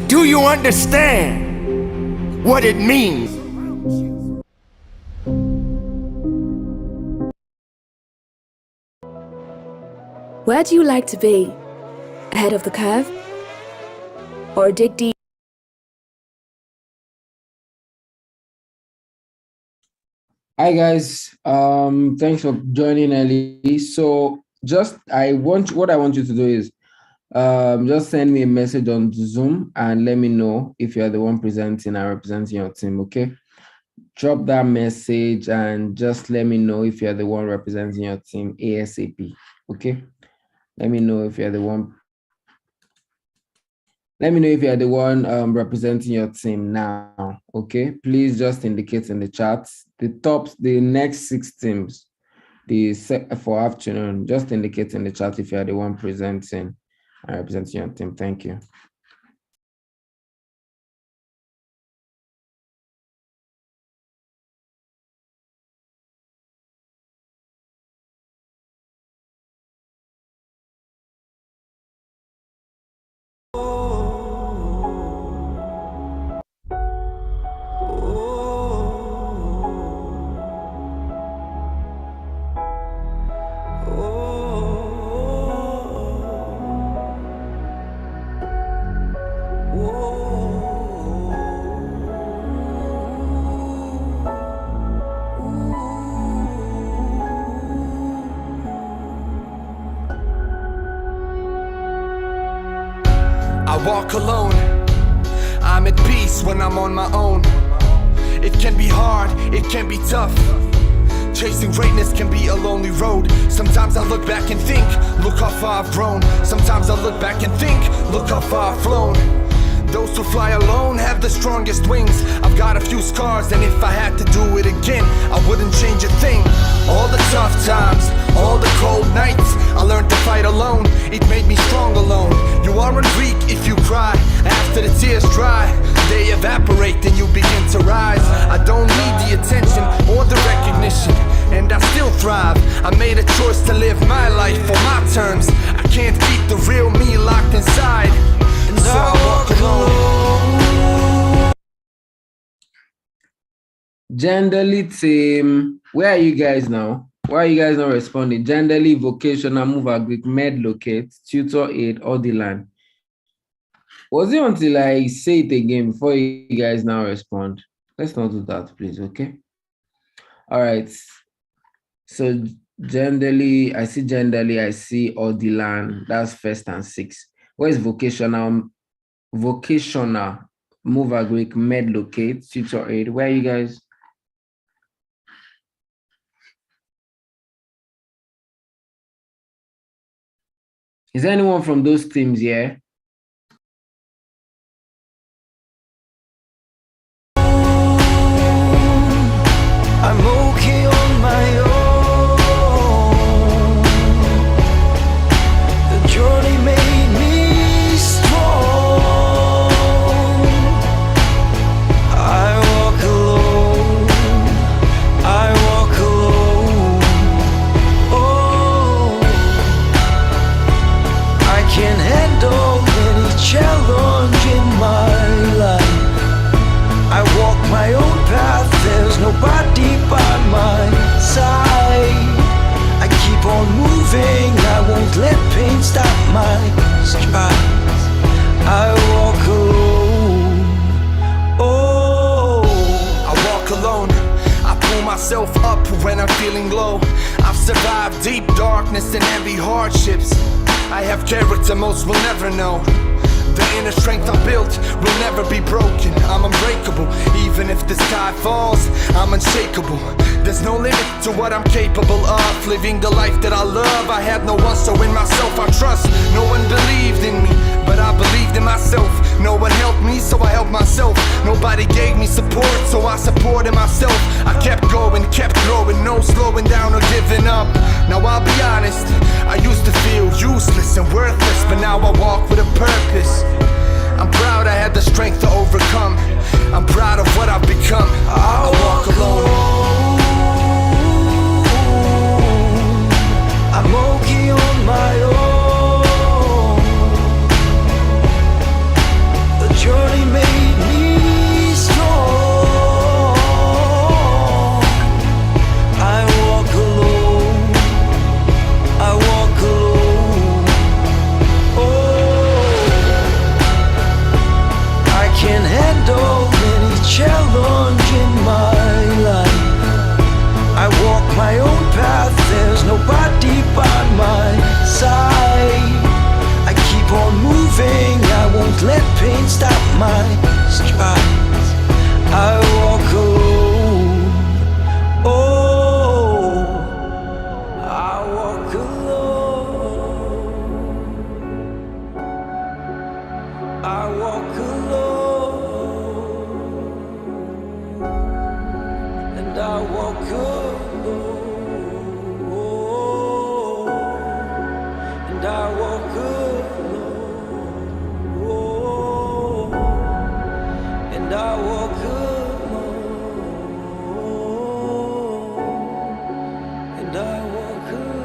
Do you understand what it means? Where do you like to be? Ahead of the curve? Or dig deep? Hi guys, thanks for joining early. So what I want you to do is just send me a message on Zoom and let me know if you're the one presenting and representing your team, okay? Drop that message and just let me know if you're the one representing your team ASAP, okay? Let me know if you're the one. Let me know if you're the one representing your team now, okay? Please just indicate in the chat. The next 6 teams, for afternoon, just indicate in the chat if you're the one presenting and representing your team. Thank you. I walk alone, I'm at peace when I'm on my own. It can be hard, it can be tough. Chasing greatness can be a lonely road. Sometimes I look back and think, look how far I've grown. Sometimes I look back and think, look how far I've flown. Those who fly alone have the strongest wings. I've got a few scars, and if I had to do it again, I wouldn't change a thing. All the tough times, all the cold nights, I learned to fight alone. It made me strong alone. You aren't weak if you cry. After the tears dry, they evaporate and you begin to rise. I don't need the attention or the recognition, and I still thrive. I made a choice to live my life on my terms. I can't keep the real me locked inside, so I walk alone. Genderly team, where are you guys now? Why are you guys not responding? Genderly, vocational, move agric, med locate, tutor aid, or the land. Was it until I say it again before you guys now respond? Let's not do that, please, okay? All right. So genderly, I see Odilan. That's first and 6. Where's vocational? Vocational, move agric, med locate, tutor aid. Where are you guys? Is there anyone from those teams here? I'm okay on my own. The journey made me strong. I walk alone. I walk alone. Oh, I can handle any challenge in my life. I walk my own path, there's nobody by my side. I keep on moving, I won't let pain stop my strides. I walk alone. Oh, I walk alone. I pull myself up when I'm feeling low. I've survived deep darkness and heavy hardships. I have character most will never know. The inner strength I built will never be broken. I'm unbreakable, even if the sky falls, I'm unshakable. There's no limit to what I'm capable of. Living the life that I love, I had no one, so in myself I trust. No one believed in me, but I believed in myself. No one helped me, so I helped myself. Nobody gave me support, so I supported myself. I kept going, kept growing, no slowing down or giving up. Now I'll be honest, I used to feel useless and worthless, but now I walk with a purpose. I'm proud I had the strength to overcome. I'm proud of what I've become. I walk alone. I'm okay on my own. The journey I walk alone, and I walk alone, and I walk alone, and I walk alone, and I walk alone.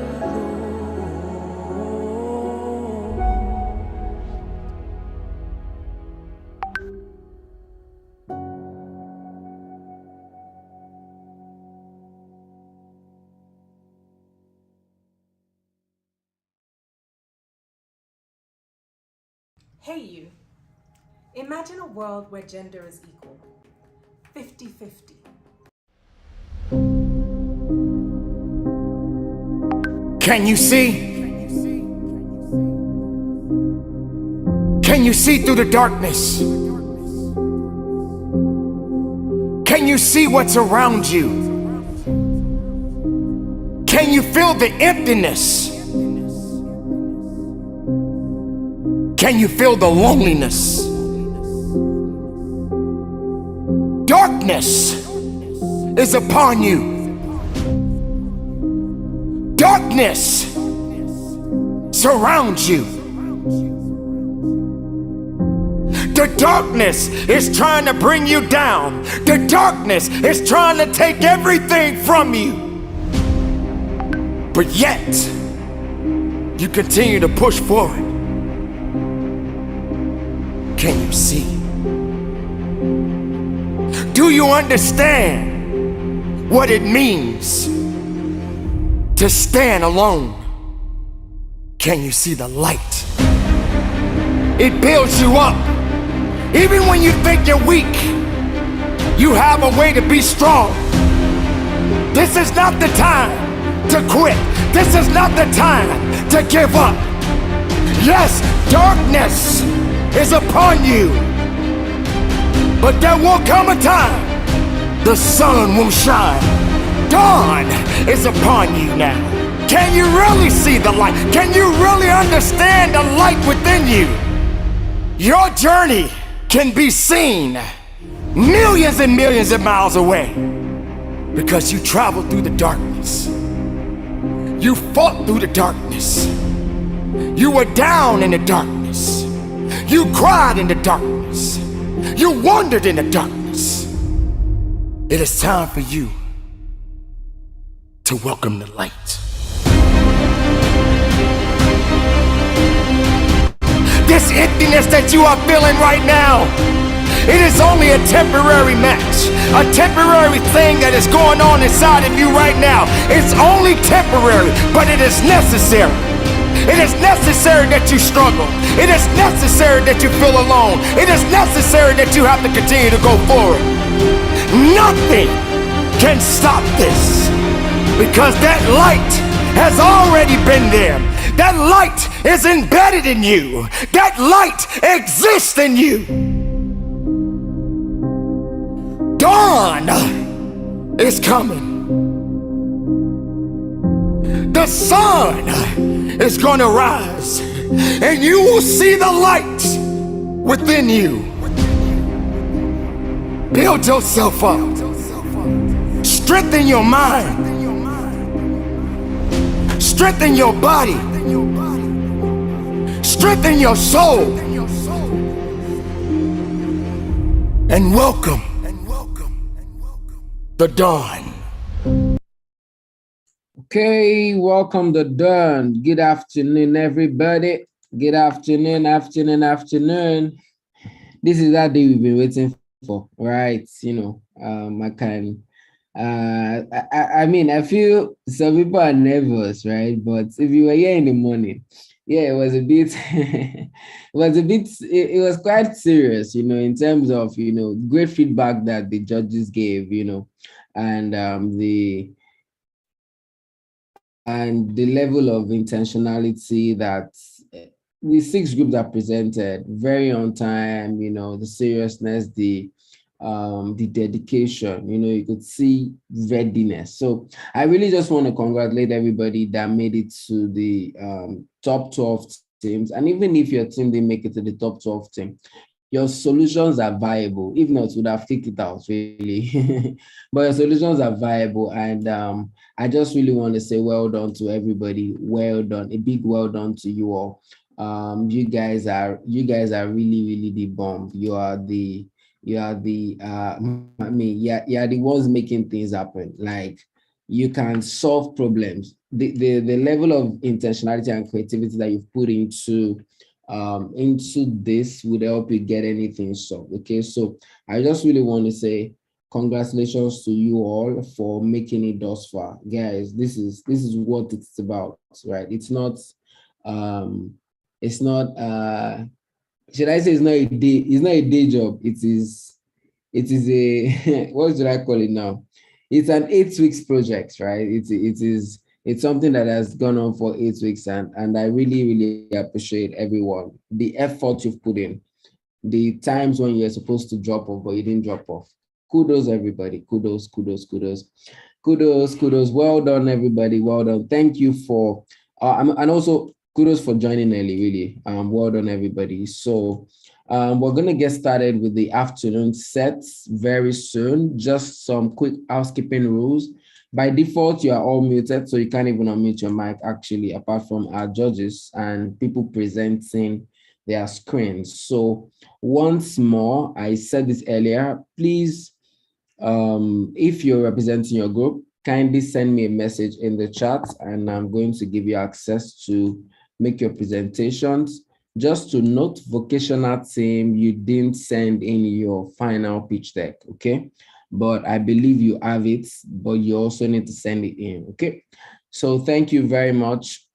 Hey you, imagine a world where gender is equal, 50-50. Can you see? Can you see through the darkness? Can you see what's around you? Can you feel the emptiness? Can you feel the loneliness? Darkness is upon you. Darkness surrounds you. The darkness is trying to bring you down. The darkness is trying to take everything from you. But yet, you continue to push forward. Can you see? Do you understand what it means to stand alone? Can you see the light? It builds you up. Even when you think you're weak, you have a way to be strong. This is not the time to quit. This is not the time to give up. Yes, darkness is upon you, but there will come a time the sun will shine. Dawn is upon you now. Can you really see the light? Can you really understand the light within you? Your journey can be seen millions and millions of miles away because you traveled through the darkness. You fought through the darkness. You were down in the darkness. You cried in the darkness. You wandered in the darkness. It is time for you to welcome the light. This emptiness that you are feeling right now, it is only a temporary match, a temporary thing that is going on inside of you right now. It's only temporary, but it is necessary. It is necessary that you struggle. It is necessary that you feel alone. It is necessary that you have to continue to go forward. Nothing can stop this because that light has already been there. That light is embedded in you. That light exists in you. Dawn is coming. The sun is gonna rise, and you will see the light within you. Build yourself up. Strengthen your mind. Strengthen your body. Strengthen your soul. And welcome the dawn. Okay, welcome the dawn. Good afternoon, everybody. Good afternoon. This is that day we've been waiting for, right? I mean, I feel some people are nervous, right? But if you were here in the morning, yeah, it was a bit, it was quite serious, in terms of, great feedback that the judges gave, and the level of intentionality that the 6 groups that presented, very on time, the seriousness, the dedication, you could see readiness. So I really just want to congratulate everybody that made it to the top 12 teams, and even if your team didn't make it to the top 12 team, your solutions are viable. If not, would have kicked it out, really. But your solutions are viable. And I just really want to say well done to everybody. Well done. A big well done to you all. You guys are really, really the bomb. You are the you're the ones making things happen. Like, you can solve problems. The level of intentionality and creativity that you've put into this would help you get anything solved. Okay, so I just really want to say congratulations to you all for making it thus far, guys. This is what it's about, right? It's not should I say, it's not a day job. It is a what should I call it now? It's an 8 weeks project, right? It's something that has gone on for 8 weeks, and I really, really appreciate everyone, the effort you've put in, the times when you're supposed to drop off, but you didn't drop off. Kudos, everybody. Kudos, kudos, kudos, kudos, kudos. Well done, everybody. Well done. Thank you for, and also kudos for joining early, really. Well done, everybody. So we're going to get started with the afternoon sets very soon. Just some quick housekeeping rules. By default, you are all muted, so you can't even unmute your mic, actually, apart from our judges and people presenting their screens. So once more, I said this earlier, please, if you're representing your group, kindly send me a message in the chat, and I'm going to give you access to make your presentations. Just to note, vocational team, you didn't send in your final pitch deck, okay? But I believe you have it, but you also need to send it in, okay? So thank you very much.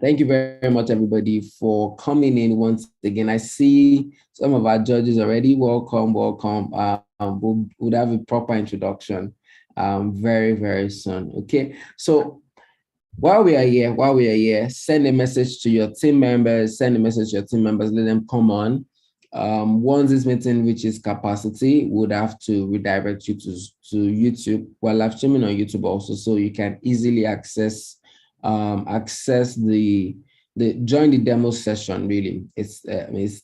Thank you very much, everybody, for coming in once again. I see some of our judges already. Welcome, welcome. We'll have a proper introduction very, very soon, okay? So while we are here, send a message to your team members, let them come on. Once this meeting reaches capacity, we'll have to redirect you to YouTube. We're live streaming on YouTube also, so you can easily access the join the demo session. Really, it's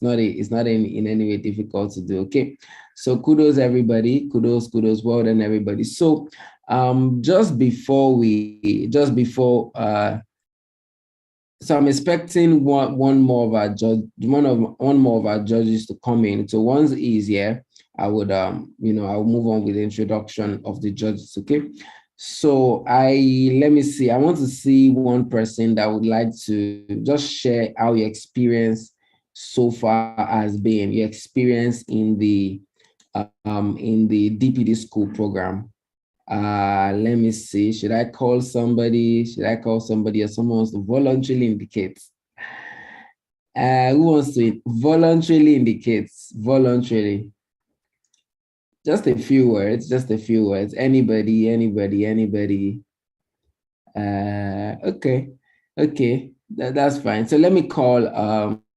not in any way difficult to do. Okay, so kudos, everybody. Kudos, well done, everybody. So so I'm expecting one more of our judges to come in. So once he's here, I would I'll move on with the introduction of the judges. Okay. So let me see. I want to see one person that would like to just share how your experience so far has been. Your experience in the DPD school program. Let me see. Should I call somebody? Or someone wants to voluntarily indicate? Who wants to voluntarily indicate? Voluntarily. Just a few words. Anybody. Okay. That's fine. So let me call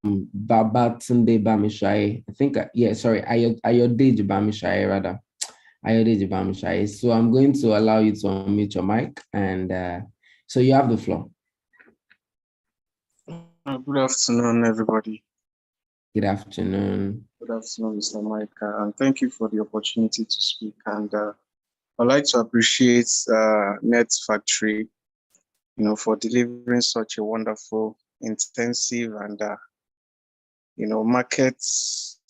Babatunde Bamishai. I think, Ayodeji Bamishai, rather. Ayodeji Bamishai. So I'm going to allow you to unmute your mic, and so you have the floor. Good afternoon, everybody. Good afternoon. Good afternoon, Mr. Mike, and thank you for the opportunity to speak. And I'd like to appreciate Net Factory, for delivering such a wonderful, intensive, and markets.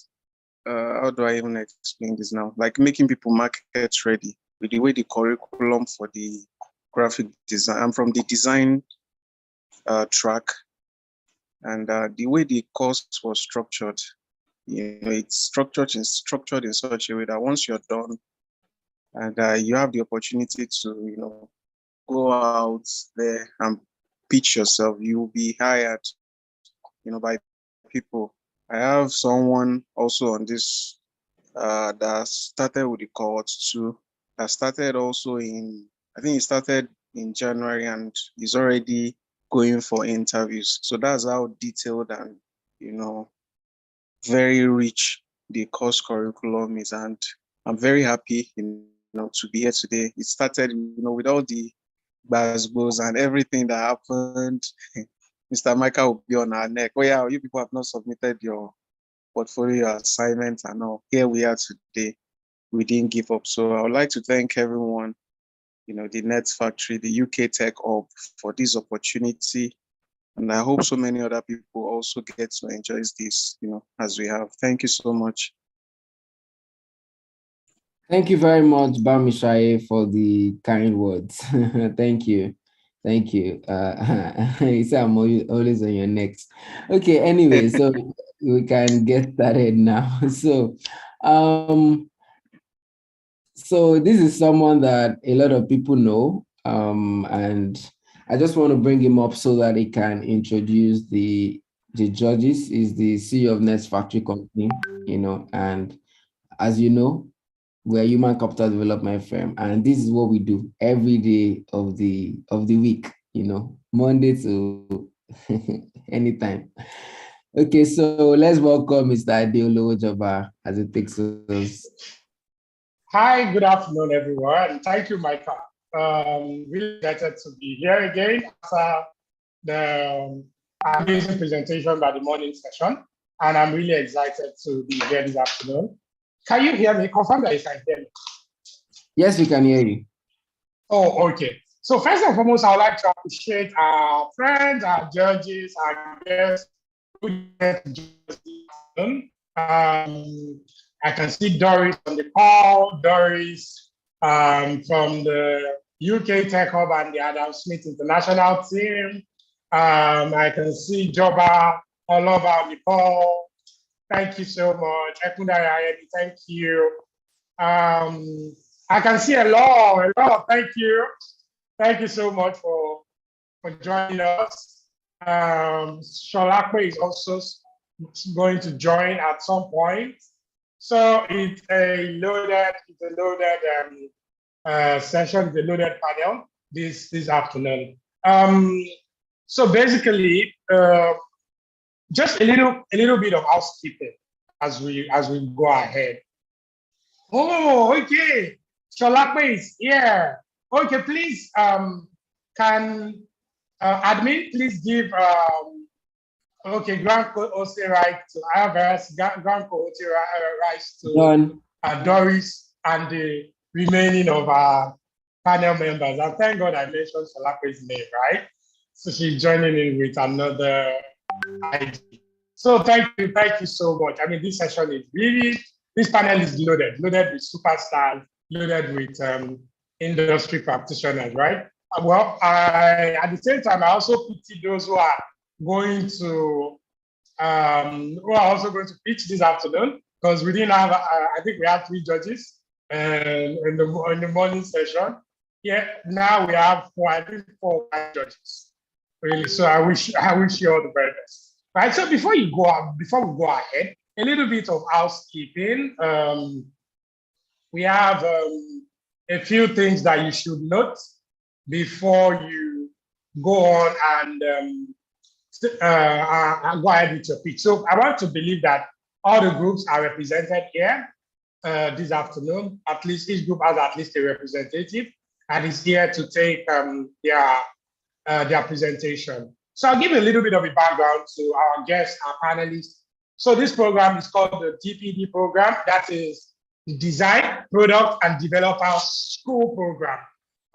How do I even explain this now? Like making people market ready with the way the curriculum for the graphic design. I'm from the design track, and the way the course was structured, it's structured in such a way that once you're done and you have the opportunity to, go out there and pitch yourself, you will be hired, by people. I have someone also on this that started with the cohort too. That started also I think he started in January and he's already going for interviews. So that's how detailed and, very rich the course curriculum is. And I'm very happy, to be here today. It started, with all the buzzwords and everything that happened, Mr. Michael will be on our neck. Oh yeah, you people have not submitted your portfolio assignments and all. Here we are today. We didn't give up. So I would like to thank everyone, the Nets Factory, the UK Tech Hub for this opportunity. And I hope so many other people also get to enjoy this, as we have. Thank you so much. Thank you very much, Bamishaye, for the kind words. Thank you. Thank you. You say I'm always on your necks. Okay, anyway, so we can get started now. So this is someone that a lot of people know, and I just want to bring him up so that he can introduce the judges. He's the CEO of Nest Factory Company, and as you know, we're a human capital development firm, and this is what we do every day of the week, Monday to anytime. Okay, so let's welcome Mr. Adeolo Ojaba as it takes us. Hi, good afternoon, everyone. Thank you, Michael. Really excited to be here again after the amazing presentation by the morning session, and I'm really excited to be here this afternoon. Can you hear me? Confirm that you can hear me. Yes, we can hear you. Oh, okay. So first and foremost, I would like to appreciate our friends, our judges, our guests who get to join us. I can see Doris on the call, Doris from the UK Tech Hub and the Adam Smith International team. I can see Joba all over on the call. Thank you so much. Thank you. I can see a lot. Thank you. Thank you so much for joining us. Sholakwe is also going to join at some point. So it's a loaded session, the loaded panel this afternoon. So basically, just a little bit of housekeeping as we go ahead. Oh, okay. Sholakwe is here. Okay, please, can admin please give okay, Grandco also right to others, Grandco also rights to Doris and the remaining of our panel members. And thank God I mentioned Sholakwe's name, right? So she's joining in with another ID. So thank you so much. I mean, this session is really, this panel is loaded with superstars, loaded with industry practitioners, right? Well, at the same time, I also pity those who are going to, who are also going to pitch this afternoon, because we didn't have, I think we have 3 judges in the morning session. Yeah, now we have 4 or 5 judges. Really, so I wish you all the very best. Right, so before we go ahead, a little bit of housekeeping. We have a few things that you should note before you go on and go ahead with your pitch. So I want to believe that all the groups are represented here this afternoon. At least each group has at least a representative and is here to take their presentation. So I'll give you a little bit of a background to our guests, our panelists. So this program is called the DPD program. That is the Design, Product, and Developer School Program.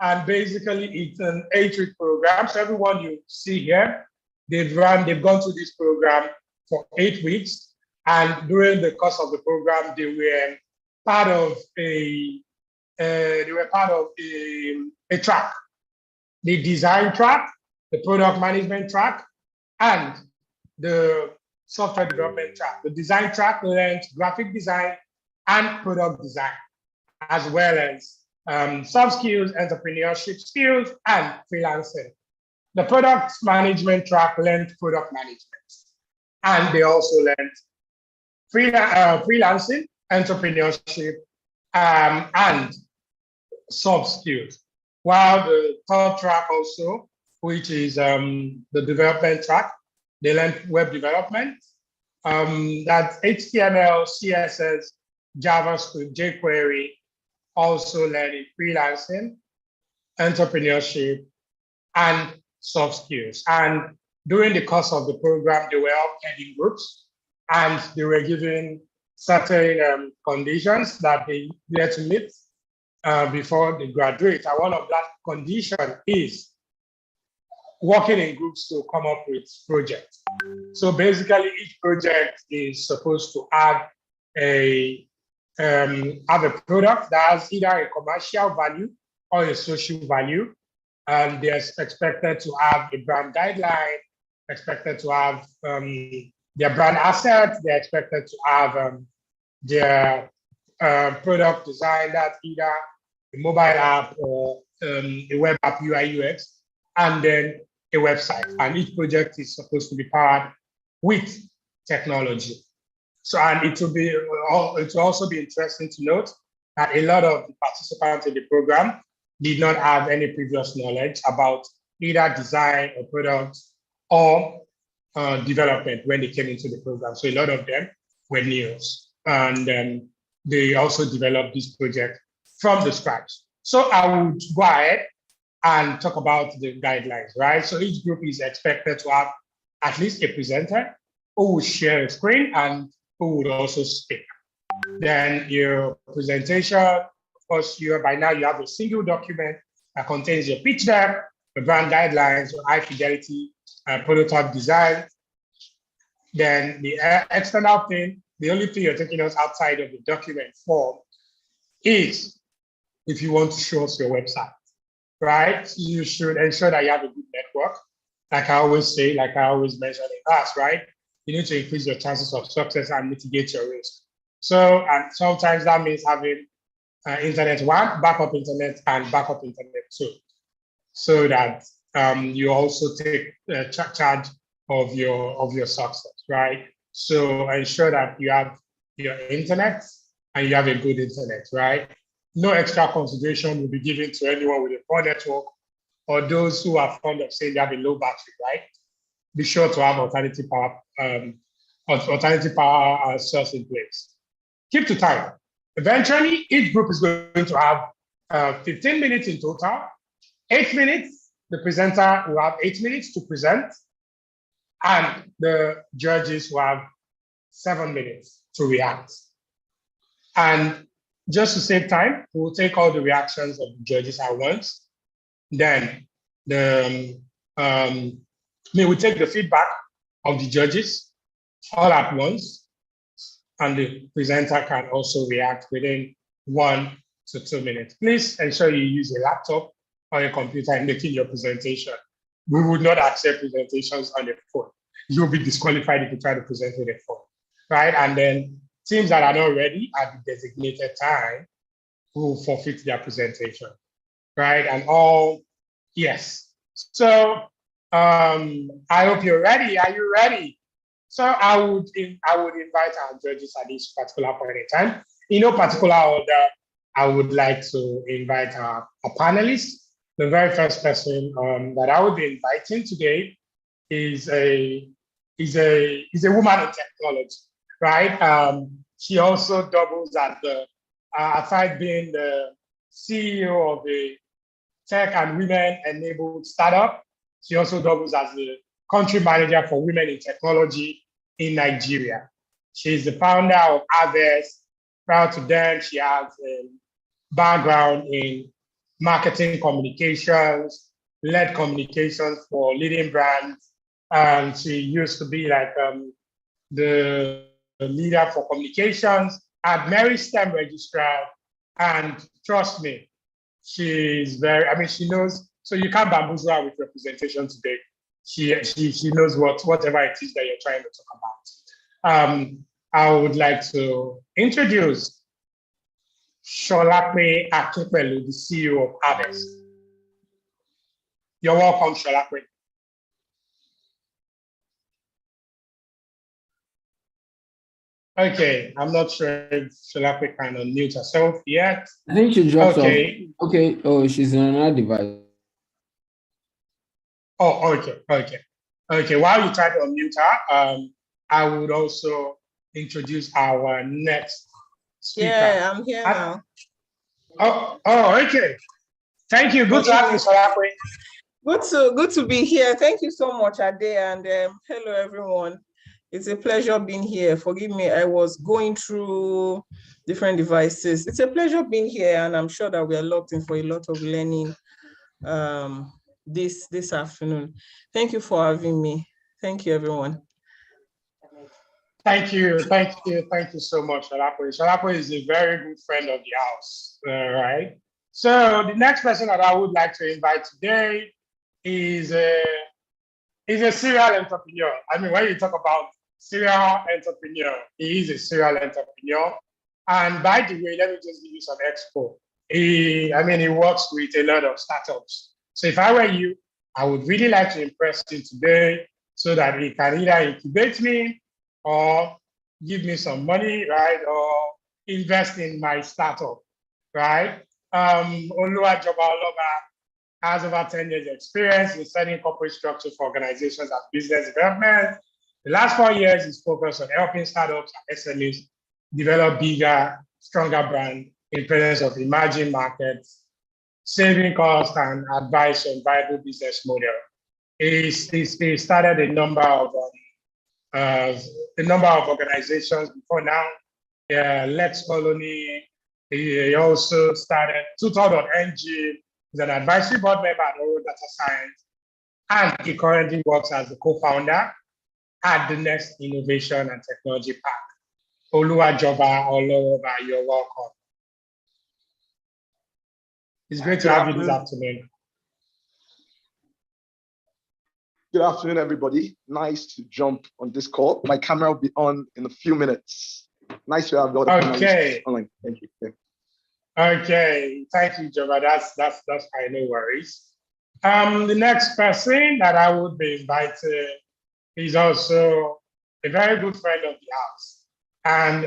And basically it's an 8-week program. So everyone you see here, they've gone through this program for 8 weeks. And during the course of the program, they were part of a track, the design track, the product management track, and the software development track. The design track learned graphic design and product design, as well as soft skills, entrepreneurship skills, and freelancing. The product management track learned product management, and they also learned freelancing, entrepreneurship, and soft skills. While the third track also, which is the development track, they learned web development. That's HTML, CSS, JavaScript, jQuery, also learning freelancing, entrepreneurship, and soft skills. And during the course of the program, they were all paired in groups, and they were given certain conditions that they needed to meet before they graduate. And one of that condition is working in groups to come up with projects. So basically, each project is supposed to have a product that has either a commercial value or a social value, and they're expected to have a brand guideline, expected to have their brand assets, they're expected to have their product design that's either a mobile app or a web app UI UX, and then a website. And each project is supposed to be powered with technology. So, and it will also be interesting to note that a lot of the participants in the program did not have any previous knowledge about either design or product or development when they came into the program. So a lot of them were news, and they also developed this project from the scratch. So I would go ahead and talk about the guidelines, right? So each group is expected to have at least a presenter who will share a screen and who would also speak. Then your presentation, of course, by now you have a single document that contains your pitch deck, the brand guidelines, your high fidelity prototype design. Then the external thing, the only thing you're taking us outside of the document form is if you want to show us your website, right? You should ensure that you have a good network. Like I always say, like I always mention in class, right? You need to increase your chances of success and mitigate your risk. So, and sometimes that means having internet one, backup internet, and backup internet two, so that you also take charge of your success, right? So ensure that you have your internet and you have a good internet, right? No extra consideration will be given to anyone with a poor network or those who are fond of saying they have a low battery, right? Be sure to have alternative power source in place. Keep to time. Eventually, each group is going to have 15 minutes in total. 8 minutes, the presenter will have 8 minutes to present, and the judges will have 7 minutes to react. And just to save time, we'll take all the reactions of the judges at once. Then we'll take the feedback of the judges all at once, and the presenter can also react within 1 to 2 minutes. Please ensure you use a laptop or a computer in making your presentation. We would not accept presentations on the phone. You'll be disqualified if you try to present with a phone, right? And then teams that are not ready at the designated time will forfeit their presentation, right? And all, yes. So I hope you're ready. Are you ready? So I would invite our judges at this particular point in time. In no particular order, I would like to invite our panelists. The very first person that I would be inviting today is a woman in technology, right? She also doubles as the, aside being the CEO of a tech and women-enabled startup, she also doubles as the country manager for women in technology in Nigeria. She's the founder of Harvest. Prior to then, she has a background in marketing communications, led communications for leading brands. And she used to be like the leader for communications at Mary STEM Registrar. And trust me, she's very, I mean, she knows, so you can't bamboozle her with representation today. She knows whatever it is that you're trying to talk about. I would like to introduce Sholape Akinpelu, the CEO of Harvest. You're welcome, Sholape. Okay, I'm not sure if Sholape can unmute herself yet. I think she dropped off. Okay. Okay. Oh, she's on another device. Oh, okay. While you try to unmute her, I would also introduce our next speaker. Yeah, I'm here now. Oh, okay. Thank you. Good to have you, Sholape. Good to be here. Thank you so much, Ade, and hello everyone. It's a pleasure being here. Forgive me, I was going through different devices. It's a pleasure being here, and I'm sure that we are locked in for a lot of learning this afternoon. Thank you for having me. Thank you, everyone. Thank you so much, Shalapo. Shalapo is a very good friend of the house, right? So the next person that I would like to invite today is a serial entrepreneur. I mean, when you talk about serial entrepreneur, he is a serial entrepreneur. And by the way, let me just give you some expo. He works with a lot of startups. So if I were you, I would really like to impress him today so that he can either incubate me or give me some money, right? Or invest in my startup, right? Oluwajoba Oloba has over 10 years experience in setting corporate structure for organizations and business development. The last 4 years is focused on helping startups and SMEs develop bigger, stronger brand in presence of emerging markets, saving costs and advice on viable business model. He started a number of organizations before now. Lex Colony. He also started Tutor.ng. He's an advisory board member at Oro Data Science, and he currently works as the co-founder at the Next Innovation and Technology Park. Oluwajoba Oloba, you're welcome. It's great to have you this afternoon. Good afternoon, everybody. Nice to jump on this call. My camera will be on in a few minutes. Nice to have you all online. Thank you. Yeah. Okay, thank you, Joba. That's fine, no worries. The next person that I would be inviting is also a very good friend of the house, and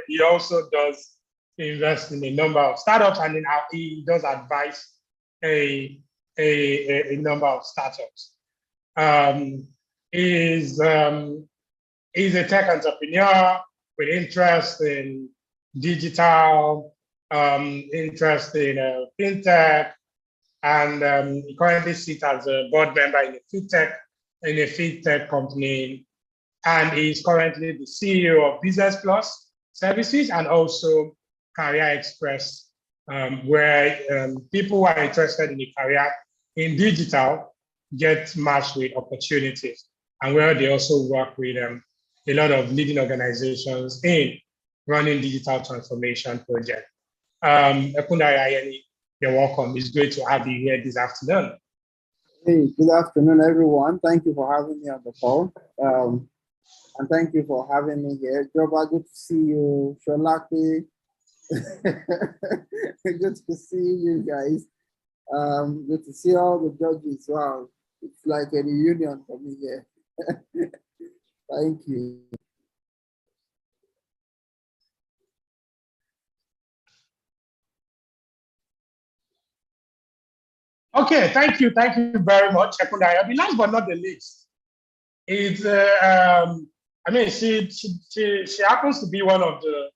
he also does invest in a number of startups, and he does advise a number of startups. He's a tech entrepreneur with interest in digital, interest in fintech, and he currently sits as a board member in a fintech company, and he's currently the CEO of Business Plus Services and also Career Express, where people who are interested in a career in digital get matched with opportunities, and where they also work with a lot of leading organizations in running digital transformation projects. Ekundaya Ayeni, you're welcome. It's great to have you here this afternoon. Hey, good afternoon, everyone. Thank you for having me on the call. And thank you for having me here. Joba, good to see you. Sholaki, good to see you guys. Good to see all the judges. Wow, it's like a reunion for me here. Thank you. Okay, thank you very much, Ekundaya. The last but not the least is, she happens to be one of the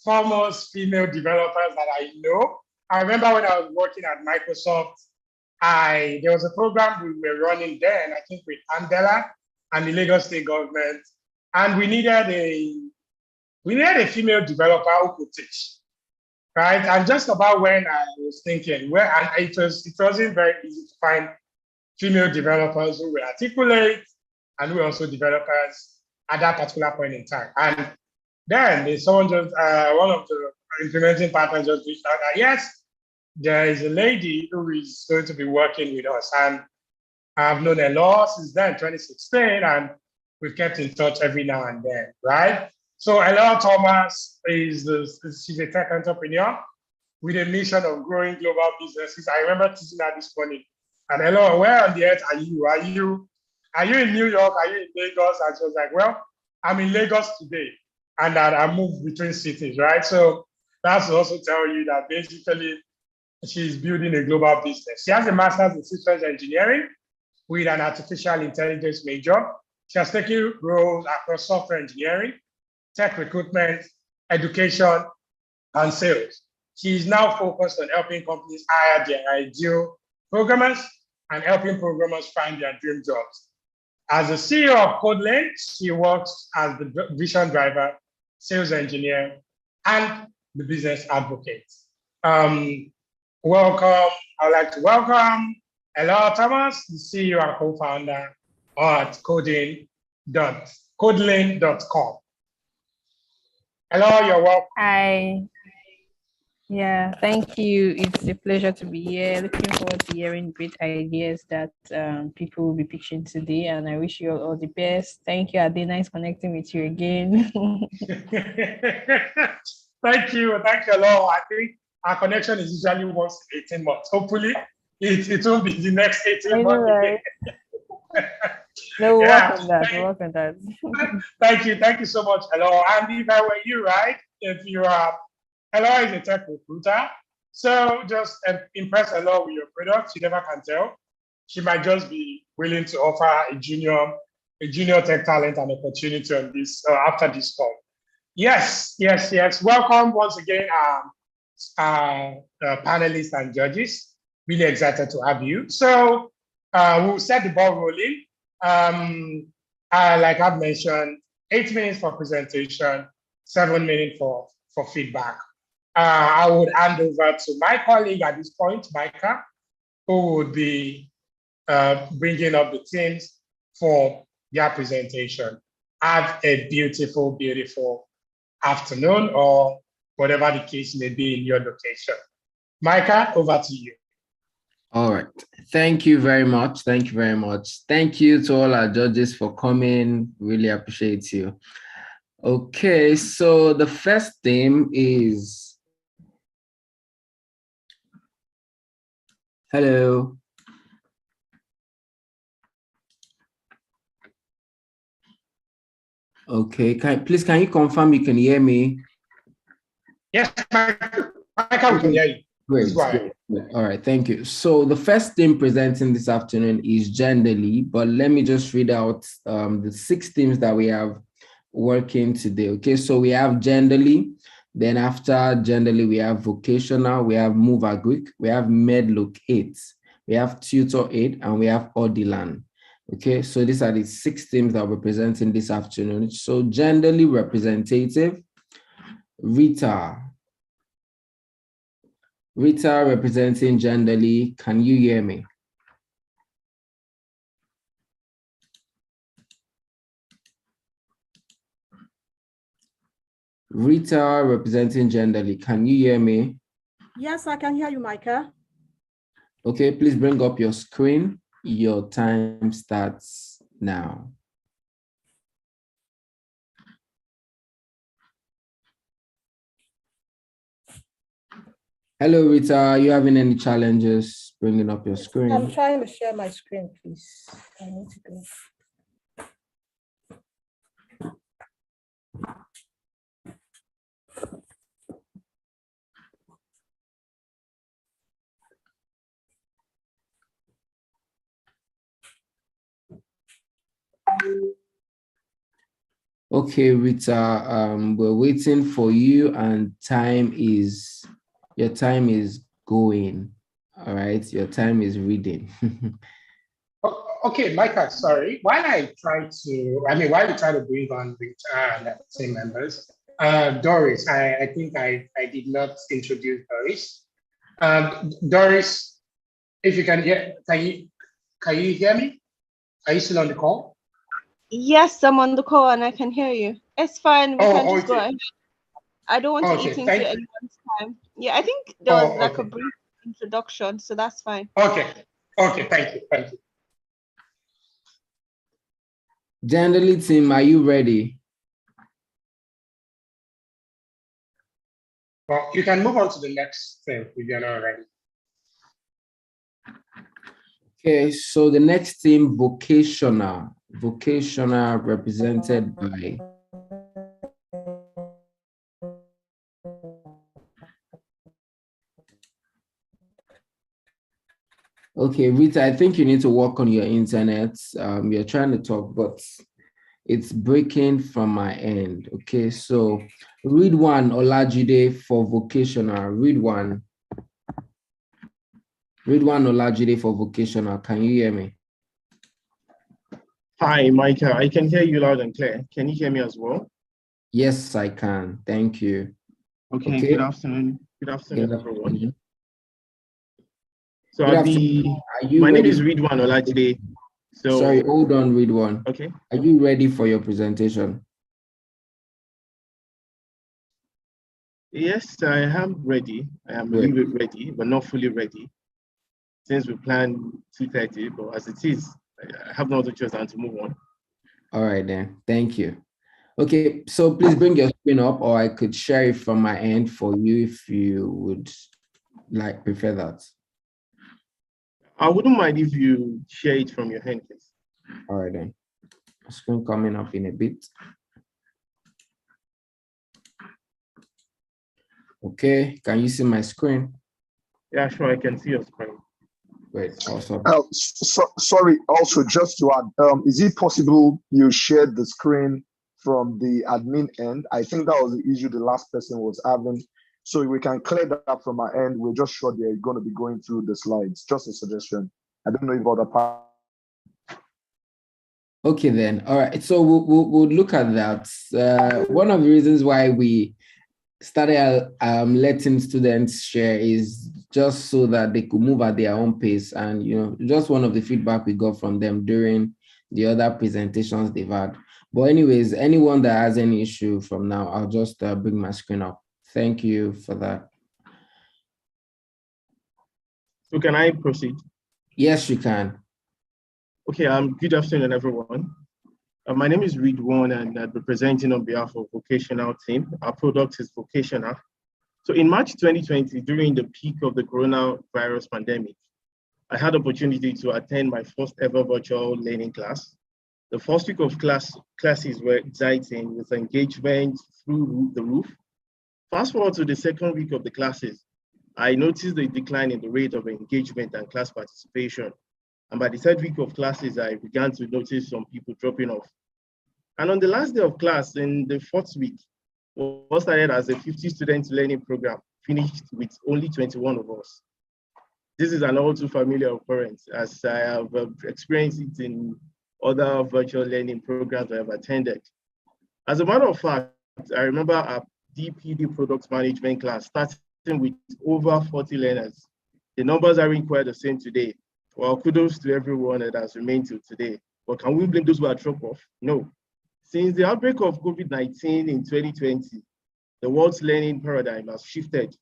foremost female developers that I know. I remember when I was working at Microsoft, there was a program we were running then, I think with Andela and the Lagos State government, and we needed a female developer who could teach, right? And just about when I was thinking, it wasn't very easy to find female developers who were articulate and who were also developers at that particular point in time. And then one of the implementing partners just reached out that yes, there is a lady who is going to be working with us, and I've known her law since then, 2016, and we've kept in touch every now and then, right? So Ella Thomas she's a tech entrepreneur with a mission of growing global businesses. I remember teaching her this morning, and Ella, where on the earth are you? Are you in New York? Are you in Lagos? And she was like, well, I'm in Lagos today, and that I move between cities, right? So that's to also tell you that basically she's building a global business. She has a master's in systems engineering with an artificial intelligence major. She has taken roles across software engineering, tech recruitment, education, and sales. She is now focused on helping companies hire their ideal programmers and helping programmers find their dream jobs. As the CEO of CodeLane, she works as the vision driver, sales engineer, and the business advocate. Welcome. I'd like to welcome Ella Thomas, the CEO and co-founder at codelane.com. Hello, you're welcome. Hi. Yeah, thank you. It's a pleasure to be here. Looking forward to hearing great ideas that people will be pitching today. And I wish you all the best. Thank you, Ade. Nice connecting with you again. Thank you. Thank you, Lord. I think our connection is usually once in 18 months. Hopefully, it will be the next 18 months. Right? No, we'll work on that. We'll work on that. Thank you. Thank you so much, Hello. And if I were you, right, if you are, Hello is a tech recruiter. So just impress Hello with your product. You never can tell. She might just be willing to offer a junior tech talent an opportunity on this after this call. Yes. Welcome once again, panelists and judges. Really excited to have you. So we'll set the ball rolling. Like I've mentioned, 8 minutes for presentation, 7 minutes for feedback. I would hand over to my colleague at this point, Micah, who would be bringing up the teams for their presentation. Have a beautiful, beautiful afternoon or whatever the case may be in your location. Micah, over to you. All right. Thank you very much. Thank you very much. Thank you to all our judges for coming. Really appreciate you. Okay, so the first theme is, hello. Okay, can you confirm you can hear me? Yes, Micah, we can hear you. Great. All right, thank you. So the first theme presenting this afternoon is genderly, but let me just read out the 6 themes that we have working today. Okay, so we have genderly, then after genderly, we have vocational, we have move agric, we have medlocate, we have tutor aid, and we have Odilan. Okay, so these are the 6 themes that we're presenting this afternoon. So genderly representative, Rita representing genderly, can you hear me? Rita representing genderly, can you hear me? Yes, I can hear you, Micah. Okay, please bring up your screen. Your time starts now. Hello, Rita. Are you having any challenges bringing up your screen? I'm trying to share my screen, please. I need to go. Okay, Rita, we're waiting for you and your time is going. All right, your time is reading. Okay, Micah, sorry. While you try to bring on the team members, Doris, I think I did not introduce Doris. Doris, if you can hear, can you hear me? Are you still on the call? Yes, I'm on the call and I can hear you. It's fine. We can just go ahead. I don't want to eat into anyone's time. Yeah, I think there was like a brief introduction, so that's fine. Okay, thank you. Genderly team, are you ready? Well, you can move on to the next thing if you're not ready. Okay, so the next team, vocational represented by okay, Rita, I think you need to work on your internet. You're trying to talk, but it's breaking from my end. Okay, so read one, Olajide, for vocational. Read one. Ridwan Olajide for vocational. Can you hear me? Hi, Micah. I can hear you loud and clear. Can you hear me as well? Yes, I can. Thank you. Okay. Good afternoon. Good afternoon, everyone. So my name is Ridwan Olajide. So sorry, hold on, Ridwan. Okay. Are you ready for your presentation? Yes, I am ready. I am a little bit ready, but not fully ready. Since we planned 2:30, but as it is, I have no other choice than to move on. All right then. Thank you. Okay, so please bring your screen up, or I could share it from my end for you if you would prefer that. I wouldn't mind if you share it from your hand, please. All right then. Screen coming up in a bit. Okay, can you see my screen? Yeah, sure, I can see your screen. Great, awesome. Sorry, also just to add, is it possible you shared the screen from the admin end? I think that was the issue the last person was having. So we can clear that up from our end. We're just sure they're going to be going through the slides. Just a suggestion. I don't know if other part. Okay then. All right. So we'll look at that. One of the reasons why we started letting students share is just so that they could move at their own pace, and just one of the feedback we got from them during the other presentations they've had. But anyways, anyone that has any issue from now, I'll just bring my screen up. Thank you for that. So can I proceed? Yes, you can. Okay, good afternoon, everyone. My name is Ridwan, and I'm representing on behalf of Vocational team. Our product is Vocational. So in March 2020, during the peak of the coronavirus pandemic, I had the opportunity to attend my first ever virtual learning class. The first week of classes were exciting with engagement through the roof. Fast forward to the second week of the classes, I noticed a decline in the rate of engagement and class participation. And by the third week of classes, I began to notice some people dropping off. And on the last day of class, in the fourth week, what started as a 50-student learning program finished with only 21 of us. This is an all too familiar occurrence, as I have experienced it in other virtual learning programs I have attended. As a matter of fact, I remember a DPD product management class starting with over 40 learners. The numbers aren't quite the same today. Well, kudos to everyone that has remained till today. But can we blame those who are dropped off? No. Since the outbreak of COVID-19 in 2020, the world's learning paradigm has shifted,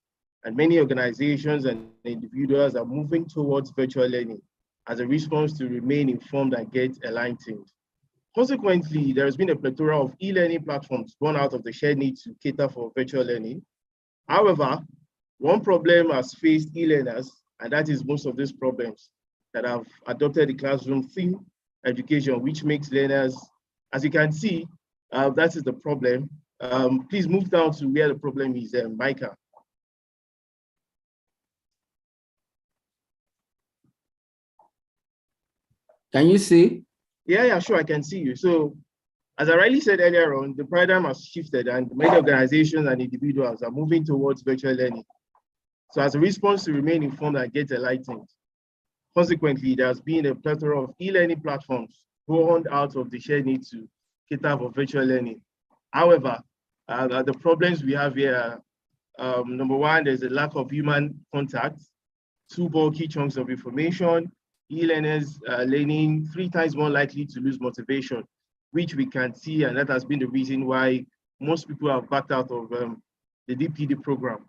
and many organizations and individuals are moving towards virtual learning as a response to remain informed and get enlightened. Consequently, there has been a plethora of e-learning platforms born out of the shared need to cater for virtual learning. However, one problem has faced e-learners, and that is most of these problems that have adopted the classroom theme education, which makes learners, as you can see, that is the problem. Please move down to where the problem is, Micah. Can you see? Yeah, sure, I can see you. So, as I rightly said earlier on, the paradigm has shifted and many organizations and individuals are moving towards virtual learning. So as a response to remain informed and get enlightened, consequently, there has been a plethora of e-learning platforms born out of the shared need to cater for virtual learning. However, the problems we have here, number one, there's a lack of human contact, two bulky chunks of information, e-learners learning 3 times more likely to lose motivation, which we can see, and that has been the reason why most people have backed out of the DPD program.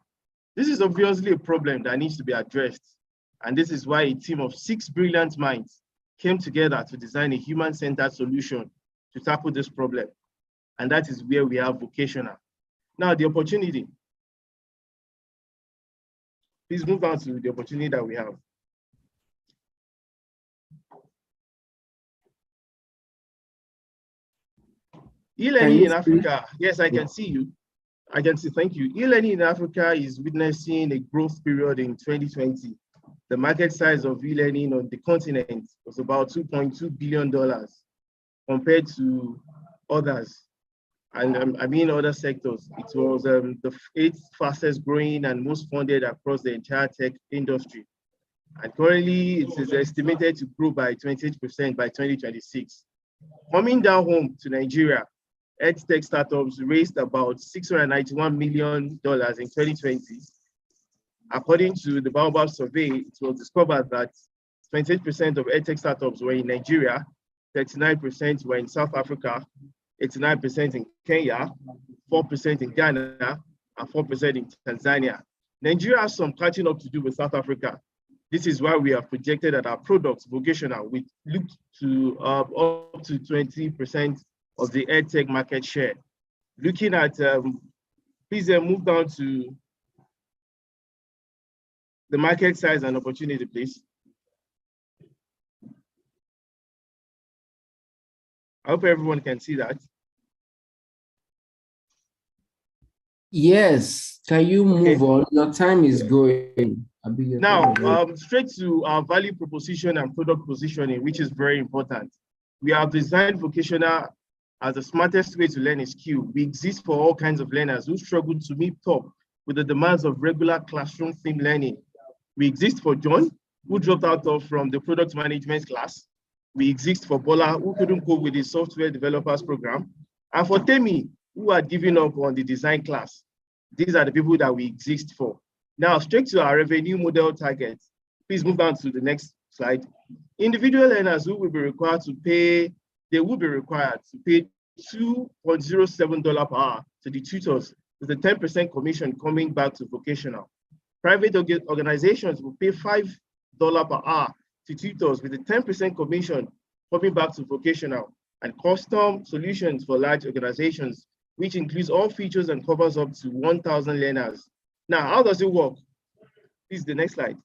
This is obviously a problem that needs to be addressed, and this is why a team of 6 brilliant minds came together to design a human-centered solution to tackle this problem, and that is where we have vocational. Now, the opportunity. Please move on to the opportunity that we have. E-learning in Africa, yes, I can see you. I can see, thank you. E-learning in Africa is witnessing a growth period in 2020. The market size of e-learning on the continent was about $2.2 billion compared to others. And I mean other sectors. It was the 8th fastest growing and most funded across the entire tech industry. And currently, it is estimated to grow by 28% by 2026. Coming down home to Nigeria, EdTech startups raised about $691 million in 2020. According to the Baobab survey, it was discovered that 28% of EdTech startups were in Nigeria, 39% were in South Africa, 89% in Kenya, 4% in Ghana, and 4% in Tanzania. Nigeria has some catching up to do with South Africa. This is why we have projected that our products, vocational, we look to up to 20% of the EdTech market share. Looking at, please move down to the market size and opportunity, please. I hope everyone can see that. Yes, can you move on? Your time is going. Now, straight to our value proposition and product positioning, which is very important. We have designed vocational as the smartest way to learn a skill. We exist for all kinds of learners who struggle to meet up with the demands of regular classroom themed learning. We exist for John, who dropped out from the product management class. We exist for Bola, who couldn't cope with the software developers program. And for Temi, who had given up on the design class. These are the people that we exist for. Now, straight to our revenue model targets. Please move on to the next slide. Individual learners who will be required to pay, they will be required to pay $2.07 per hour to the tutors, with a 10% commission coming back to vocational. Private organizations will pay $5 per hour to tutors with a 10% commission coming back to vocational, and custom solutions for large organizations, which includes all features and covers up to 1,000 learners. Now, how does it work? Please, the next slide.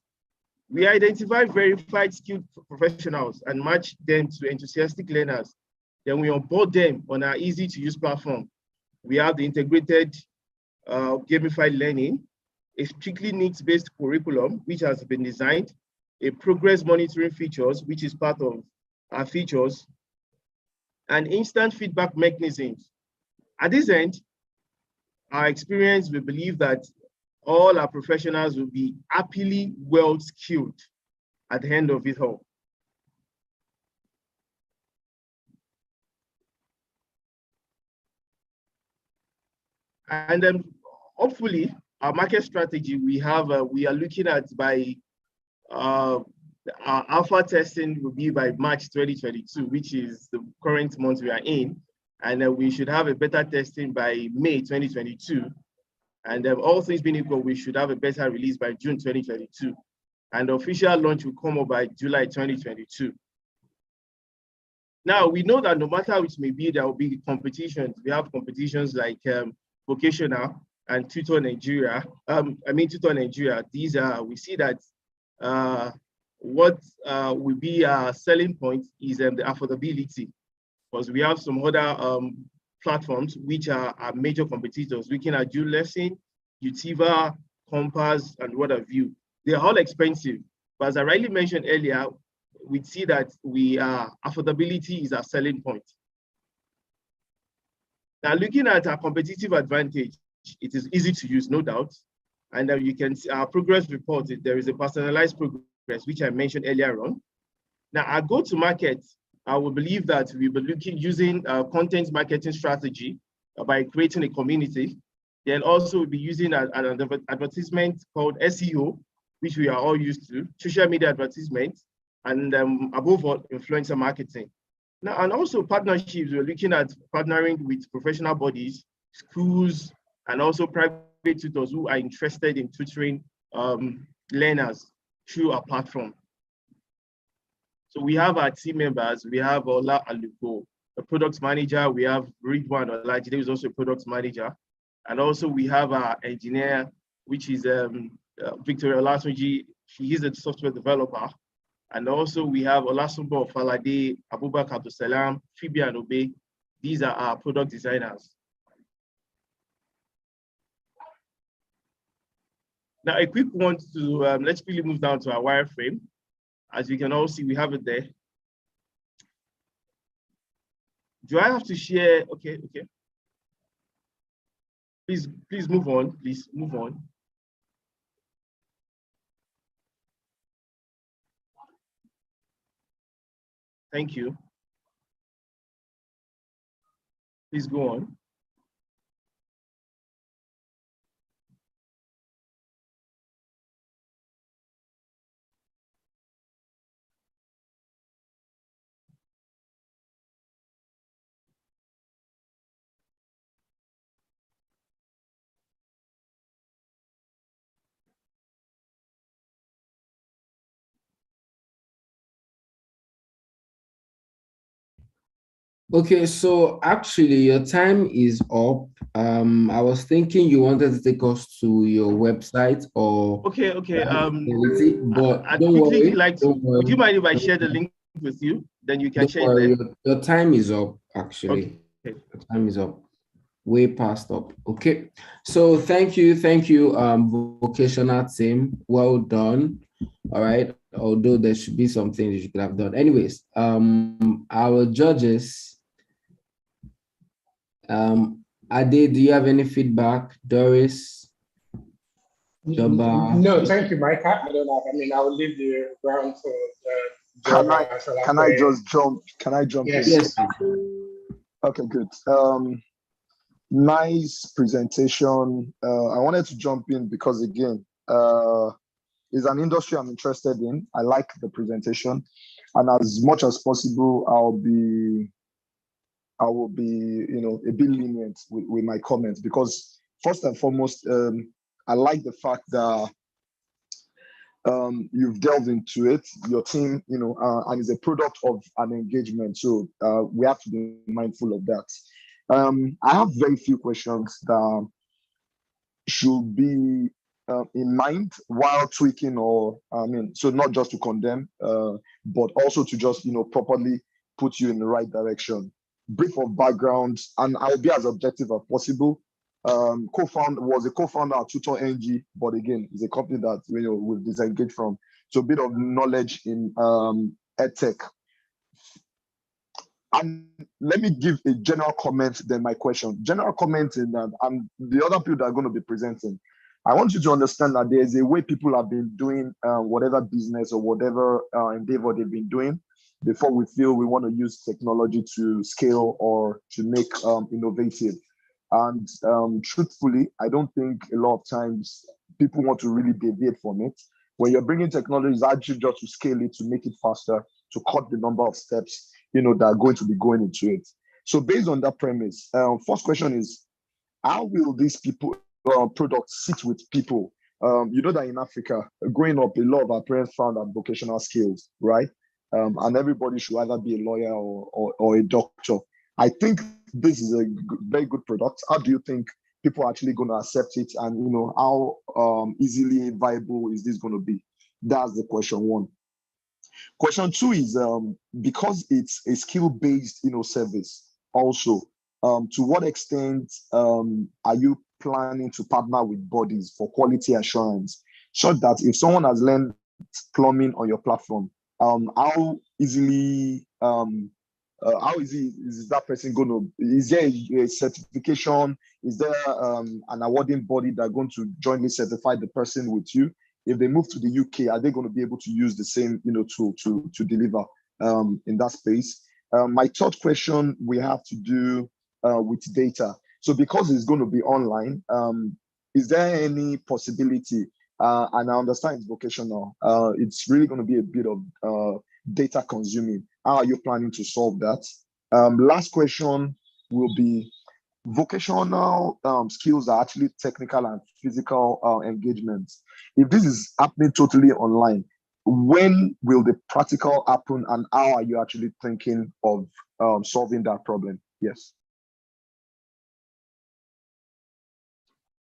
We identify verified skilled professionals and match them to enthusiastic learners. Then we onboard them on our easy-to-use platform. We have the integrated gamified learning, a strictly needs-based curriculum, which has been designed, a progress monitoring features, which is part of our features, and instant feedback mechanisms. At this end, our experience, we believe that all our professionals will be happily well-skilled at the end of it all. And then hopefully our market strategy we are looking at by our alpha testing will be by March 2022, which is the current month we are in. And we should have a beta testing by May 2022. And all things being equal, we should have a beta release by June 2022. And the official launch will come up by July 2022. Now, we know that no matter which may be, there will be competitions. We have competitions like Vocational and Tutor Nigeria. Tutor Nigeria. These are, we see that what will be our selling point is the affordability, because we have some other platforms which are major competitors, looking at ULesson, Utiva, Compass, and what have you. They are all expensive, but as I rightly mentioned earlier, we see that affordability is our selling point. Now, looking at our competitive advantage, it is easy to use, no doubt. And you can see our progress report, there is a personalized progress, which I mentioned earlier on. Now, our go-to-market, I will believe that we will be using a content marketing strategy by creating a community. Then also we'll be using an advertisement called SEO, which we are all used to, social media advertisement, and above all, influencer marketing. Now, and also partnerships, we're looking at partnering with professional bodies, schools, and also private tutors who are interested in tutoring learners through our platform. So we have our team members, we have Ola Aluko, a product manager, we have Ridwan Olajide, who is also a product manager. And also we have our engineer, which is Victoria Olasunji, she is a software developer. And also we have Olasumbo Falade, Abubakar Abdusalam, Phoebe and Obe. These are our product designers. Now a quick one to, let's quickly move down to our wireframe. As you can all see, we have it there. Do I have to share? Okay. Please move on, please move on. Thank you. Please go on. Okay, so actually your time is up. I was thinking you wanted to take us to your website or Okay. but I'd don't quickly worry, like to. don't Would you worry, mind if I share the link with you? Then you can don't share it worry. there. Your time is up, actually. Okay. Your time is up. Way past up. Okay. So thank you, vocational team. Well done. All right. Although there should be some things you could have done. Anyways, our judges, Ade, do you have any feedback? Doris? Joba? No, thank you, Mike. I don't have. I mean, I will leave the ground for Joba. Can I just jump? Can I jump in? Yes. Okay, good. Nice presentation. I wanted to jump in because again, it's an industry I'm interested in. I like the presentation, and as much as possible, I will be, a bit lenient with my comments because first and foremost, I like the fact that you've delved into it, your team, and it's a product of an engagement. So we have to be mindful of that. I have very few questions that should be in mind while tweaking so not just to condemn, but also to just, properly put you in the right direction. Brief of background, and I'll be as objective as possible. Was a co-founder at Tutor NG, but again, it's a company that we've disengaged from. So a bit of knowledge in edtech. And let me give a general comment, then my question. General comment in that, and the other people that are going to be presenting, I want you to understand that there's a way people have been doing whatever business or whatever endeavor they've been doing before we feel we want to use technology to scale or to make innovative. And truthfully, I don't think a lot of times people want to really deviate from it. When you're bringing technology, it's actually just to scale it, to make it faster, to cut the number of steps, that are going to be going into it. So based on that premise, first question is, how will these people products sit with people? You know that in Africa, growing up, a lot of our parents found that vocational skills, right? And everybody should either be a lawyer or a doctor. I think this is a very good product. How do you think people are actually going to accept it? And, how easily viable is this going to be? That's the question one. Question two is, because it's a skill-based, service also, to what extent are you planning to partner with bodies for quality assurance, so that if someone has learned plumbing on your platform, how easy is that person going to, is there a certification? Is there an awarding body that are going to jointly certify the person with you? If they move to the UK, are they going to be able to use the same, tool to deliver in that space? My third question we have to do with data. So because it's going to be online, is there any possibility, and I understand it's vocational, it's really going to be a bit of data consuming. How are you planning to solve that? Last question will be, vocational skills are actually technical and physical engagements. If this is happening totally online, when will the practical happen, and how are you actually thinking of solving that problem? Yes.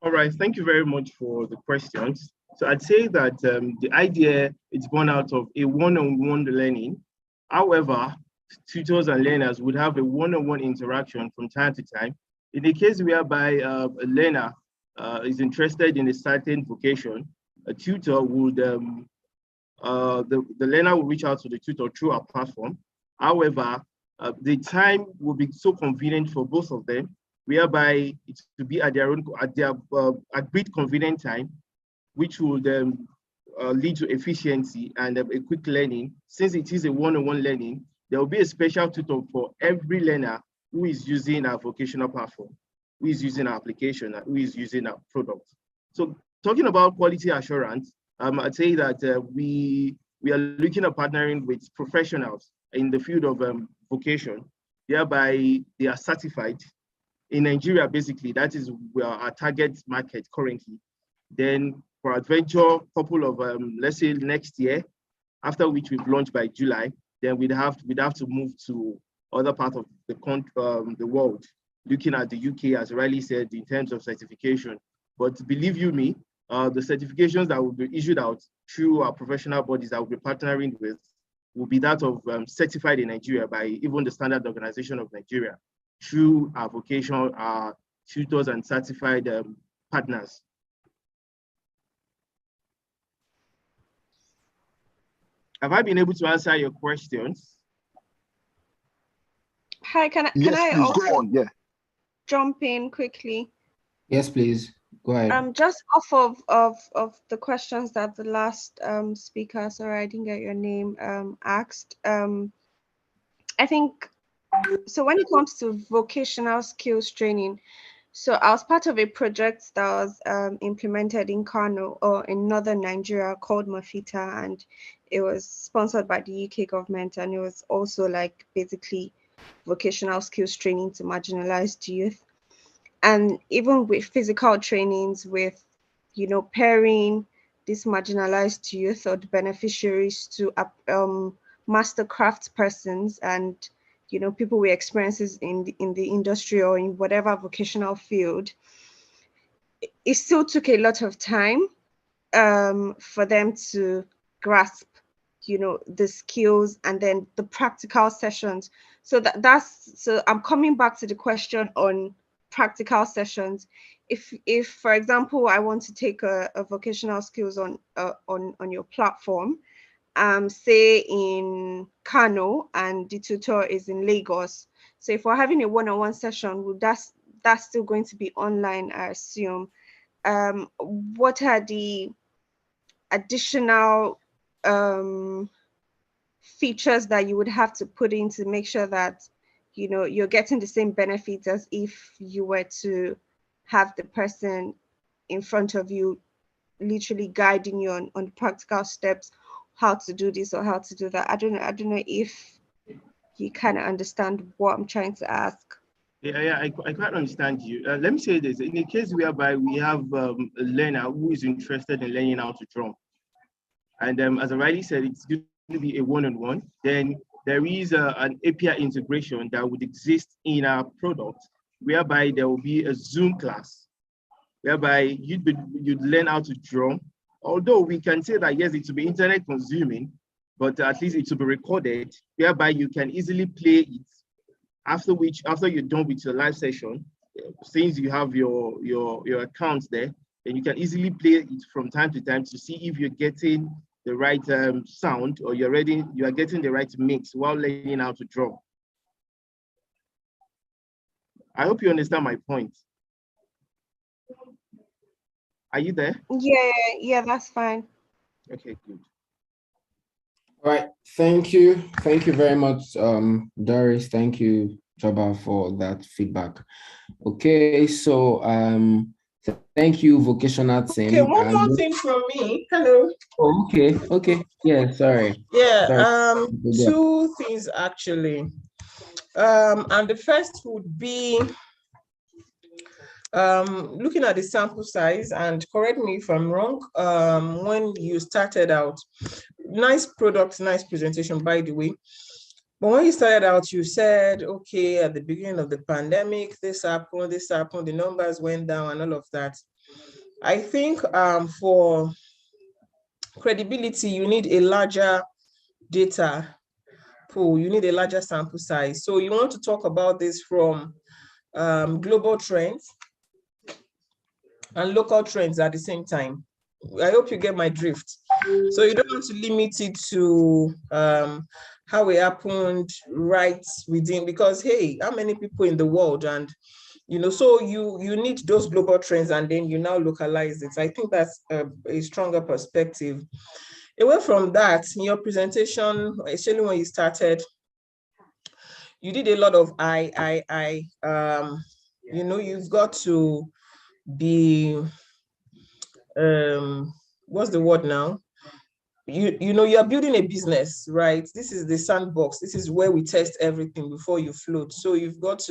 All right, thank you very much for the questions. So I'd say that the idea is born out of a one-on-one learning. However, tutors and learners would have a one-on-one interaction from time to time. In the case whereby a learner is interested in a certain vocation, a tutor would, the learner will reach out to the tutor through our platform. However, the time will be so convenient for both of them, whereby it's to be at their agreed convenient time, which would lead to efficiency and a quick learning. Since it is a one-on-one learning, there will be a special tutor for every learner who is using our vocational platform, who is using our application, who is using our product. So talking about quality assurance, I'd say that we are looking at partnering with professionals in the field of vocation, thereby they are certified. In Nigeria, basically, that is our target market currently. Then for adventure, couple of, let's say next year, after which we've launched by July, then we'd have to move to other parts of the world, looking at the UK, as Riley said, in terms of certification. But believe you me, the certifications that will be issued out through our professional bodies that we'll be partnering with will be that of certified in Nigeria by even the Standard Organization of Nigeria, through our vocational tutors and certified partners. Have I been able to answer your questions? Hi, can Yes, I please also go on. Yeah. jump in quickly? Yes, please. Go ahead. Just off of the questions that the last speaker, sorry, I didn't get your name, asked. I think, so when it comes to vocational skills training, so I was part of a project that was implemented in Kano or in northern Nigeria called Mafita, and it was sponsored by the UK government, and it was also like basically vocational skills training to marginalized youth. And even with physical trainings with, you know, pairing these marginalized youth or the beneficiaries to master craft persons and, you know, people with experiences in the industry or in whatever vocational field, it still took a lot of time for them to grasp, you know, the skills and then the practical sessions. So so I'm coming back to the question on practical sessions. If for example I want to take a vocational skills on your platform, say in Kano and the tutor is in Lagos, so if we're having a one-on-one session, that's still going to be online, I assume. What are the additional features that you would have to put in to make sure that, you know, you're getting the same benefits as if you were to have the person in front of you literally guiding you on practical steps, how to do this or how to do that? I don't know if you kind of understand what I'm trying to ask. Yeah, I quite understand you. Let me say this. In a case whereby we have a learner who is interested in learning how to drum, and as I already said, it's going to be a one-on-one, then there is an API integration that would exist in our product, whereby there will be a Zoom class, whereby you'd learn how to drum. Although we can say that, yes, it will be internet consuming, but at least it will be recorded, whereby you can easily play it. After you're done with your live session, since you have your accounts there, then you can easily play it from time to time to see if you're getting the right sound or you are getting the right mix while learning how to drum. I hope you understand my point. Are you there? Yeah, that's fine. Okay, good. All right, thank you very much, Doris. Thank you, Joba, for that feedback. Okay, so thank you, vocational team. Okay, one more thing from me. Hello. Oh, okay. Yeah, sorry. Yeah, Sorry. two things actually. And the first would be looking at the sample size, and correct me if I'm wrong, when you started out, nice product, nice presentation, by the way. But when you started out, you said, okay, at the beginning of the pandemic, this happened, the numbers went down and all of that. I think for credibility, you need a larger data pool, you need a larger sample size. So you want to talk about this from global trends and local trends at the same time. I hope you get my drift. So you don't want to limit it to how it happened right within, because hey, how many people in the world, and you know, so you need those global trends and then you now localize it. I think that's a stronger perspective. Away from that, in your presentation, especially when you started, you did a lot of you know, you've got to be what's the word now? You know, you are building a business, right? This is the sandbox. This is where we test everything before you float. So you want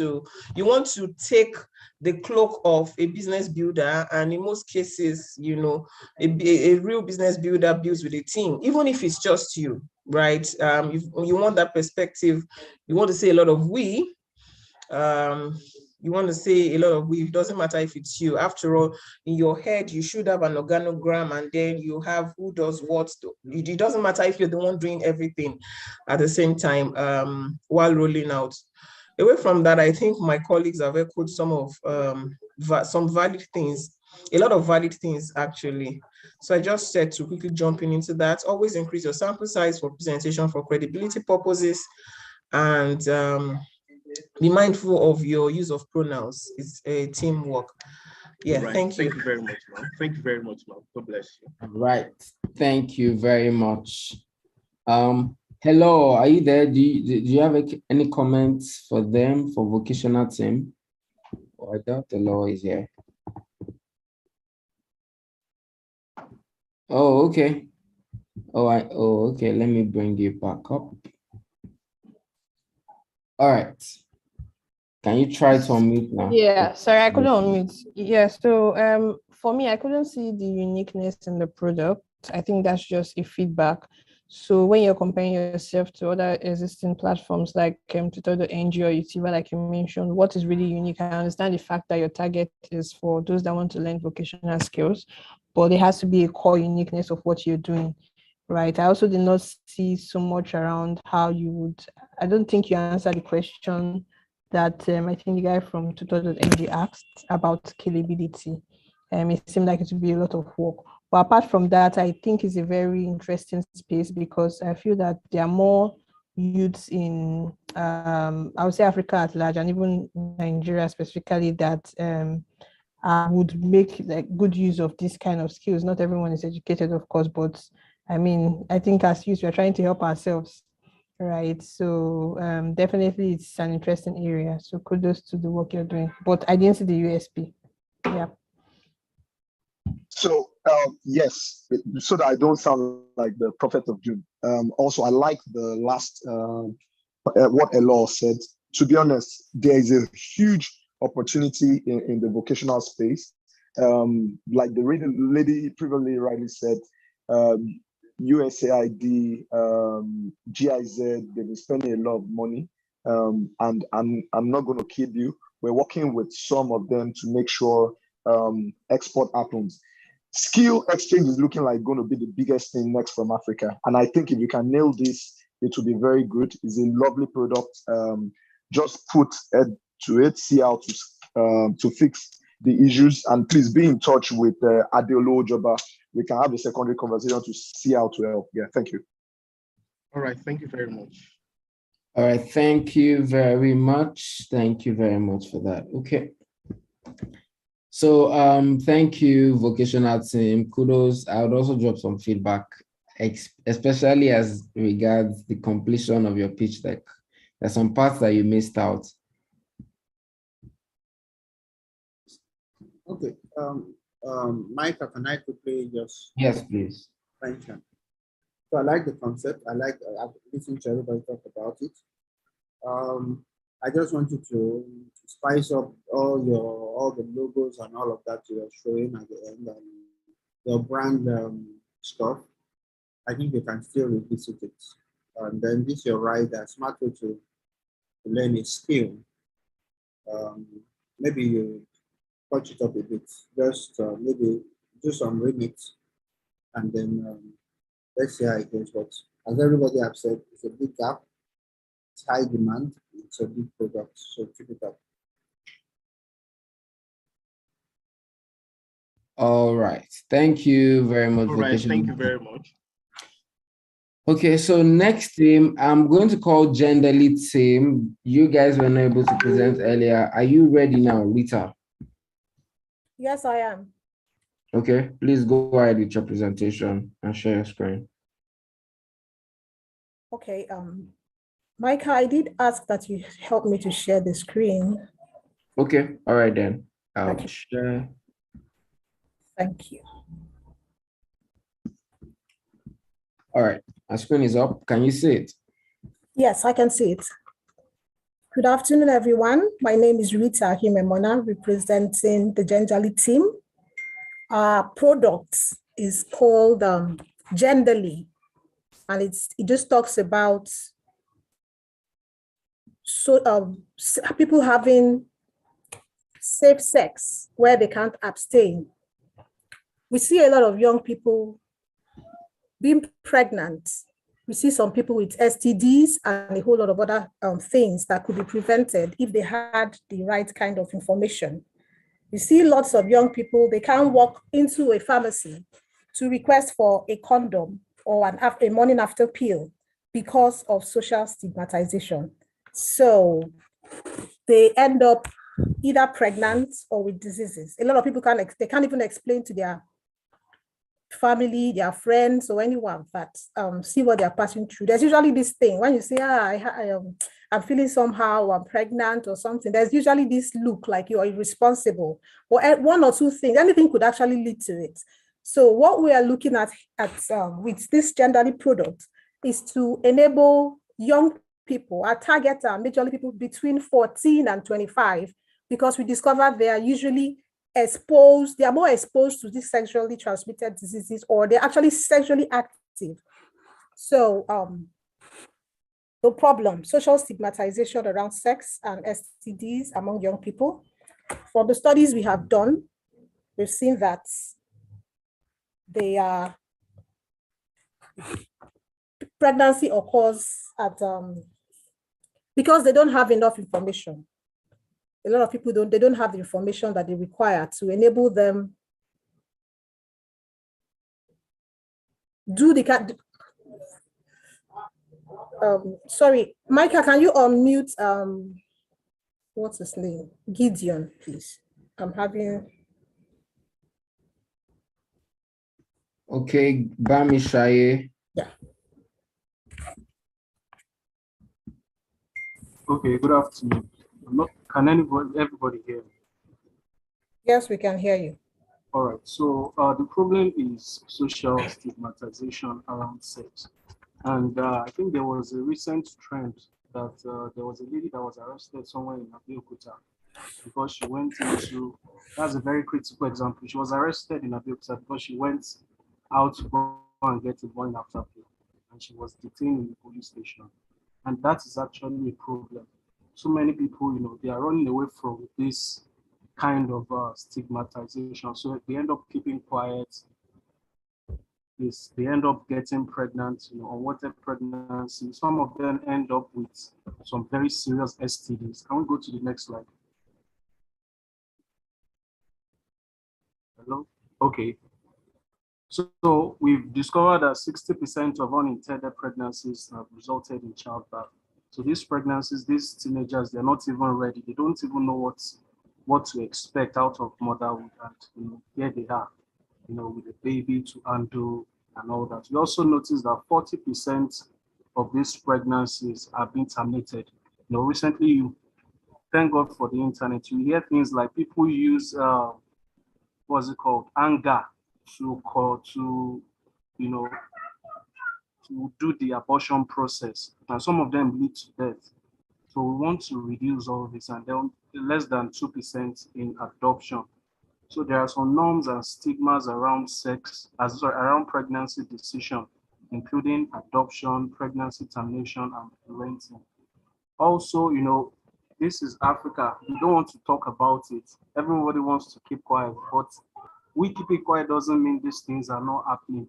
to take the cloak of a business builder, and in most cases, you know, a real business builder builds with a team, even if it's just you, right? You want that perspective. You want to say a lot of we. You want to say a lot of we. It doesn't matter if it's you. After all, in your head, you should have an organogram, and then you have who does what. It doesn't matter if you're the one doing everything at the same time while rolling out. Away from that, I think my colleagues have echoed some of some valid things, a lot of valid things actually. So I just said to quickly jumping into that, always increase your sample size for presentation for credibility purposes, and be mindful of your use of pronouns. It's a teamwork. Yeah, right. Thank you. Thank you very much, ma'am. Thank you very much, ma'am. God bless you. Right. Thank you very much. Hello, are you there? Do you have any comments for them, for vocational team? Oh, I doubt the law is here. Oh, okay. Okay. Let me bring you back up. All right. Can you try to unmute now? Yeah, sorry, I couldn't unmute. Yeah, so for me, I couldn't see the uniqueness in the product. I think that's just a feedback. So when you're comparing yourself to other existing platforms like Tutor.ng or Utiva, like you mentioned, what is really unique? I understand the fact that your target is for those that want to learn vocational skills, but there has to be a core uniqueness of what you're doing, right? I also did not see so much around how you would, I don't think you answered the question that I think the guy from Tutor.ng asked about scalability. It seemed like it would be a lot of work. But apart from that, I think it's a very interesting space because I feel that there are more youths in, I would say Africa at large and even Nigeria specifically that would make like good use of this kind of skills. Not everyone is educated, of course, but I mean, I think as youth, we're trying to help ourselves. Right. So definitely it's an interesting area. So kudos to the work you're doing. But I didn't see the USP. Yeah. So yes, so that I don't sound like the prophet of doom. Also, I like the last what Elo said. To be honest, there is a huge opportunity in the vocational space. Like the lady previously rightly said, USAID, GIZ, they've been spending a lot of money. And I'm not going to kid you. We're working with some of them to make sure export happens. Skill exchange is looking like going to be the biggest thing next from Africa. And I think if you can nail this, it will be very good. It's a lovely product. Just put head to it, see how to fix the issues. And please be in touch with Adeolo Ojoba. We can have a secondary conversation to see how to help. Yeah, thank you. All right, thank you very much. All right, thank you very much. Thank you very much for that. Okay. So thank you, vocational team. Kudos. I would also drop some feedback, especially as regards the completion of your pitch deck. There's some parts that you missed out. Okay. Micah, can I quickly just? Yes, please. Mention. So I like the concept. I like I've listened to everybody talk about it. I just wanted to spice up all the logos and all of that you were showing at the end and your brand stuff. I think you can still revisit it. And then this you're right, a smart way to learn a skill. Maybe you touch it up a bit, just maybe do some remix and then let's see how it goes. But as everybody have said, it's a big gap, it's high demand, it's a big product, so keep it up. All right, thank you very much. All right, thank you very much. Okay, so next team, I'm going to call gender lead team. You guys were not able to present earlier. Are you ready now, Rita? Yes, I am. Okay, please go ahead with your presentation and share your screen. Okay, Micah, I did ask that you help me to share the screen. Okay, all right then. I'll Okay. share. Thank you. All right, my screen is up. Can you see it? Yes, I can see it. Good afternoon, everyone. My name is Rita Himemona, representing the Genderly team. Our product is called Genderly, and it just talks about people having safe sex where they can't abstain. We see a lot of young people being pregnant. We see some people with STDs and a whole lot of other things that could be prevented if they had the right kind of information. You see lots of young people, they can't walk into a pharmacy to request for a condom or a morning after pill because of social stigmatization. So they end up either pregnant or with diseases. A lot of people they can't even explain to their family, their friends, or anyone that see what they're passing through. There's usually this thing when you say, I'm feeling somehow, I'm pregnant or something, there's usually this look like you're irresponsible, or one or two things, anything could actually lead to it. So what we are looking at with this Genderly product is to enable young people, our target are majorly people between 14 and 25, because we discovered they are usually exposed, they are more exposed to these sexually transmitted diseases, or they're actually sexually active. So the problem, social stigmatization around sex and STDs among young people. From the studies we have done, we've seen that pregnancy occurs at because they don't have enough information. A lot of people they don't have the information that they require to enable them do the sorry, Micah, can you unmute what's his name? Gideon, please. I'm having Okay, Bami Shaye. Yeah. Okay, good afternoon. Can everybody hear me? Yes, we can hear you. All right, so the problem is social stigmatization around sex. And I think there was a recent trend that there was a lady that was arrested somewhere in Abeokuta because she went into, that's a very critical example. She was arrested in Abeokuta because she went out to go and get a morning after pill, and she was detained in the police station. And that is actually a problem. So many people, they are running away from this kind of stigmatization. So they end up keeping quiet. They end up getting pregnant, unwanted pregnancy. Some of them end up with some very serious STDs. Can we go to the next slide? Hello? Okay. So we've discovered that 60% of unintended pregnancies have resulted in childbirth. So these pregnancies, these teenagers, they're not even ready. They don't even know what to expect out of motherhood. And here they are, with a baby to handle and all that. We also noticed that 40% of these pregnancies are being terminated. Recently, thank God for the internet, you hear things like people use what's it called, anger to do the abortion process, and some of them lead to death. So we want to reduce all this, and then less than 2% in adoption. So there are some norms and stigmas around around pregnancy decision, including adoption, pregnancy termination, and parenting. Also, this is Africa. We don't want to talk about it. Everybody wants to keep quiet, but we keeping quiet doesn't mean these things are not happening.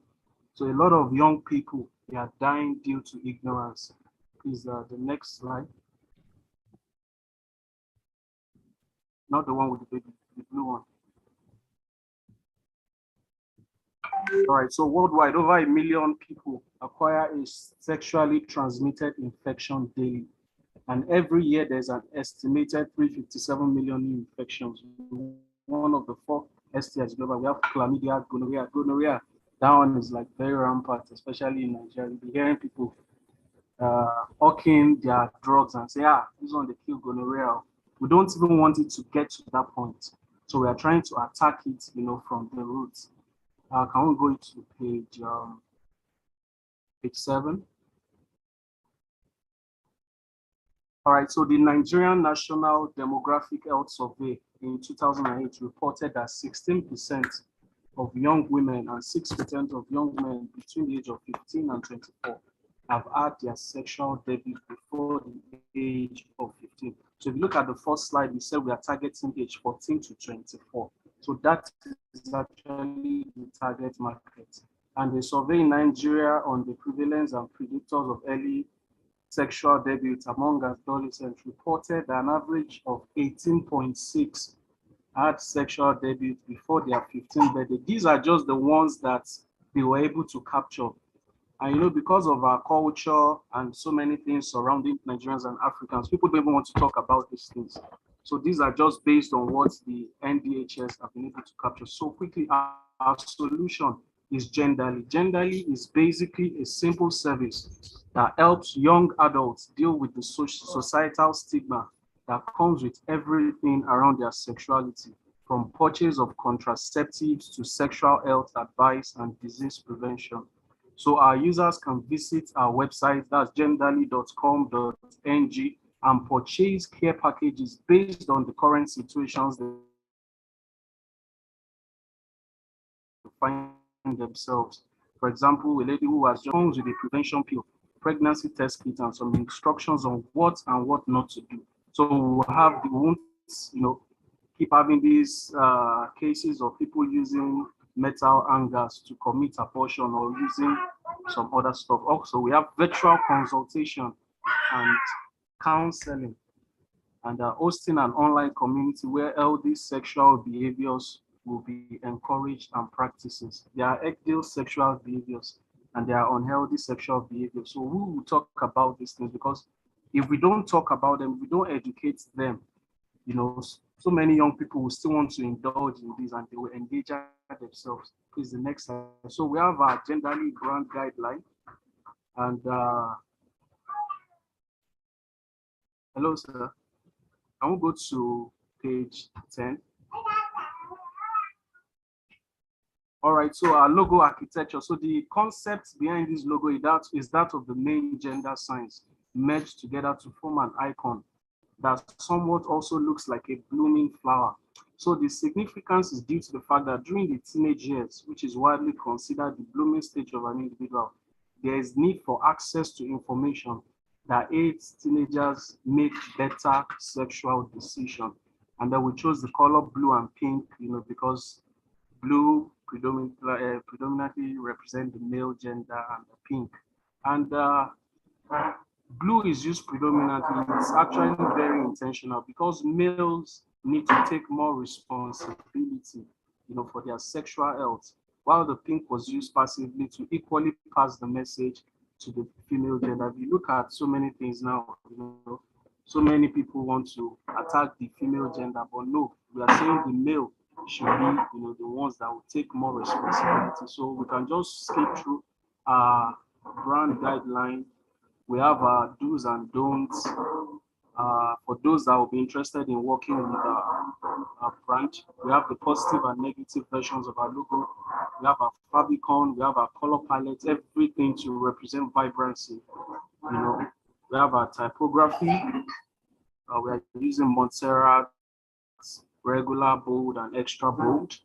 So a lot of young people, they are dying due to ignorance. Please, the next slide. Not the one with the baby, the blue one. All right, so worldwide, over 1 million people acquire a sexually transmitted infection daily. And every year, there's an estimated 357 million new infections. One of the 4 STIs global, we have chlamydia, gonorrhea. That one is like very rampant, especially in Nigeria. You'll be hearing people hawking their drugs and say, this one they kill gonorrhea. We don't even want it to get to that point. So we are trying to attack it, from the roots. Can we go to page 7? All right, so the Nigerian National Demographic Health Survey in 2008 reported that 16% of young women and 6% of young men between the age of 15 and 24 have had their sexual debut before the age of 15. So if you look at the first slide, we said we are targeting age 14 to 24. So that is actually the target market. And the survey in Nigeria on the prevalence and predictors of early sexual debut among adolescents reported an average of 18.6 had sexual debut before their 15th birthday. These are just the ones that they were able to capture. And because of our culture and so many things surrounding Nigerians and Africans, people don't even want to talk about these things. So these are just based on what the NDHS have been able to capture. So quickly, our solution is Genderly. Genderly is basically a simple service that helps young adults deal with the societal stigma that comes with everything around their sexuality, from purchase of contraceptives to sexual health advice and disease prevention. So our users can visit our website, that's genderly.com.ng, and purchase care packages based on the current situations they find themselves. For example, a lady who has just comes with a prevention pill, pregnancy test kit, and some instructions on what and what not to do. So we won't, keep having these cases of people using metal hangers to commit abortion or using some other stuff. Also, we have virtual consultation and counseling, and hosting an online community where healthy sexual behaviors will be encouraged and practices. There are ideal sexual behaviors and there are unhealthy sexual behaviors. So we will talk about these things, because if we don't talk about them, we don't educate them, so many young people will still want to indulge in this and they will engage themselves. Please, the next slide. So we have our Genderly brand guideline, and hello, sir. I will go to page 10. All right, so our logo architecture. So the concept behind this logo is that of the main gender signs merged together to form an icon that somewhat also looks like a blooming flower. So the significance is due to the fact that during the teenage years, which is widely considered the blooming stage of an individual, there is need for access to information that aids teenagers make better sexual decisions. And then we chose the color blue and pink, because blue predominantly represent the male gender and the pink. And blue is used predominantly. It's actually very intentional because males need to take more responsibility, for their sexual health, while the pink was used passively to equally pass the message to the female gender. If you look at so many things now, so many people want to attack the female gender, but no, we are saying the male should be, the ones that will take more responsibility. So we can just skip through our brand guideline. We have our do's and don'ts. For those that will be interested in working with our brand, we have the positive and negative versions of our logo. We have our favicon, we have our color palette, everything to represent vibrancy. We have our typography. We are using Montserrat, regular, bold, and extra bold.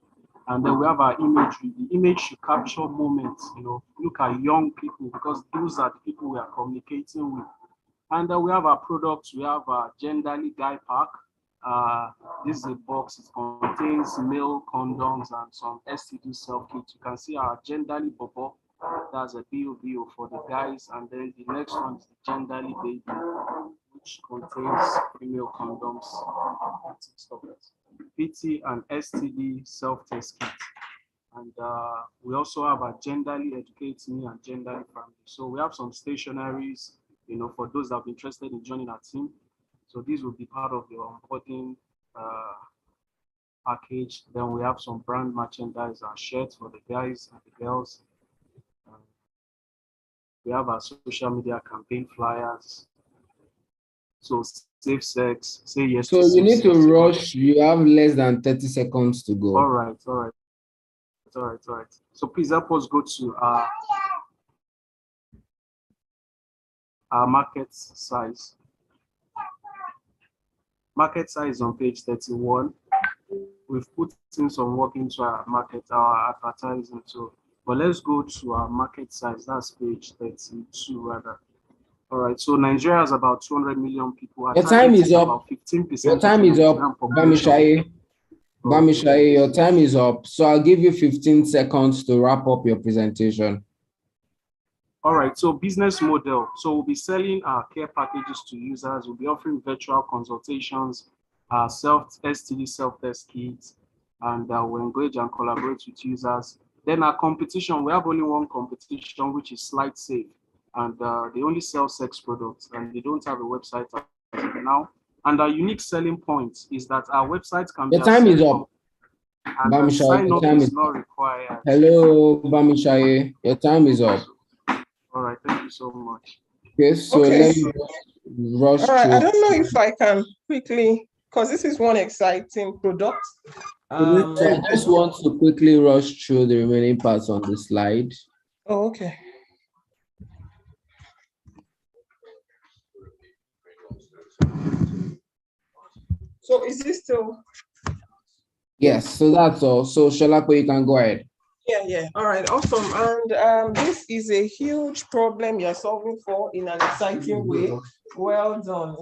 And then we have our imagery. The image should capture moments, look at young people, because those are the people we are communicating with. And then we have our products. We have our Genderly Guy Pack. This is a box. It contains male condoms and some STD self-kits. You can see our Genderly Bobo. That's a BOBO for the guys. And then the next one is the Genderly Baby, which contains female condoms, PT and STD self-test kit. And we also have a Genderly Educate Me and Genderly Family. So we have some stationaries, for those that are interested in joining our team. So these will be part of your onboarding package. Then we have some brand merchandise and shirts for the guys and the girls. We have our social media campaign flyers. So safe sex, say yes So to you safe need to sex. rush. You have less than 30 seconds to go. All right. So please help us go to our market size. Market size on page 31. We've put in some work into our market, our advertising. So, but let's go to our market size. That's page 32 rather. All right. So Nigeria has about 200 million people. Our Your time target is up. about 15% Your time is up, Bamishaye. Bamishaye, your time is up. So I'll give you 15 seconds to wrap up your presentation. All right, so business model. So we'll be selling our care packages to users. We'll be offering virtual consultations, STD self-test kits, and we'll engage and collaborate with users. Then our competition, we have only one competition, which is Slide Safe, and they only sell sex products, and they don't have a website as of now. And our unique selling point is that our website can be Your time is accessible, up. and Bamishaye, sign your up time is is not up. required. Hello, Bamishaye. Your time is up. All right, thank you so much. Okay, so Okay. let me rush All right, I through. don't know if I can quickly, because this is one exciting product. So I just want to quickly rush through the remaining parts on the slide. Oh, okay. So is this still? Yes, so that's all. So Sholapo, you can go ahead. Yeah. All right, awesome. And this is a huge problem you're solving for in an exciting way. Well done.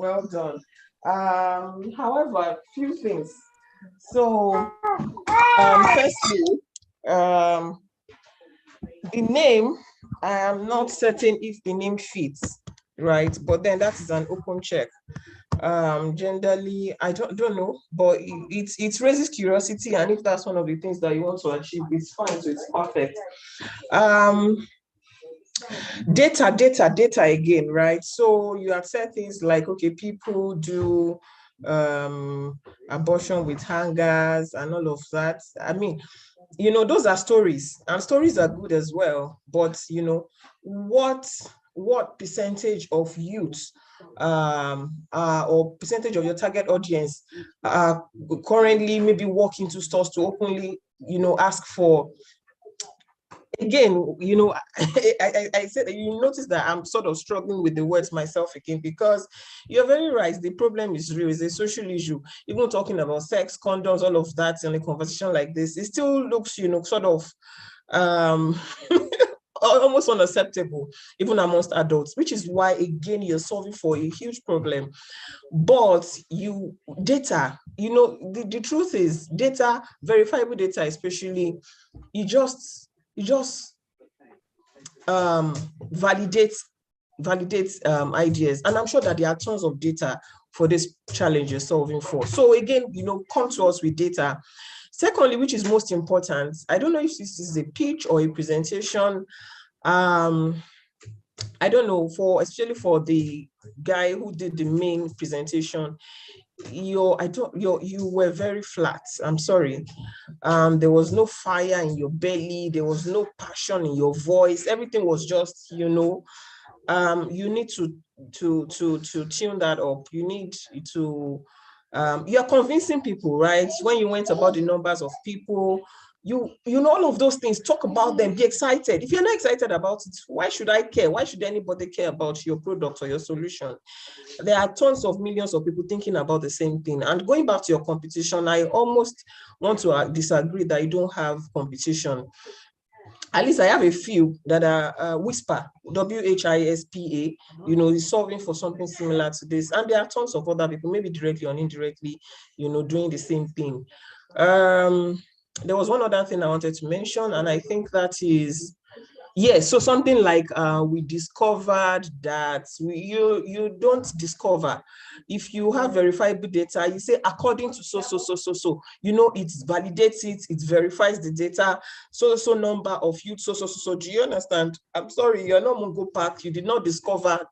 However, few things. So, firstly, the name, I am not certain if the name fits, right? But then that is an open check. Generally, I don't know, but it raises curiosity, and if that's one of the things that you want to achieve, it's fine, so it's perfect. Data again, right? So you have said things like, okay, people do abortion with hangers and all of that. I mean, those are stories, and stories are good as well, but what percentage of youth or percentage of your target audience are currently maybe walk into stores to openly ask for? Again, I said, you notice that I'm sort of struggling with the words myself again, because you're very right. The problem is real. It's a social issue. Even talking about sex, condoms, all of that in a conversation like this, it still looks, sort of almost unacceptable, even amongst adults, which is why, again, you're solving for a huge problem. But data, the truth is data, verifiable data especially, you just validates ideas, and I'm sure that there are tons of data for this challenge you're solving for. So again, come to us with data. Secondly, which is most important, I don't know if this is a pitch or a presentation. I don't know, especially for the guy who did the main presentation, you were very flat. I'm sorry. There was no fire in your belly. There was no passion in your voice. Everything was just, you need to tune that up. You need to, you're convincing people, right? When you went about the numbers of people, you know all of those things, talk about them, be excited. If you're not excited about it, why should I care? Why should anybody care about your product or your solution? There are tons of millions of people thinking about the same thing. And going back to your competition, I almost want to disagree that you don't have competition. At least I have a few that are Whisper, WHISPA, is solving for something similar to this. And there are tons of other people, maybe directly or indirectly, doing the same thing. There was one other thing I wanted to mention, and I think that is, yes, so something like we discovered that you don't discover. If you have verifiable data, you say according to so, it validates it verifies the data, so number of youth, so. Do you understand? I'm sorry, you're not Mungo Park, you did not discover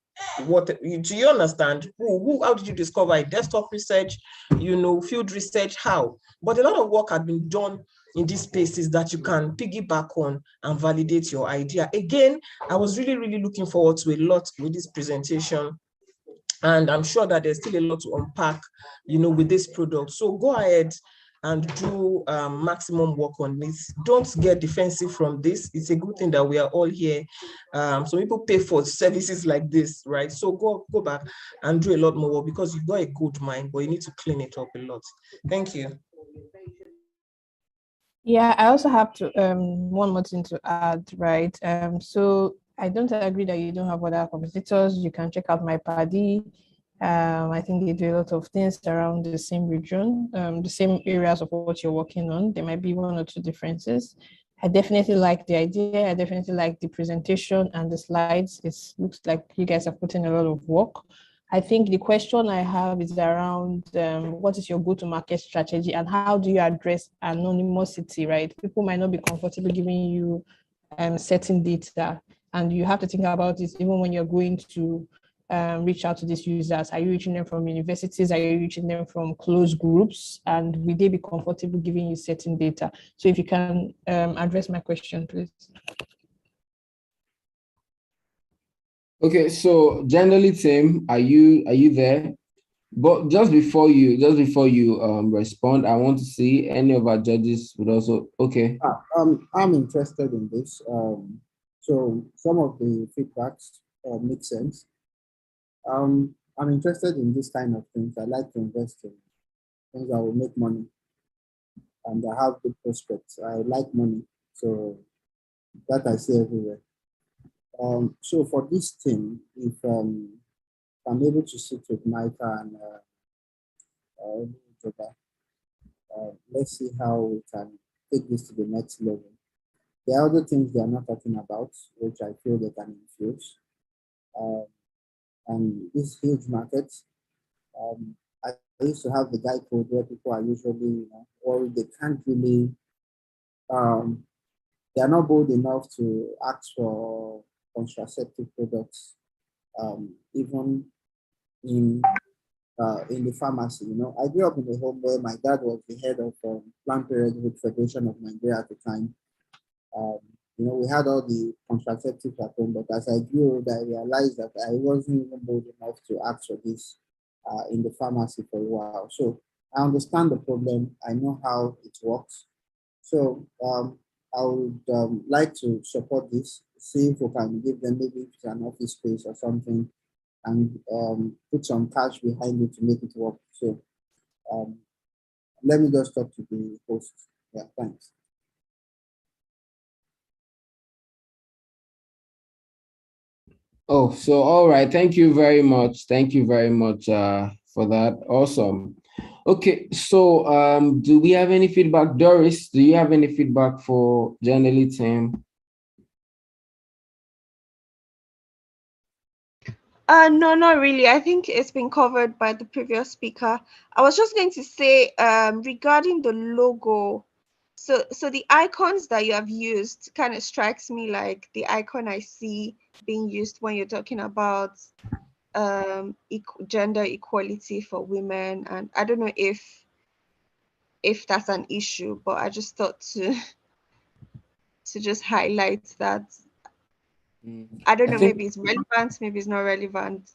what do you understand? How did you discover it? Desktop research, field research, how? But a lot of work had been done in these spaces that you can piggyback on and validate your idea. Again, I was really, really looking forward to a lot with this presentation. And I'm sure that there's still a lot to unpack, with this product. So go ahead and do maximum work on this. Don't get defensive from this. It's a good thing that we are all here. So people pay for services like this, right? So go back and do a lot more work, because you've got a good mind, but you need to clean it up a lot. Thank you. Yeah, I also have to one more thing to add, right? So I don't agree that you don't have other competitors. You can check out my paddy. I think they do a lot of things around the same region, the same areas of what you're working on. There might be one or two differences. I definitely like the idea. I definitely like the presentation and the slides. It looks like you guys are putting a lot of work. I think the question I have is around what is your go-to-market strategy and how do you address anonymity, right? People might not be comfortable giving you certain data, and you have to think about it even when you're going to reach out to these users. Are you reaching them from universities? Are you reaching them from closed groups? And will they be comfortable giving you certain data? So if you can address my question, please. Okay, so generally, Tim, are you there? But just before you respond, I want to see any of our judges would also. Okay. I'm interested in this. So some of the feedbacks make sense. I'm interested in this kind of things. I like to invest in things that will make money, and I have good prospects. I like money, so that I see everywhere. So for this thing, if I'm able to sit with Micah and let's see how we can take this to the next level. There are other things they are not talking about, which I feel they can infuse. And this huge market, I used to have the guy code where people are usually worried they can't really, they are not bold enough to ask for contraceptive products, even in the pharmacy. I grew up in a home where my dad was the head of Planned Parenthood Federation of Nigeria at the time. We had all the contraceptives at home, but as I grew older, I realized that I wasn't even bold enough to ask for this in the pharmacy for a while. So I understand the problem. I know how it works. So I would like to support this, see if we can give them maybe an office space or something, and put some cash behind it to make it work. So let me just talk to the host. Yeah, thanks. Oh, so all right. Thank you very much. Thank you very much for that. Awesome. Okay, so do we have any feedback? Doris, do you have any feedback for generally Tim? No, not really. I think it's been covered by the previous speaker. I was just going to say regarding the logo. So the icons that you have used kind of strikes me like the icon I see being used when you're talking about gender equality for women. And I don't know if that's an issue, but I just thought to just highlight that. I don't know, maybe it's relevant, maybe it's not relevant.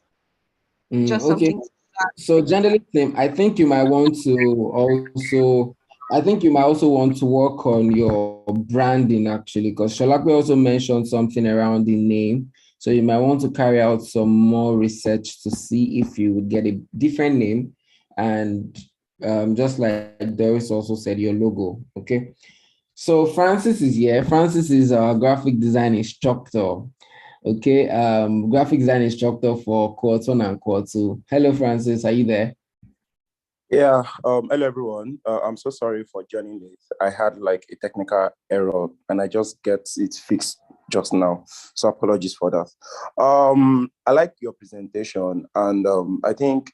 Just Okay. something. So generally, Tim, I think you might want to also want to work on your branding actually, because Sholakwe also mentioned something around the name. So you might want to carry out some more research to see if you would get a different name, and just like Doris also said, your logo. Okay. So Francis is here. Francis is our graphic design instructor. Okay, graphic design instructor for Cohort 1 and Cohort 2. Hello, Francis, are you there? Yeah, hello everyone. I'm so sorry for joining late. I had like a technical error and I just get it fixed just now. So apologies for that. I like your presentation, and I think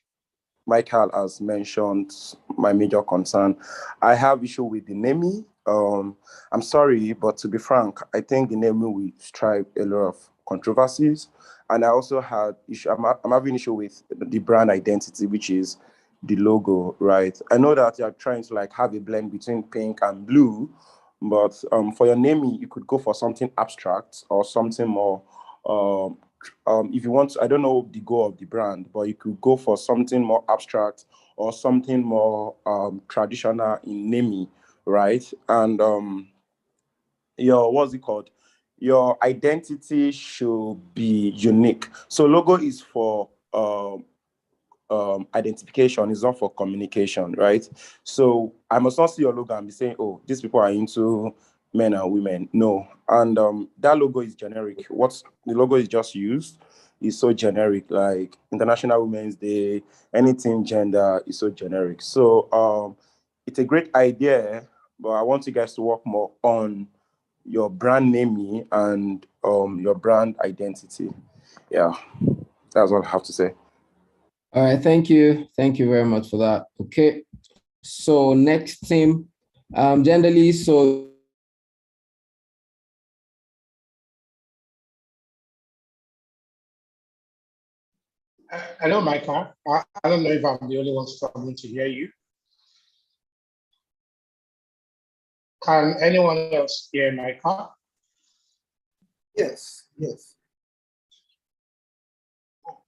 Michael has mentioned my major concern. I have issue with the naming. I'm sorry, but to be frank, I think the naming will strive a lot of controversies. And I also had issue, I'm having issue with the brand identity, which is the logo, right? I know that you're trying to like have a blend between pink and blue, but for your naming, you could go for something abstract or something more, if you want to, I don't know the goal of the brand, but you could go for something more abstract or something more traditional in naming, right? And your, what's it called? Your identity should be unique. So logo is for identification, is not for communication, right? So I must not see your logo and be saying, oh, these people are into men and women. No. And that logo is generic. What the logo is just used is so generic, like International Women's Day, anything gender is so generic. So it's a great idea, but I want you guys to work more on your brand naming and your brand identity. Yeah, that's all I have to say. All right, thank you. Thank you very much for that. Okay, so next team, generally, so hello, Micah. I don't know if I'm the only one struggling to hear you. Can anyone else hear Micah? Yes, yes.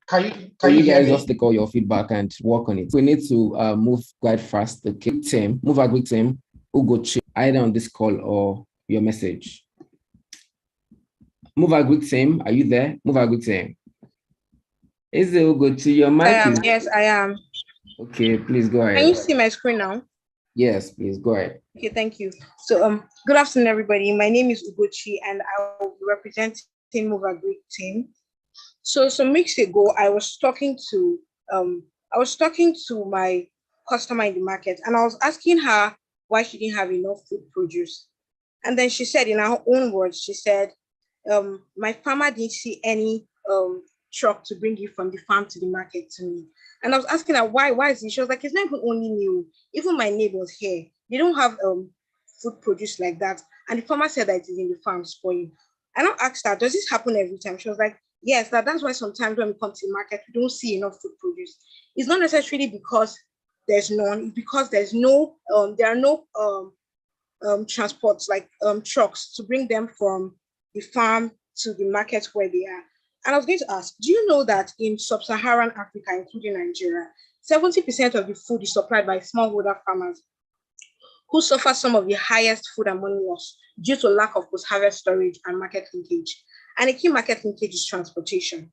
Can you hear guys me? just take all your feedback and work on it. We need to move quite fast. The team, move a quick team, Ugochi, either on this call or your message. Move a quick team, are you there? Move a quick team. Is it Ugochi? Your mic I am. is... Yes, I am. Okay, please go ahead. Can you see my screen now? Yes, please go ahead. Okay, thank you. So good afternoon, everybody. My name is Ugochi, and I will be representing Move a Greek team. So some weeks ago, I was talking to my customer in the market, and I was asking her why she didn't have enough food produce. And then she said, in her own words, she said, my farmer didn't see any truck to bring it from the farm to the market to me. And I was asking her why is it? She was like, it's not even only me, even my neighbors here, they don't have food produce like that. And the farmer said that it is in the farm spoiling. And I asked her, does this happen every time? She was like, yes, that's why sometimes when we come to the market, we don't see enough food produce. It's not necessarily because there's none, it's because there's no, there are no transports like trucks to bring them from the farm to the market where they are. And I was going to ask, do you know that in sub-Saharan Africa, including Nigeria, 70% of the food is supplied by smallholder farmers who suffer some of the highest food and money loss due to lack of post-harvest storage and market linkage. And a key market linkage is transportation.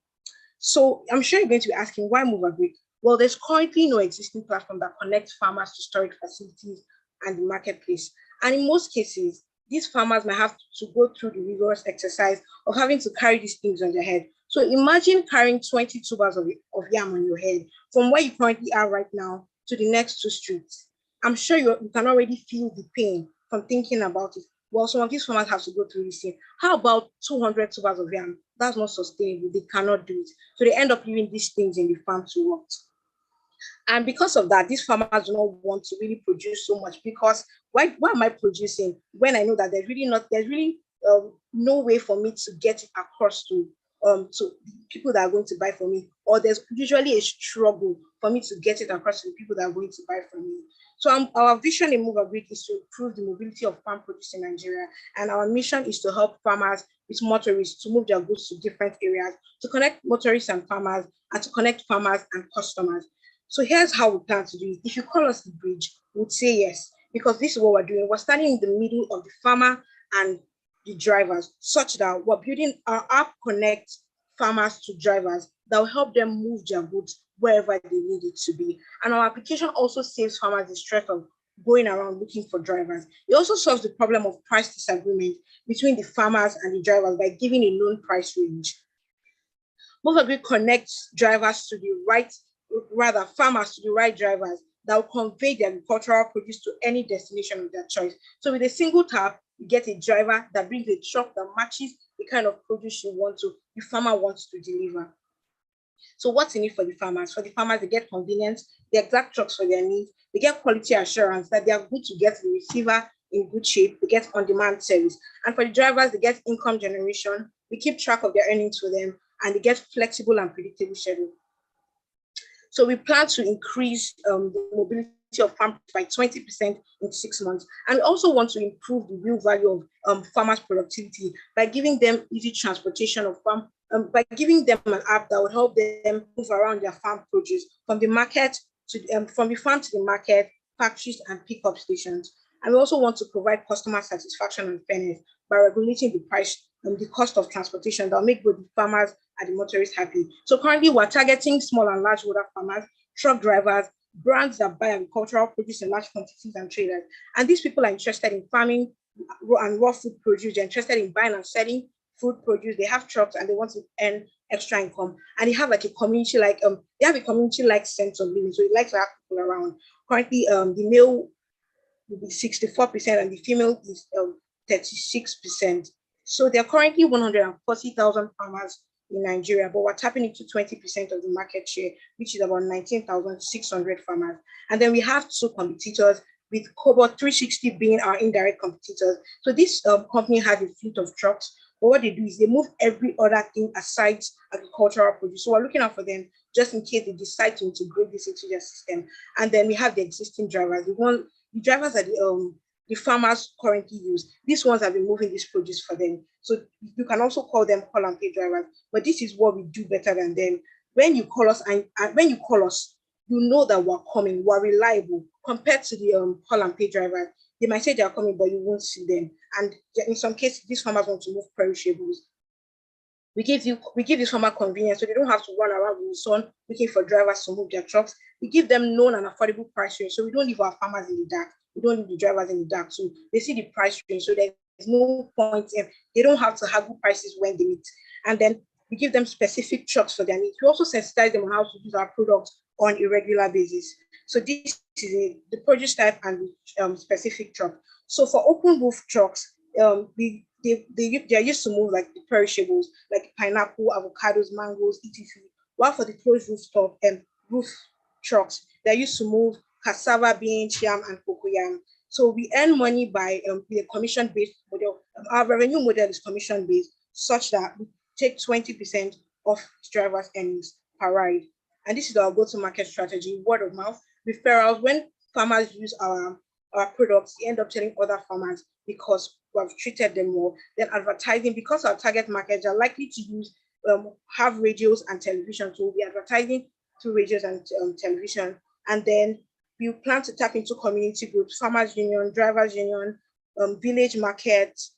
So I'm sure you're going to be asking, why Move Agric? Well, there's currently no existing platform that connects farmers to storage facilities and the marketplace. And in most cases, these farmers might have to go through the rigorous exercise of having to carry these things on their head. So imagine carrying 20 tubers of yam on your head from where you currently are right now to the next 2 streets. I'm sure you can already feel the pain from thinking about it. Well, some of these farmers have to go through this thing. How about 200 tubers of yam? That's not sustainable. They cannot do it. So they end up leaving these things in the farm to rot. And because of that, these farmers do not want to really produce so much, because why am I producing when I know that there's really no way for me to get it across to people that are going to buy from me, or there's usually a struggle for me to get it across to the people that are going to buy from me. So our vision in Move Agric is to improve the mobility of farm produce in Nigeria, and our mission is to help farmers with motorists to move their goods to different areas, to connect motorists and farmers, and to connect farmers and customers. So here's how we plan to do it. If you call us the bridge, we'd say yes, because this is what we're doing. We're standing in the middle of the farmer and the drivers, such that we're building our app connect farmers to drivers that will help them move their goods wherever they need it to be. And our application also saves farmers the stress of going around looking for drivers. It also solves the problem of price disagreement between the farmers and the drivers by giving a known price range. Move Agric connects farmers to the right drivers that will convey their agricultural produce to any destination of their choice. So with a single tap, you get a driver that brings a truck that matches the kind of produce the farmer wants to deliver. So what's in it for the farmers? For the farmers, they get convenience, the exact trucks for their needs, they get quality assurance that they are good to get the receiver in good shape, they get on-demand service. And for the drivers, they get income generation, We keep track of their earnings for them, and they get flexible and predictable schedule. So we plan to increase the mobility of farmers by 20% in 6 months. And we also want to improve the real value of farmers' productivity by giving them easy transportation of farm, by giving them an app that will help them move around their farm produce from the market to from the farm to the market, factories, and pickup stations. And we also want to provide customer satisfaction and fairness by regulating the price and the cost of transportation that will make both the farmers and the motorists happy. So currently we're targeting small and large holder farmers, truck drivers, brands that buy agricultural produce in large quantities, and traders. And these people are interested in farming and raw food produce. They're interested in buying and selling food produce. They have trucks and they want to earn extra income. And they have like a community, like they have a community-like sense of living. So they like to have people around. Currently, the male will be 64% and the female is 36%. So there are currently 140,000 farmers in Nigeria, but we're tapping into 20% of the market share, which is about 19,600 farmers. And then we have two competitors, with Cobalt 360 being our indirect competitors. So this company has a fleet of trucks, but what they do is they move every other thing aside agricultural produce. So we're looking out for them just in case they decide to integrate this into their system. And then we have the existing drivers. The drivers that the farmers currently use. These ones have been moving this produce for them. So you can also call them call and pay drivers, but this is what we do better than them. When you call us, and when you call us, you know that we're coming, we're reliable compared to the call and pay drivers. They might say they're coming, but you won't see them. And in some cases, these farmers want to move perishables. We give this farmer convenience, so they don't have to run around in the sun looking for drivers to move their trucks. We give them known and affordable price range, so we don't leave our farmers in the dark. We don't leave the drivers in the dark. So they see the price range, so there's no point in, they don't have to haggle prices when they meet. And then we give them specific trucks for their needs. We also sensitize them on how to use our products on a regular basis. So this is the produce type and the specific truck. So for open roof trucks, they're used to move like the perishables, like pineapple, avocados, mangoes, etc. While for the closed rooftop and roof trucks, they're used to move cassava, beans, yam, and cocoyam. So we earn money by the commission-based model. Our revenue model is commission-based, such that we take 20% of drivers' earnings per ride. And this is our go-to-market strategy: word of mouth, referrals. When farmers use our products, they end up telling other farmers because we have treated them well. Then advertising, because our target markets are likely to use have radios and television, so we'll be advertising through radios and television. And then we plan to tap into community groups, farmers union, drivers union, village markets,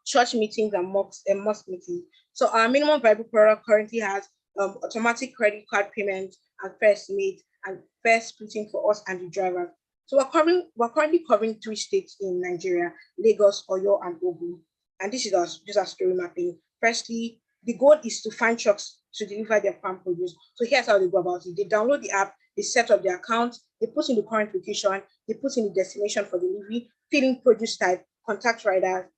church meetings, and mosque meetings. So our minimum viable product currently has automatic credit card payment and fair estimate and fair splitting for us and the driver. So we're currently covering 3 states in Nigeria: Lagos, Oyo, and Ogun. And this is just our story mapping. Firstly, the goal is to find trucks to deliver their farm produce. So here's how they go about it. They download the app, they set up their account, they put in the current location, they put in the destination for delivery, fill in produce type, contact rider,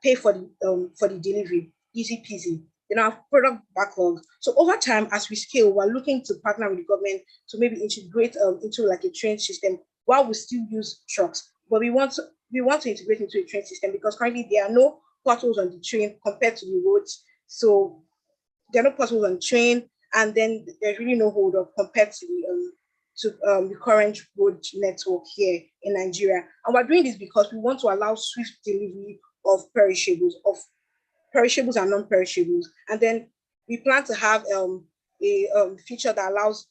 pay for the delivery. Easy peasy. Then our product backlog. So over time, as we scale, we're looking to partner with the government to maybe integrate into like a train system while we still use trucks. But we want to integrate into a train system because currently there are no potholes on the train compared to the roads. So there are no potholes on the train, and then there's really no hold up compared to the current road network here in Nigeria. And we're doing this because we want to allow swift delivery of perishables and non-perishables. And then we plan to have a feature that allows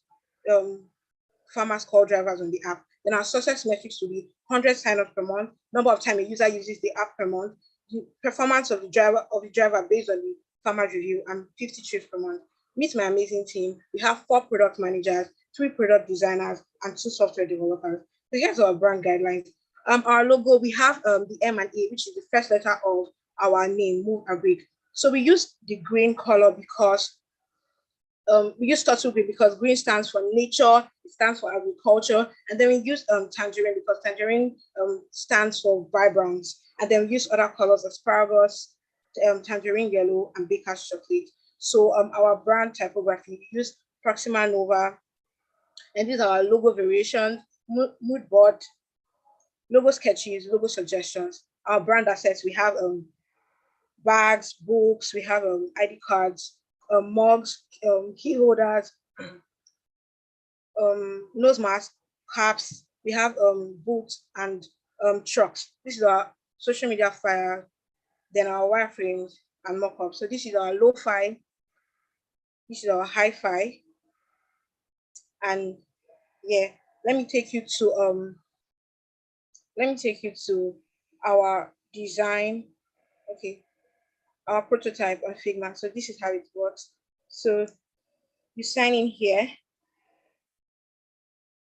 farmers call drivers on the app. Then our success metrics will be 100 sign-ups per month, number of time a user uses the app per month, the performance of the driver based on the farmer's review, and 50 trips per month. Meet my amazing team. We have 4 product managers, 3 product designers, and 2 software developers. So here's our brand guidelines. Our logo, we have the M and A, which is the first letter of our name, Move Agric. So we use the green color because we use turtle green because green stands for nature, it stands for agriculture, and then we use tangerine because tangerine stands for vibrance, and then we use other colors: asparagus, tangerine yellow, and baker's chocolate. So our brand typography, we use Proxima Nova, and these are our logo variations: mood board, logo sketches, logo suggestions. Our brand assets, we have bags, books, we have ID cards, mugs, key holders, nose masks, caps, we have boots and trucks. This is our social media file, then our wireframes and mockups. So this is our lo-fi, this is our hi-fi, and yeah, let me take you to our design. Okay, our prototype on Figma. So this is how it works. So you sign in here,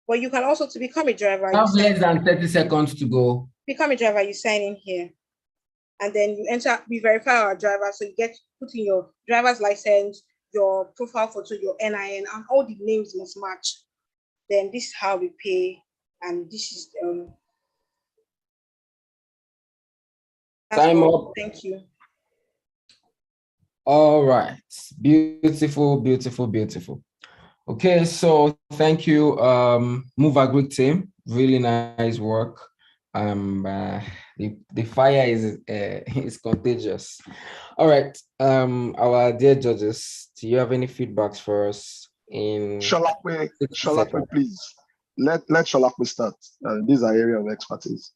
but you can also, to become a driver, Have less than 30 seconds to go. become a driver, you sign in here, and then you enter, we verify our driver. So you get put in your driver's license, your profile photo, your NIN, and all the names must match. Then this is how we pay, and this is Time up. Thank you. All right. Beautiful, beautiful, beautiful. Okay, so thank you, Move Agri team. Really nice work. The fire is contagious. All right. Our dear judges, do you have any feedbacks for us in Shalakwe, please. Let Shalakwe start. These are area of expertise.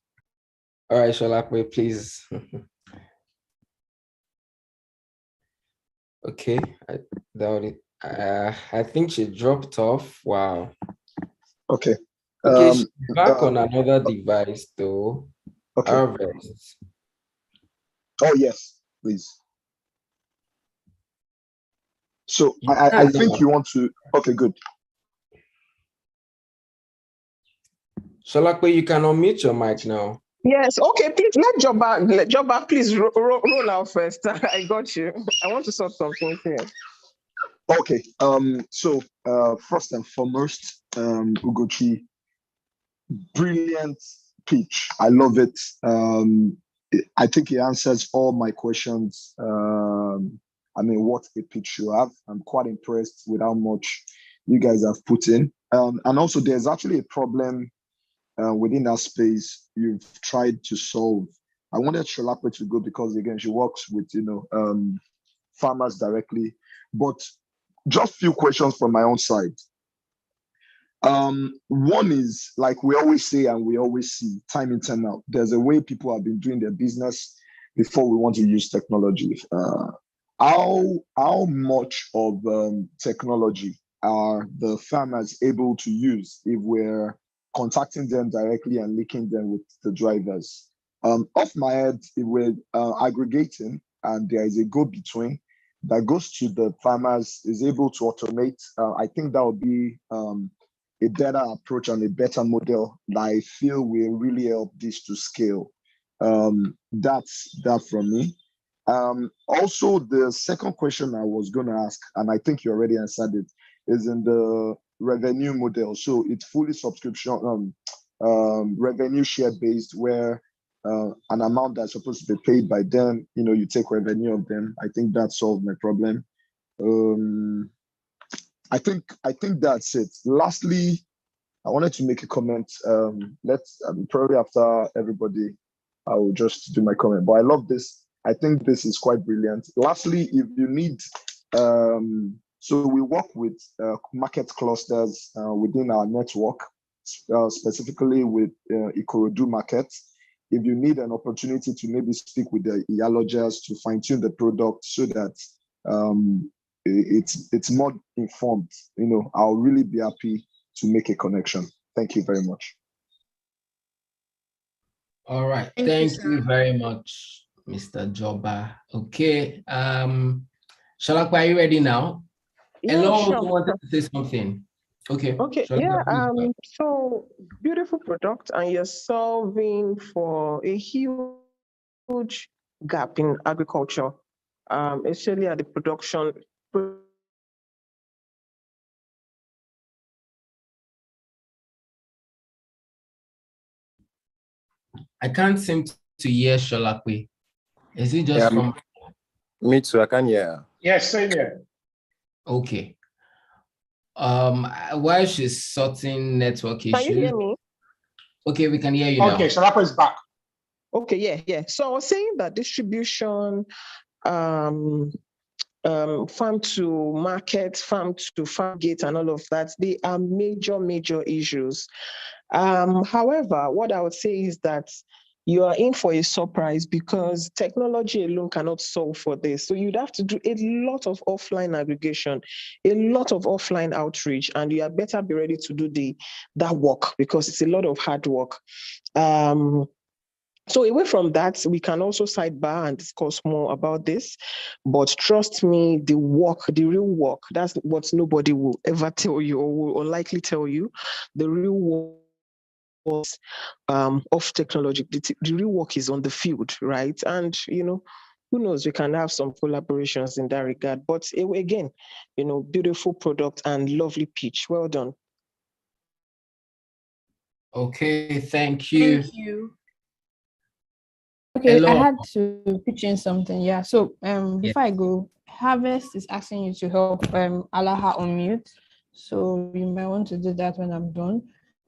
All right, Shalakwe, please. Okay, I think she dropped off. Wow. Okay. Okay, she's back on another device though. Okay. Harvest. Oh yes, please. So I think you want to. Okay, good. Shalakwe, you can unmute your mic now. Yes, okay, please let Joba please roll out first. I got you. I want to sort something here. Okay. So first and foremost, Ugochi, brilliant pitch. I love it. I think it answers all my questions. I mean, what a pitch you have. I'm quite impressed with how much you guys have put in. And also, there's actually a problem within that space you've tried to solve. I wanted Shalakwe to go because, again, she works with, farmers directly. But just a few questions from my own side. One is, like we always say and we always see, time in, time out, there's a way people have been doing their business before we want to use technology. How much of technology are the farmers able to use if we're contacting them directly and linking them with the drivers? Off my head, if we're aggregating and there is a go-between that goes to the farmers, is able to automate, I think that would be a better approach and a better model that I feel will really help this to scale. That's that from me. Also, the second question I was going to ask, and I think you already answered it, is in the revenue model. So it's fully subscription, revenue share based, where an amount that's supposed to be paid by them, you take revenue of them. I think that solved my problem. I think that's it. Lastly, I wanted to make a comment. Probably after everybody, I will just do my comment. But I love this. I think this is quite brilliant. Lastly, if you need, so we work with market clusters within our network, specifically with Ikorodu Market. If you need an opportunity to maybe speak with the iyalogers to fine-tune the product so that it's more informed, I'll really be happy to make a connection. Thank you very much. All right. Thank you very much, Mr. Joba. Okay. Shalakwa, are you ready now? Yeah, Hello, sure. you wanted to say something. Okay. Okay. Shalakwa, Yeah. So beautiful product, and you're solving for a huge gap in agriculture, especially at the production. I can't seem to hear Shalakwe. Is it just from? Me too, I can hear. Yes, same here. Okay. While she's sorting network issues. Can you hear me? Okay, we can hear you now. Okay, Shalakwe is back. Okay, yeah. So I was saying that distribution, farm to market, farm to farm gate, and all of that, they are major issues. However, what I would say is that you are in for a surprise because technology alone cannot solve for this. So you'd have to do a lot of offline aggregation, a lot of offline outreach, and you had better be ready to do that work because it's a lot of hard work. So away from that, we can also sidebar and discuss more about this. But trust me, the work, the real work, that's what nobody will ever tell you or will unlikely tell you. The real work of technology, the real work is on the field, right? And, who knows, we can have some collaborations in that regard. But again, beautiful product and lovely pitch. Well done. Okay, thank you. Thank you. Okay, I Hello. had to pitch in something. Yeah. So before I go, Harvest is asking you to help Alaha on mute. So you might want to do that when I'm done.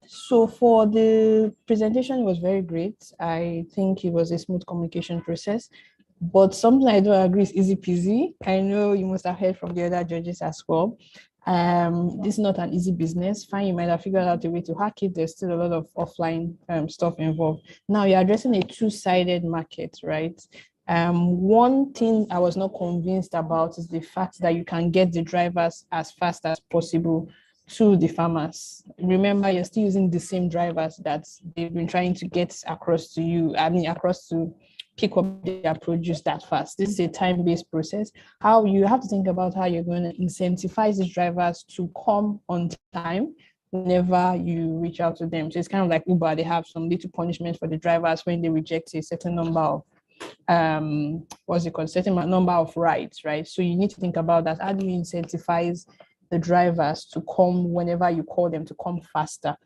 So for the presentation, it was very great. I think it was a smooth communication process. But something I don't agree is easy peasy. I know you must have heard from the other judges as well. This is not an easy business. Fine, you might have figured out a way to hack it. There's still a lot of offline stuff involved. Now you're addressing a two-sided market, right? One thing I was not convinced about is the fact that you can get the drivers as fast as possible to the farmers. Remember, you're still using the same drivers that they've been trying to get across to you, across to pick up their produce that fast. This is a time-based process. How you have to think about how you're going to incentivize these drivers to come on time whenever you reach out to them. So it's kind of like Uber, they have some little punishment for the drivers when they reject a certain number of certain number of rides, right? So you need to think about that. How do you incentivize the drivers to come whenever you call them to come faster?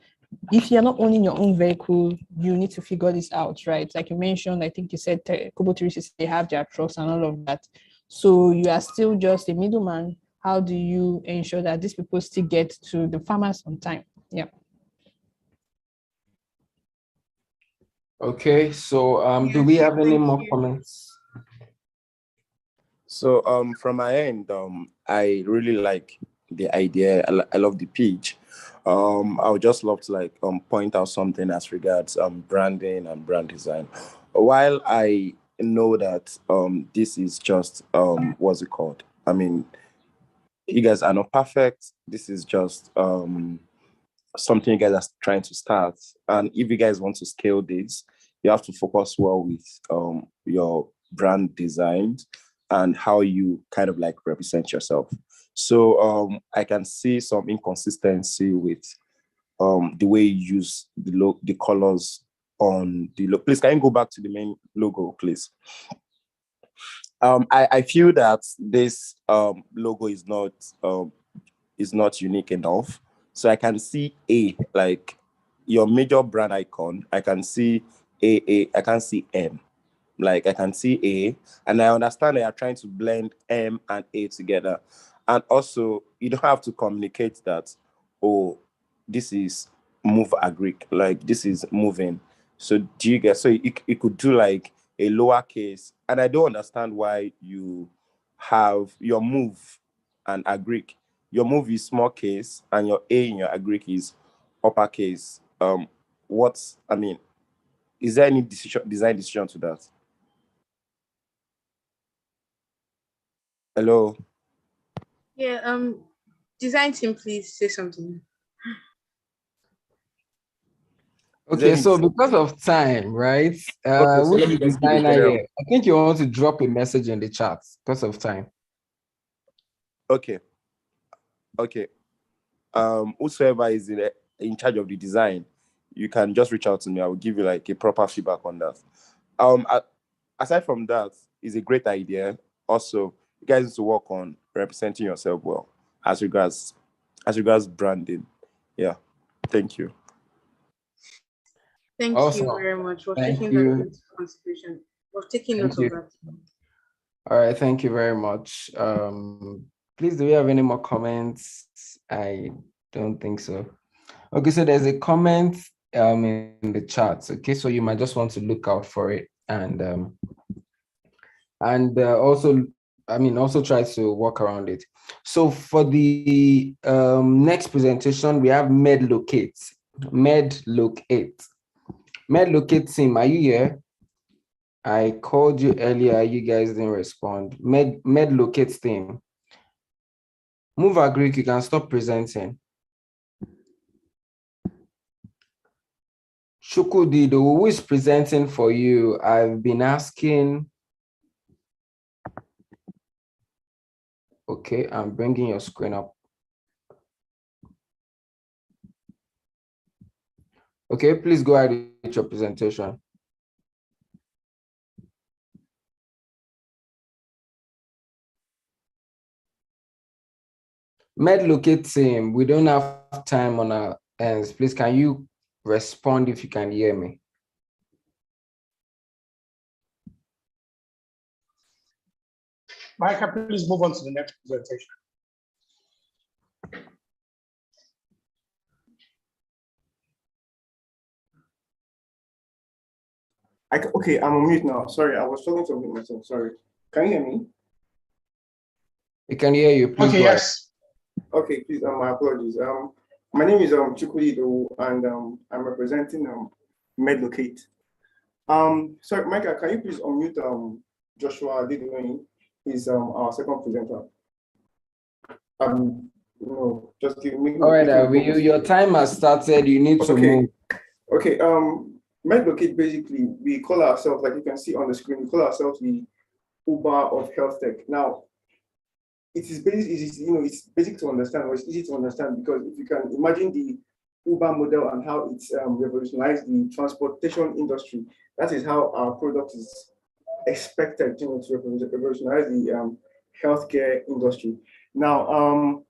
If you're not owning your own vehicle, you need to figure this out, right? Like you mentioned, I think you said Kobo 360, they have their trucks and all of that. So you are still just a middleman. How do you ensure that these people still get to the farmers on time? Yeah. Okay, so do we have any more comments? So from my end, I really like the idea. I love the pitch. I would just love to point out something as regards branding and brand design. While I know that this is just what's it called? I mean, you guys are not perfect. This is just something you guys are trying to start. And if you guys want to scale this, you have to focus well with your brand design and how you kind of represent yourself. So I can see some inconsistency with the way you use the colors on the logo. Please, can you go back to the main logo, please? I feel that this logo is not unique enough. So I can see your major brand icon. I can see I can see M. I can see A, and I understand that you're trying to blend M and A together. And also, you don't have to communicate that, oh, this is move agric, this is moving. So do you get, so you could do a lowercase, and I don't understand why you have your move and agric. Your move is small case, and your A in your agric is uppercase. Is there any design decision to that? Hello. Yeah, design team, please say something. Okay, so because of time, right? Okay, so Who's let me the just give a designer general. here? I think you want to drop a message in the chat because of time. Okay. Whosoever is in charge of the design, you can just reach out to me. I will give you a proper feedback on that. Aside from that, it's a great idea. Also, you guys need to work on representing yourself well as regards branding. Yeah. Thank you. Thank Awesome. you very much for Thank taking you. that into consideration. For taking Thank note of you. that. All right, thank you very much. Please, do we have any more comments? I don't think so. Okay, so there's a comment in the charts. Okay, so you might just want to look out for it, and also, also try to work around it. So for the next presentation, we have MedLocate. MedLocate team, are you here? I called you earlier, you guys didn't respond. MedLocate team. Move Agric, you can stop presenting. Chukwudido, who is presenting for you? I've been asking. Okay, I'm bringing your screen up. Okay, please go ahead with your presentation. MedLocate team, we don't have time on our hands. Please, can you respond if you can hear me? Micah, please move on to the next presentation. Okay, I'm on mute now. Sorry, I was talking to mute myself. Sorry. Can you hear me? We can hear you. Please okay, yes. Okay, please, my apologies. My name is Chukwudido, and I'm representing MedLocate. Sorry, Micah, can you please unmute Joshua Lidwin? He's our second presenter. Just give me. All right, your time has started. You need to move. Okay. MedLocate, basically, we call ourselves, like you can see on the screen, we call ourselves the Uber of health tech. Now, it's basic to understand, or it's easy to understand, because if you can imagine the Uber model and how it's revolutionized the transportation industry, that is how our product is expected to revolutionize the healthcare industry. Now,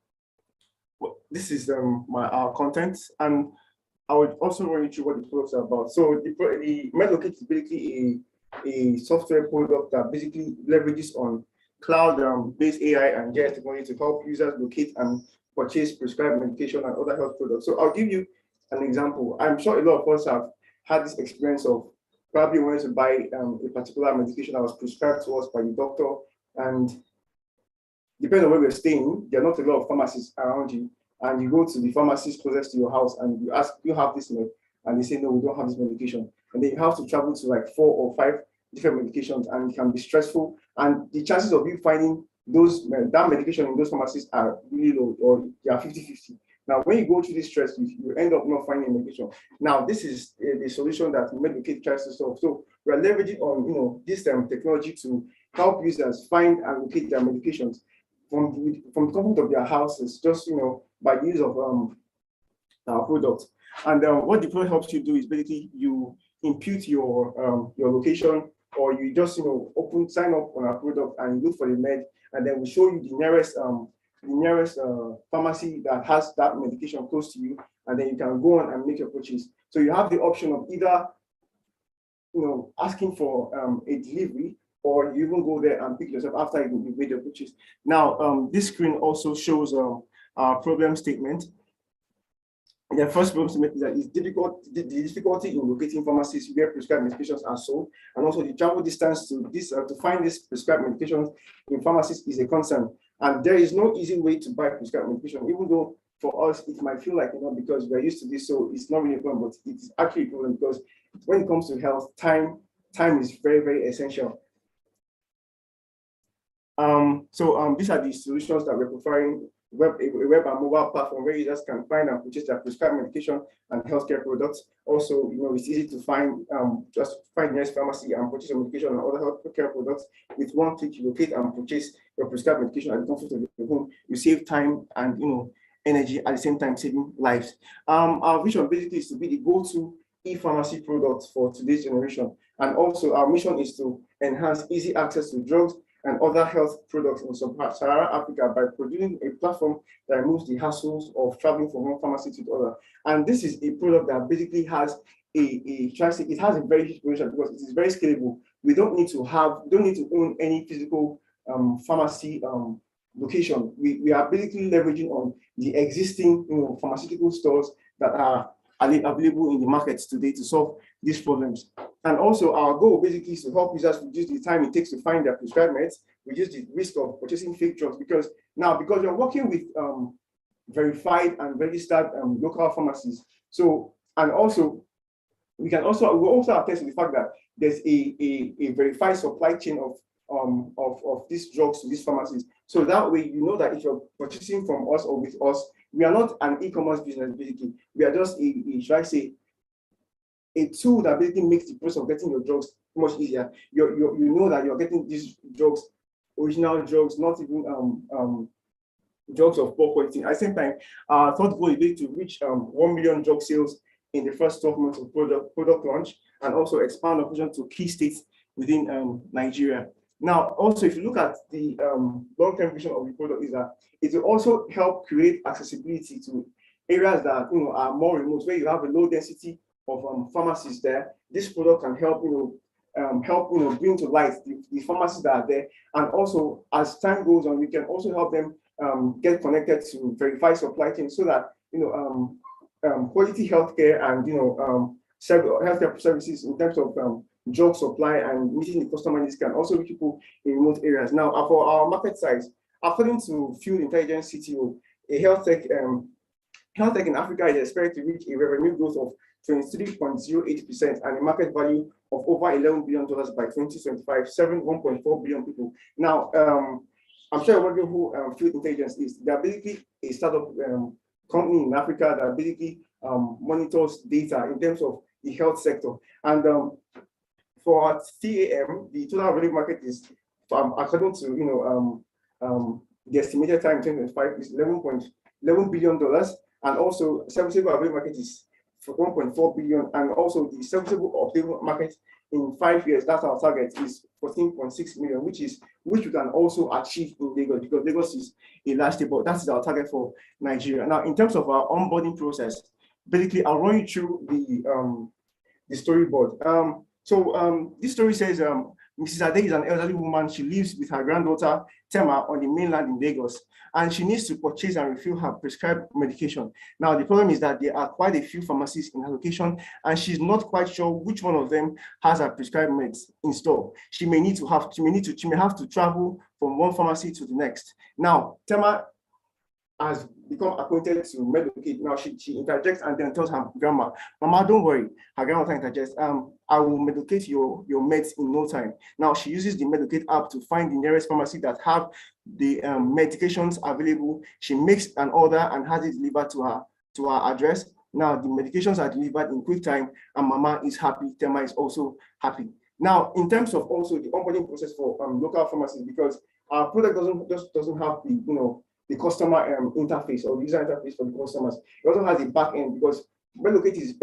this is our content, and I would also run you through what the products are about. So the MedLocate is basically a software product that basically leverages on cloud-based AI and GIS technology to help users locate and purchase prescribed medication and other health products. So I'll give you an example. I'm sure a lot of us have had this experience of probably wanting to buy a particular medication that was prescribed to us by the doctor, and depending on where we're staying, there are not a lot of pharmacies around you. And you go to the pharmacist closest to your house and you ask, do you have this med? And they say, no, we don't have this medication. And then you have to travel to like 4 or 5 different medications, and it can be stressful. And the chances of you finding that medication in those pharmacies are really low, or they are 50-50. Now, when you go through this stress, you end up not finding medication. Now, this is the solution that MedLocate tries to solve. So we are leveraging on this technology to help users find and locate their medications from the comfort of their houses, just by the use of our product. And what the product helps you do is basically you impute your location, or you just sign up on our product and look for the med, and then we show you the nearest pharmacy that has that medication close to you, and then you can go on and make your purchase. So you have the option of either asking for a delivery, or you even go there and pick yourself after you made your purchase. Now, this screen also shows our problem statement. The first problem statement is that the difficulty in locating pharmacies where prescribed medications are sold, and also the travel distance to find these prescribed medications in pharmacies is a concern. And there is no easy way to buy prescribed medication, even though for us it might feel like because we're used to this, so it's not really a problem, but it is actually a problem, because when it comes to health, time is very, very essential. These are the solutions that we're providing: a web and mobile platform where users can find and purchase their prescribed medication and healthcare products. Also, it's easy to find, just find the nearest pharmacy and purchase your medication and other healthcare products. With one click, you locate and purchase your prescribed medication at the comfort of your home. You save time and energy, at the same time saving lives. Our vision basically is to be the go-to e-pharmacy product for today's generation. And also our mission is to enhance easy access to drugs and other health products in sub-Saharan Africa by producing a platform that removes the hassles of traveling from one pharmacy to the other. And this is a product that basically has it has a very huge potential, because it is very scalable. We don't need to own any physical pharmacy location. We are basically leveraging on the existing pharmaceutical stores that are available in the market today to solve these problems. And also our goal basically is to help users reduce the time it takes to find their prescribed meds, reduce the risk of purchasing fake drugs, because you're working with verified and registered local pharmacies. So, and also we also attest to the fact that there's a verified supply chain of these drugs to these pharmacies. So that way, you know that if you're purchasing from us or with us, we are not an e-commerce business, basically. We are just should I say, a tool that basically makes the process of getting your drugs much easier. You know that you're getting these drugs, original drugs, not even drugs of poor quality. At the same time, our third goal is to reach 1 million drug sales in the first 12 months of product launch, and also expand operation to key states within Nigeria. Now, also, if you look at the long-term vision of the product, is that it will also help create accessibility to areas that are more remote, where you have a low density of pharmacies there. This product can help bring to light the pharmacies that are there, and also as time goes on, we can also help them get connected to verified supply chain, so that quality healthcare and healthcare services in terms of drug supply and meeting the customer needs can also reach people in remote areas. Now, for our market size, according to Field Intelligence CTO, a health tech in Africa is expected to reach a revenue growth of 23.08% and a market value of over $11 billion by 2025, serving 1.4 billion people. Now, I'm sure you're wondering who Field Intelligence is. They're basically a startup company in Africa that basically monitors data in terms of the health sector. And for TAM, the total revenue market is, according to the estimated time in 2025 is $11 billion, and also serviceable available market is for 1.4 billion, and also the serviceable available market in 5 years, that's our target, is 14.6 million, which we can also achieve in Lagos, because Lagos is a large state, but that is our target for Nigeria. Now, in terms of our onboarding process, basically, I'll run you through the storyboard. This story says Mrs. Ade is an elderly woman. She lives with her granddaughter, Tema, on the mainland in Lagos, and she needs to purchase and refill her prescribed medication. Now, the problem is that there are quite a few pharmacies in her location, and she's not quite sure which one of them has her prescribed meds in store. She may have to travel from one pharmacy to the next. Now, Tema has become acquainted to Medocate. Now she interjects and then tells her grandma, "Mama, don't worry." Her grandma interjects, "I will medicate your meds in no time." Now she uses the Medocate app to find the nearest pharmacy that have the medications available. She makes an order and has it delivered to her address. Now the medications are delivered in quick time, and Mama is happy. Tema is also happy. Now, in terms of also the onboarding process for local pharmacies, because our product doesn't have the customer interface or user interface for the customers. It also has a back end, because Medocate is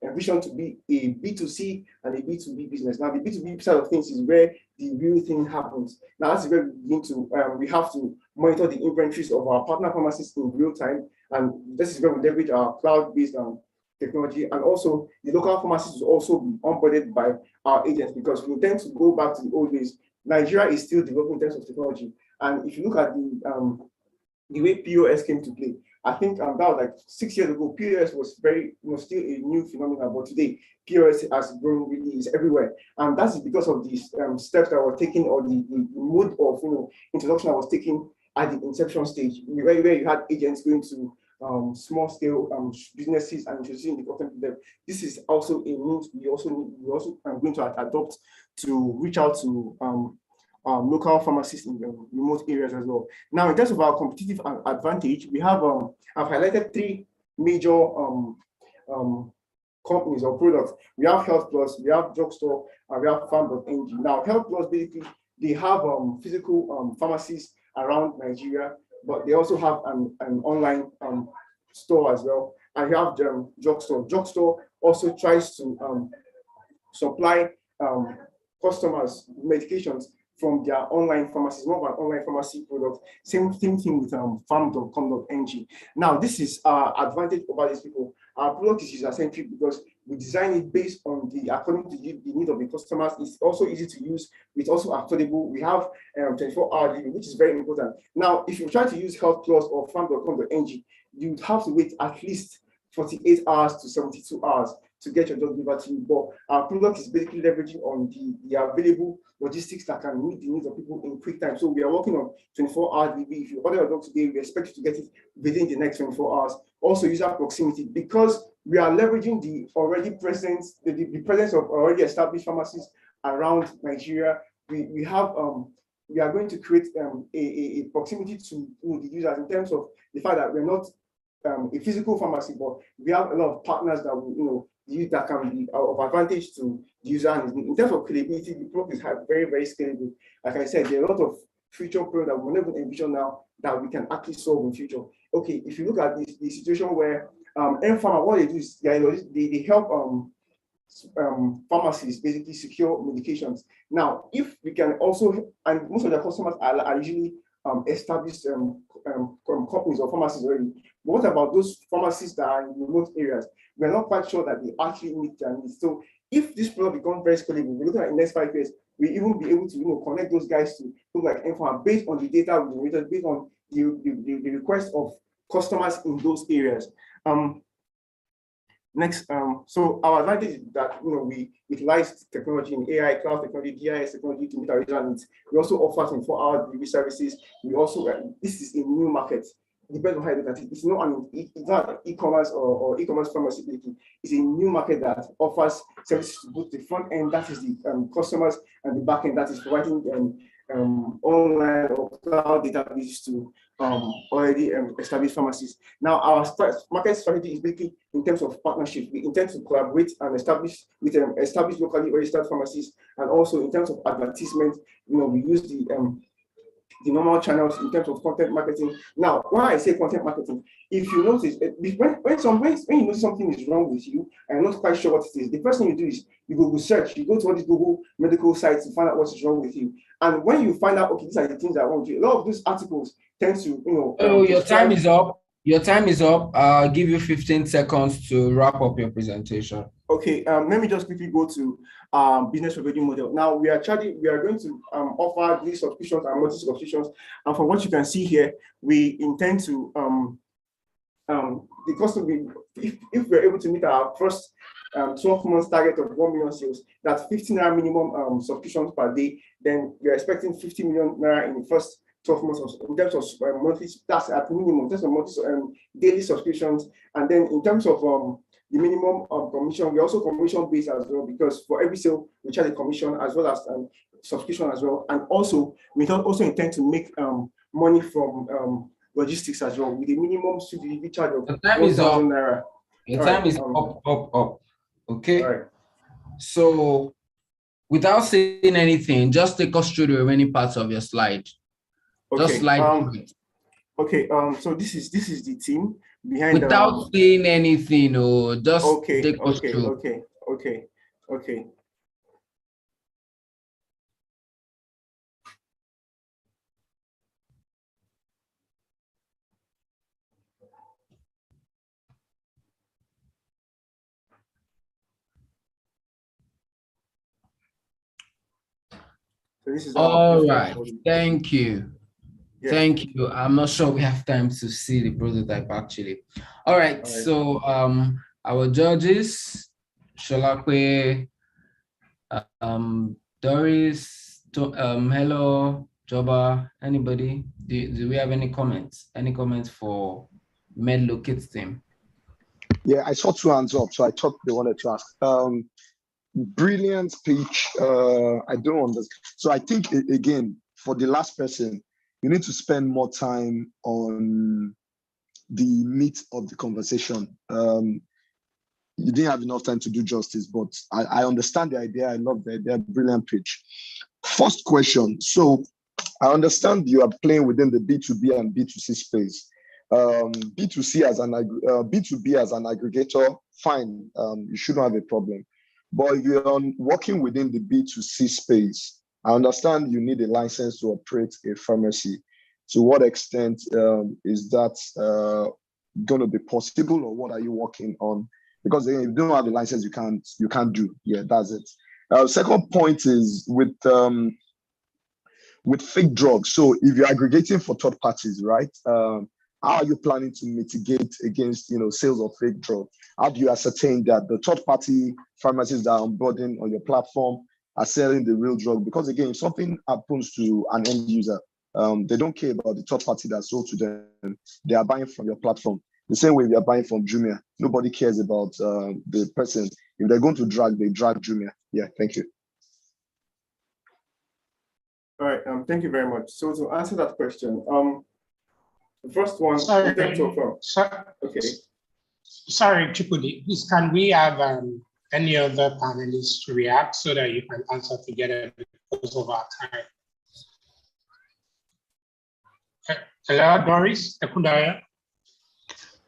envisioned to be a B2C and a B2B business. Now, the B2B side of things is where the real thing happens. Now, that's where we have to monitor the inventories of our partner pharmacies in real time, and this is where we leverage our cloud-based technology. And also, the local pharmacies will also be onboarded by our agents, because we tend to go back to the old days. Nigeria is still developing in terms of technology, and if you look at the way POS came to play, I think that was like 6 years ago. POS was still a new phenomenon, but today POS has grown, really is everywhere, and that's because of these steps that were taken, or the mode of introduction that was taken at the inception stage, where you had agents going to small scale businesses and introducing the content to them. This is also a means we also are going to adopt to reach out to local pharmacists in the remote areas as well. Now, in terms of our competitive advantage, we have I've highlighted 3 major companies or products. We have Health Plus, we have Drugstore, and we have Farm.ng. Now, Health Plus, basically, they have physical pharmacies around Nigeria, but they also have an online store as well. And you have Drugstore. Drugstore also tries to supply customers medications from their online pharmacies, more of an online pharmacy product. Same thing with farm.com.ng. Now, this is our advantage over these people. Our product is user-centric because we design it based on according to the need of the customers. It's also easy to use. It's also affordable. We have 24-hour delivery, which is very important. Now, if you try to use Health Plus or farm.com.ng, you'd have to wait at least 48 hours to 72 hours to get your drug delivered to you. But our product is basically leveraging on the available logistics that can meet the needs of people in quick time. So we are working on 24-hour delivery. If you order a drug today, we expect you to get it within the next 24 hours. Also user proximity, because we are leveraging the already present, the presence of already established pharmacies around Nigeria. We are going to create a proximity to the users in terms of the fact that we're not a physical pharmacy, but we have a lot of partners that will, that can be of advantage to the user. And in terms of scalability, the product is very, very scalable. Like I said, there are a lot of future products that we never envision now that we can actually solve in future. Okay, if you look at the situation where M-Pharma, what they do is they help pharmacies basically secure medications. Now, if we can also, and most of the customers are usually established companies or pharmacies already. But what about those pharmacies that are in remote areas? We're not quite sure that they actually meet their needs. So if this product becomes very scalable, we're looking at in the next 5 years, we even be able to connect those guys to look like M-Pharma based on the data we generated, based on the request of customers in those areas. Next, so our advantage is that we utilize technology in AI, cloud technology, GIS technology to meet our user needs. We also offer 24-hour delivery services. We also this is a new market. It depends on how you look at it. It's not e-commerce or e-commerce pharmacy. It's a new market that offers services to both the front end, that is the customers, and the back end, that is providing online or cloud databases to already established pharmacies. Now, our market strategy is basically in terms of partnership. We intend to collaborate and establish with established locally registered pharmacies, and also in terms of advertisement, we use the normal channels in terms of content marketing. Now, when I say content marketing, if you notice, when you know something is wrong with you and you're not quite sure what it is, the first thing you do is you Google search, you go to all these Google medical sites to find out what is wrong with you. And when you find out, okay, these are the things that are wrong with you, a lot of these articles tend to, Oh, your time is up. Your time is up. I'll give you 15 seconds to wrap up your presentation. Okay, let me just quickly go to business revenue model. Now we are going to offer these subscriptions and multi-subscriptions. And from what you can see here, we intend to the cost of if we're able to meet our first 12 months target of 1 million sales, that's 15 naira minimum subscriptions per day, then we're expecting 50 million naira in the first 12 months in terms of monthly, that's at minimum, in terms of monthly daily subscriptions. And then in terms of the minimum commission, we're also commission based as well, because for every sale we charge a commission as well as subscription as well. And also we also intend to make money from logistics as well, with a minimum delivery charge of 1,000 naira. Your time is up. Okay. All right. So without saying anything, just take us through the remaining parts of your slide. Okay. Just slide through it. Okay. So this is the team behind. Without saying anything, or just take us through. Okay. So this is all right. Thank you. Yeah. Thank you. I'm not sure we have time to see the prototype actually. All right. So our judges, Sholakwe, Doris, hello, Joba, anybody? Do we have any comments? Any comments for MedLocate team? Yeah, I saw 2 hands up, so I thought they wanted to ask. Brilliant speech. I don't understand. So I think, again, for the last person, you need to spend more time on the meat of the conversation. You didn't have enough time to do justice, but I understand the idea. I love the idea. Brilliant pitch. First question. So I understand you are playing within the B2B and B2C space. B2C as B2B as an aggregator, fine. You shouldn't have a problem. But if you're working within the B2C space, I understand you need a license to operate a pharmacy. To what extent is that going to be possible, or what are you working on? Because if you don't have a license, you can't do. Yeah, that's it. Second point is with fake drugs. So if you're aggregating for third parties, right? how are you planning to mitigate against, sales of fake drugs? How do you ascertain that the third-party pharmacies that are onboarding on your platform are selling the real drug? Because again, if something happens to an end user, they don't care about the third party that sold to them. They are buying from your platform. The same way we are buying from Jumia. Nobody cares about the person. If they're going to drag, they drag Jumia. Yeah, thank you. All right, thank you very much. So to answer that question, the first one, sorry, okay. Sorry, Chipudi, please, can we have any other panelists to react so that you can answer together because of our time? Hello, Doris, Ekundaya.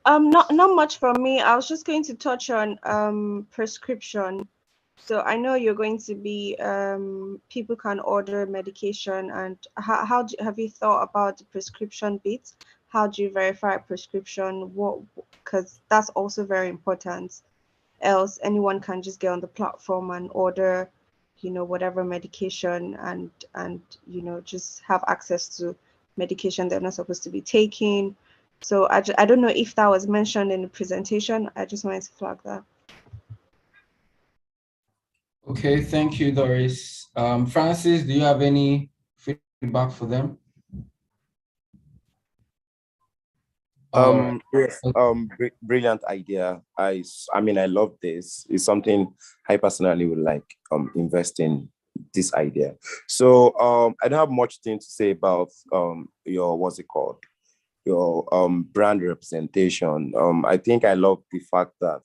Not much from me. I was just going to touch on prescription. So I know you're going to be people can order medication, and how have you thought about the prescription bit? How do you verify a prescription? Because that's also very important. Else anyone can just get on the platform and order, whatever medication and just have access to medication they're not supposed to be taking. So I don't know if that was mentioned in the presentation. I just wanted to flag that. Okay, thank you, Doris. Francis, do you have any feedback for them? Yes, brilliant idea. I mean, I love this. It's something I personally would like invest in this idea. So I don't have much thing to say about your brand representation. I think I love the fact that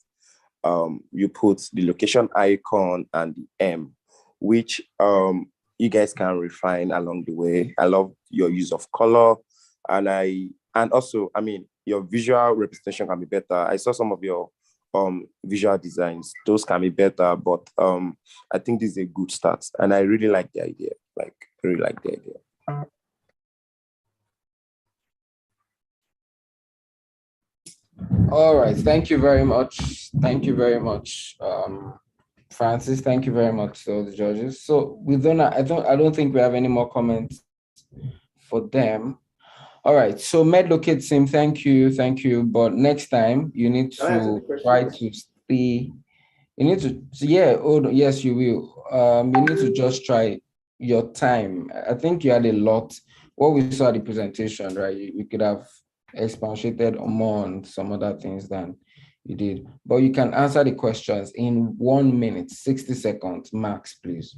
you put the location icon and the M, which you guys can refine along the way. I love your use of color, and also, I mean, your visual representation can be better. I saw some of your visual designs; those can be better, but I think this is a good start, and I really like the idea. All right, thank you very much. Thank you very much, Francis. Thank you very much to all the judges. So I don't think we have any more comments for them. All right, so MedLocate team, thank you. But next time you need to try to stay. You need to, yes, you will. You need to just try your time. I think you had a lot. What we saw at the presentation, right? You could have expatiated more on some other things than you did. But you can answer the questions in 1 minute, 60 seconds max, please.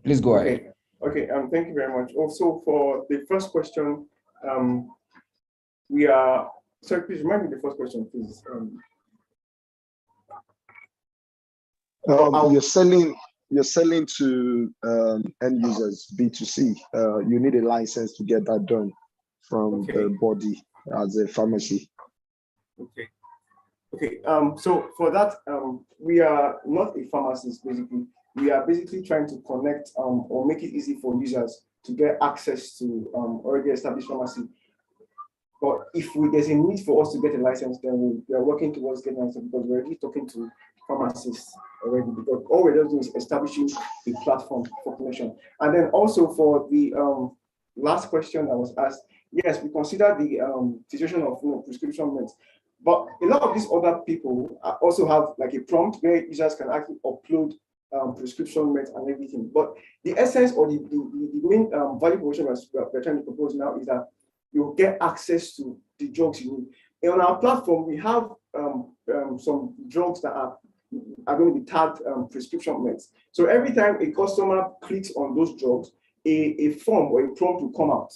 Please go ahead. Okay, thank you very much. Also, for the first question, sorry, please remind me the first question, please. You're selling to end users, B2C. You need a license to get that done from the body as a pharmacy. Okay. So for that, we are not a pharmacist, basically. We are basically trying to connect or make it easy for users to get access to already established pharmacy. But if there's a need for us to get a license, then we are working towards getting a license, because we're already talking to pharmacists already, because all we're doing is establishing a platform for connection. And then also for the last question that was asked, yes, we consider the situation of prescription meds, but a lot of these other people also have like a prompt where users can actually upload prescription meds and everything. But the essence or the main value proposition we're trying to propose now is that you'll get access to the drugs you need. And on our platform, we have some drugs that are going to be tagged prescription meds. So every time a customer clicks on those drugs, a form or a prompt will come out.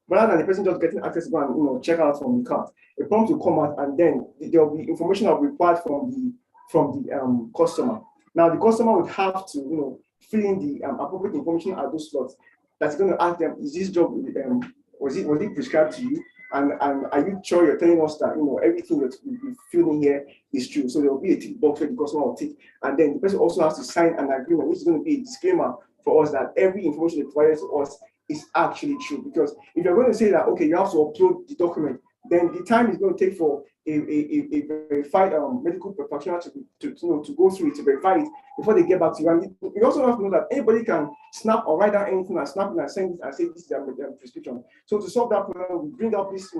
Rather than the person just getting access to go and check out from the cart, a prompt will come out, and then there will be information that will be required from the customer. Now the customer would have to fill in the appropriate information at those slots. That's going to ask them, is this drug was it prescribed to you? And are you sure you're telling us that everything that you fill in here is true? So there will be a tick box where the customer will tick, and then the person also has to sign an agreement, which is going to be a disclaimer for us that every information provided to us is actually true. Because if you're going to say that, okay, you have to upload the document then the time is going to take for a verified medical practitioner to go through it, to verify it before they get back to you. And you also have to know that anybody can snap or write down anything and snap it and send it and say this is their prescription. So to solve that problem, we bring out this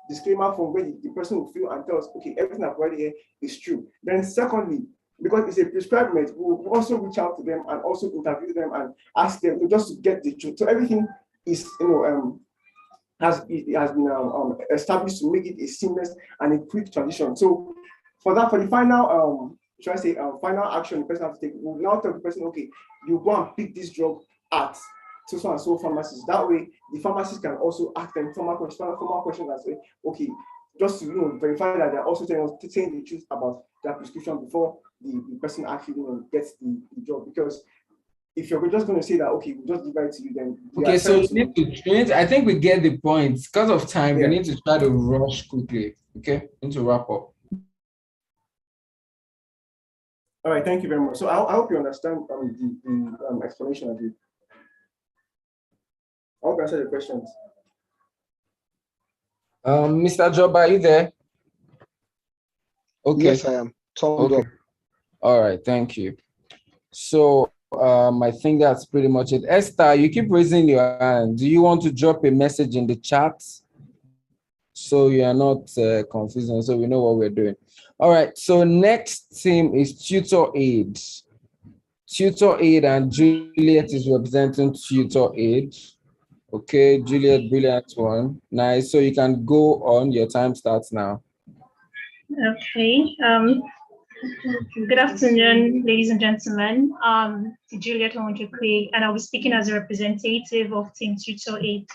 disclaimer form where the person will fill and tell us, okay, everything I've provided here is true. Then secondly, because it's a prescribed med, we'll also reach out to them and also interview them and ask them just to get the truth. So everything is has been established to make it a seamless and a quick transition. So for the final final action the person has to take, we'll now tell the person, okay, you go and pick this drug at so and so pharmacies. That way the pharmacist can also ask them formal questions and say, okay, just to verify that they're also saying the truth about their prescription before the person actually gets the job. Because if you're just going to say that, okay, we'll just give it to you, then okay. So I think we get the point. Because of time, we need to try to rush quickly. Okay, we need to wrap up. All right, thank you very much. So I hope you understand the explanation I did. I hope I answered the questions. Mr. Job, are you there? Okay. Yes, I am. Okay. All right, thank you. So I think that's pretty much it. Esther, you keep raising your hand. Do you want to drop a message in the chat so you are not confused and so we know what we're doing? All right, so next team is Tutor Aid. Tutor Aid, and Juliet is representing Tutor Aid. Okay, Juliet, brilliant one. Nice. So you can go on. Your time starts now. Okay. Good afternoon, ladies and gentlemen. Juliet Onjukwe, and I'll be speaking as a representative of Team Tutor Aid.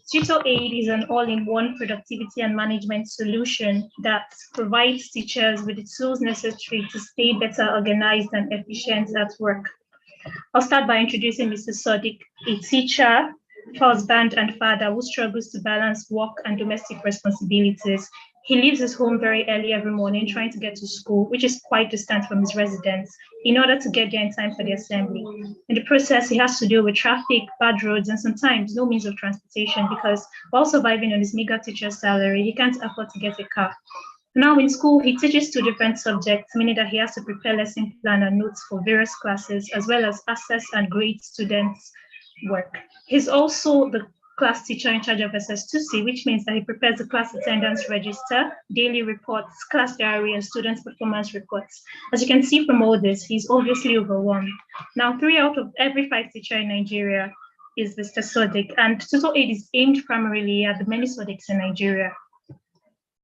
Tutor Aid is an all-in-one productivity and management solution that provides teachers with the tools necessary to stay better organized and efficient at work. I'll start by introducing Mr. Sodiq, a teacher, husband, and father who struggles to balance work and domestic responsibilities. He leaves his home very early every morning trying to get to school, which is quite distant from his residence, in order to get there in time for the assembly. In the process, he has to deal with traffic, bad roads, and sometimes no means of transportation because while surviving on his meager teacher's salary, he can't afford to get a car. Now in school, he teaches 2 different subjects, meaning that he has to prepare lesson plan and notes for various classes, as well as assess and grade students' work. He's also the class teacher in charge of SS2C, which means that he prepares the class attendance register, daily reports, class diary, and students' performance reports. As you can see from all this, he's obviously overwhelmed. Now, 3 out of every 5 teachers in Nigeria is Mr. Sodiq, and Tutor Aid is aimed primarily at the many Sodiqs in Nigeria.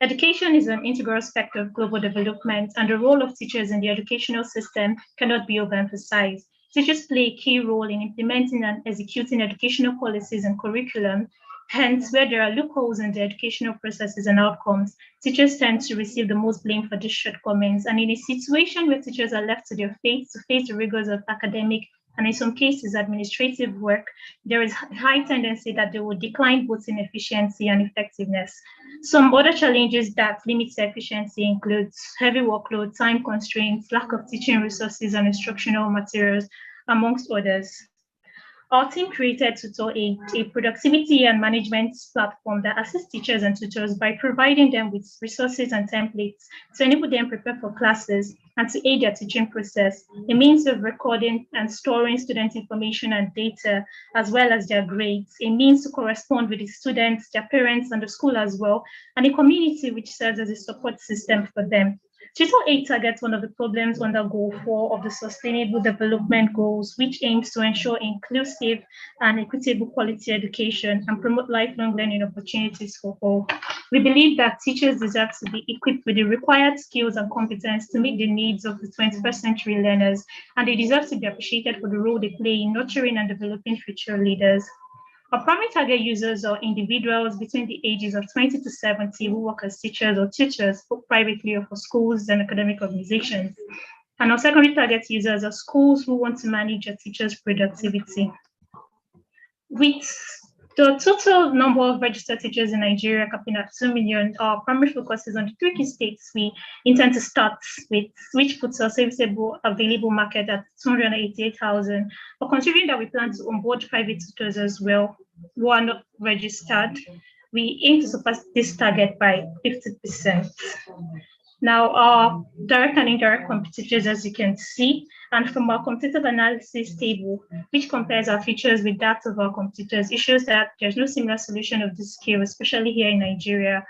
Education is an integral aspect of global development, and the role of teachers in the educational system cannot be overemphasized. Teachers play a key role in implementing and executing educational policies and curriculum. Hence, where there are loopholes in the educational processes and outcomes, teachers tend to receive the most blame for these shortcomings. And in a situation where teachers are left to their fate to face the rigors of academic and in some cases administrative work, there is a high tendency that they will decline both in efficiency and effectiveness. Some other challenges that limit their efficiency include heavy workload, time constraints, lack of teaching resources and instructional materials, amongst others. Our team created Tutor Aid, a productivity and management platform that assists teachers and tutors by providing them with resources and templates to enable them prepare for classes and to aid their teaching process, a means of recording and storing student information and data, as well as their grades, a means to correspond with the students, their parents, and the school as well, and a community which serves as a support system for them. Tutor Aid targets one of the problems under Goal 4 of the Sustainable Development Goals, which aims to ensure inclusive and equitable quality education and promote lifelong learning opportunities for all. We believe that teachers deserve to be equipped with the required skills and competence to meet the needs of the 21st century learners, and they deserve to be appreciated for the role they play in nurturing and developing future leaders. Our primary target users are individuals between the ages of 20 to 70 who work as teachers or tutors, both privately or for schools and academic organizations. And our secondary target users are schools who want to manage their teachers' productivity. With the total number of registered teachers in Nigeria capping at 2 million, our primary focus is on the 3 key states we intend to start with, which puts our serviceable available market at 288,000. But considering that we plan to onboard private tutors as well, who are not registered, We aim to surpass this target by 50%. Now, our direct and indirect competitors, as you can see, and from our competitive analysis table, which compares our features with that of our competitors, it shows that there's no similar solution of this scale, especially here in Nigeria.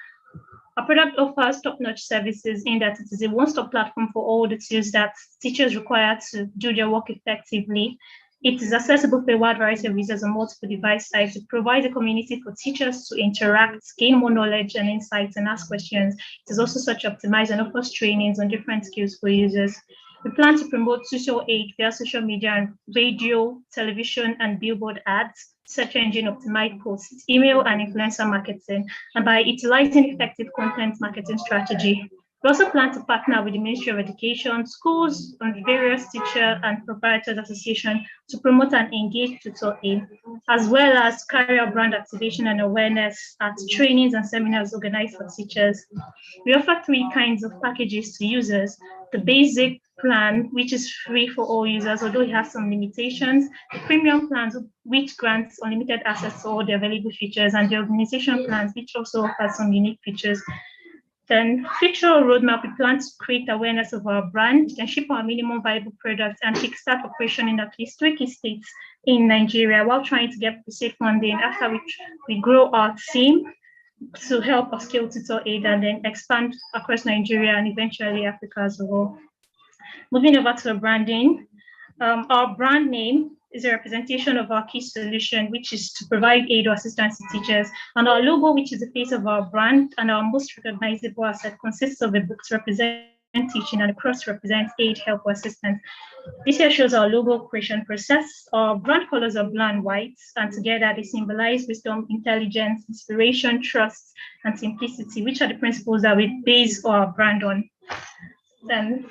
Our product offers top-notch services in that it is a one-stop platform for all the tools that teachers require to do their work effectively. It is accessible for a wide variety of users on multiple device types. It provides a community for teachers to interact, gain more knowledge and insights, and ask questions. It is also search optimized and offers trainings on different skills for users. We plan to promote social aid via social media and radio, television, and billboard ads, search engine optimized posts, email and influencer marketing, and by utilizing effective content marketing strategy. We also plan to partner with the Ministry of Education, schools, and various teacher and proprietors associations to promote and engage tutor aid, as well as carry out brand activation and awareness at trainings and seminars organized for teachers. We offer 3 kinds of packages to users. The basic plan, which is free for all users, although it has some limitations, the premium plans, which grants unlimited access to all the available features, and the organization plans, which also offers some unique features. Then feature roadmap, we plan to create awareness of our brand, then ship our minimum viable products and kickstart operation in at least 3 key states in Nigeria while trying to get safe funding, after which we grow our team to help upscale tutor aid and then expand across Nigeria and eventually Africa as a whole. Moving over to branding, our brand name is a representation of our key solution, which is to provide aid or assistance to teachers. And our logo, which is the face of our brand and our most recognizable asset, consists of a book to represent teaching and a cross represents aid, help, or assistance. This here shows our logo creation process. Our brand colors are blue and white, and together they symbolize wisdom, intelligence, inspiration, trust, and simplicity, which are the principles that we base our brand on. Then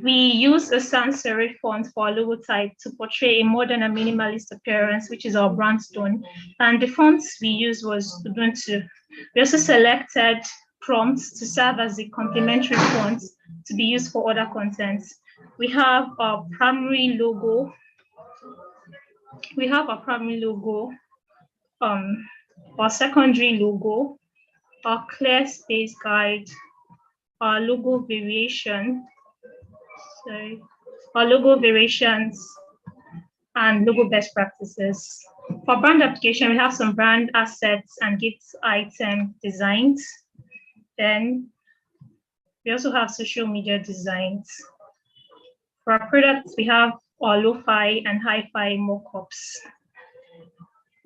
we use a sans serif font for our logo type to portray a modern and minimalist appearance, which is our brand stone. And the fonts we used was Ubuntu. We also selected prompts to serve as the complementary fonts to be used for other contents. We have our primary logo. Our secondary logo, our clear space guide, our logo variation, our logo variations, and logo best practices. For brand application, we have some brand assets and gift item designs. Then we also have social media designs. For our products, we have our lo-fi and hi-fi mockups.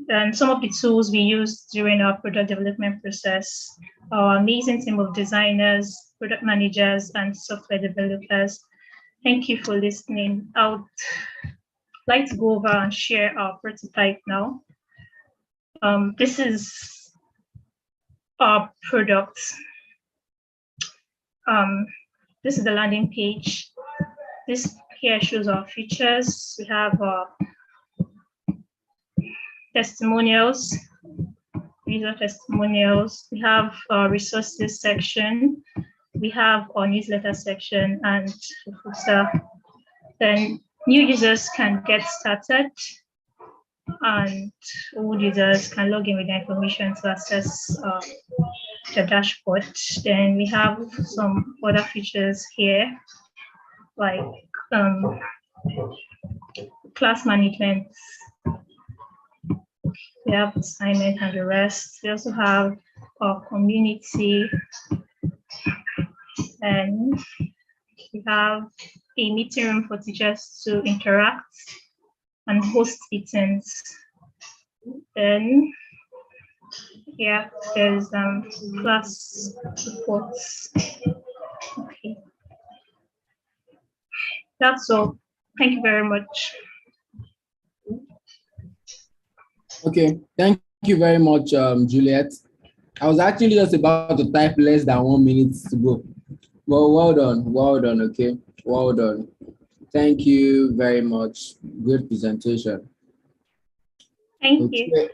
And some of the tools we use during our product development process, our amazing team of designers, product managers, and software developers. Thank you for listening. I would like to go over and share our prototype now. This is our product. This is the landing page. This here shows our features. We have testimonials, user testimonials. We have our resources section. We have our newsletter section and footer. Then new users can get started and old users can log in with their information to access the dashboard. Then we have some other features here, like class management. We have assignment and the rest. We also have our community, and we have a meeting room for teachers to interact and host meetings. Then, yeah, there's class reports. Okay, that's all. Thank you very much. Okay, thank you very much, Juliet. I was actually just about to type less than 1 minute to go. Well, well done, okay? Well done. Thank you very much. Good presentation. Thank you.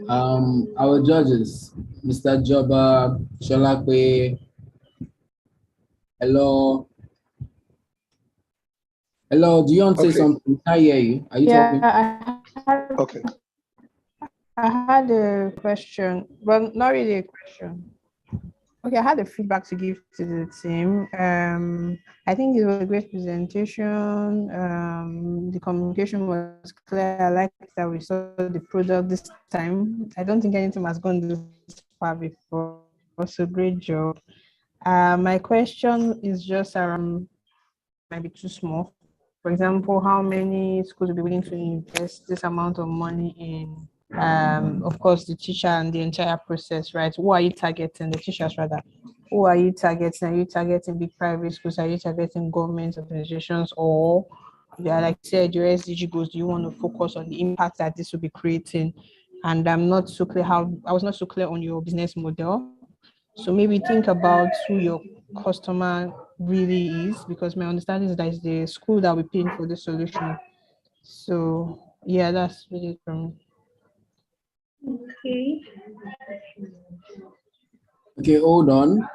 Our judges, Mr. Joba, Sholakwe, hello. Hello, do you want to say something? I hear you. Are you talking? Okay. I had a question, well, not really a question. Okay, I had a feedback to give to the team. I think it was a great presentation. The communication was clear. I like that we saw the product this time. I don't think anything has gone this far before. So great job. My question is just around, might be too small. For example, how many schools will be willing to invest this amount of money in, of course, the teacher and the entire process, right? Who are you targeting? The teachers, rather. Who are you targeting? Are you targeting big private schools? Are you targeting government organizations? Or, yeah, like I said, your SDG goals, do you want to focus on the impact that this will be creating? And I'm not so clear I was not so clear on your business model. So maybe think about who your customer really is, because my understanding is that it's the school that will pay for the solution. So yeah, that's really it from me. Okay. Okay, hold on.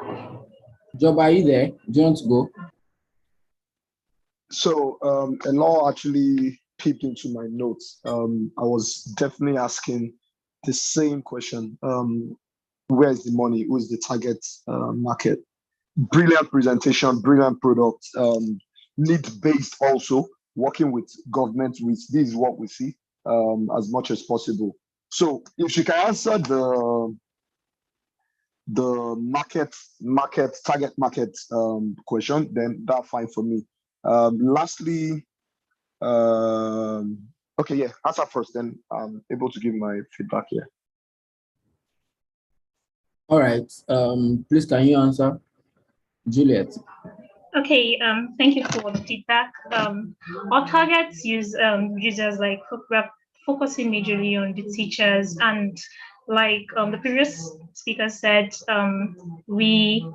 Job, are you there? Do you want to go? So a law actually peeped into my notes. I was definitely asking the same question. Where's the money? Who's the target market? Brilliant presentation, brilliant product. Need-based also, working with government with this is what we see as much as possible. So if you can answer the target market question, then that's fine for me. Lastly, okay, yeah, answer first, then I'm able to give my feedback here. All right. Please, can you answer, Juliet? Okay, thank you for the feedback. Our targets use users like we're focusing majorly on the teachers, and like the previous speaker said, we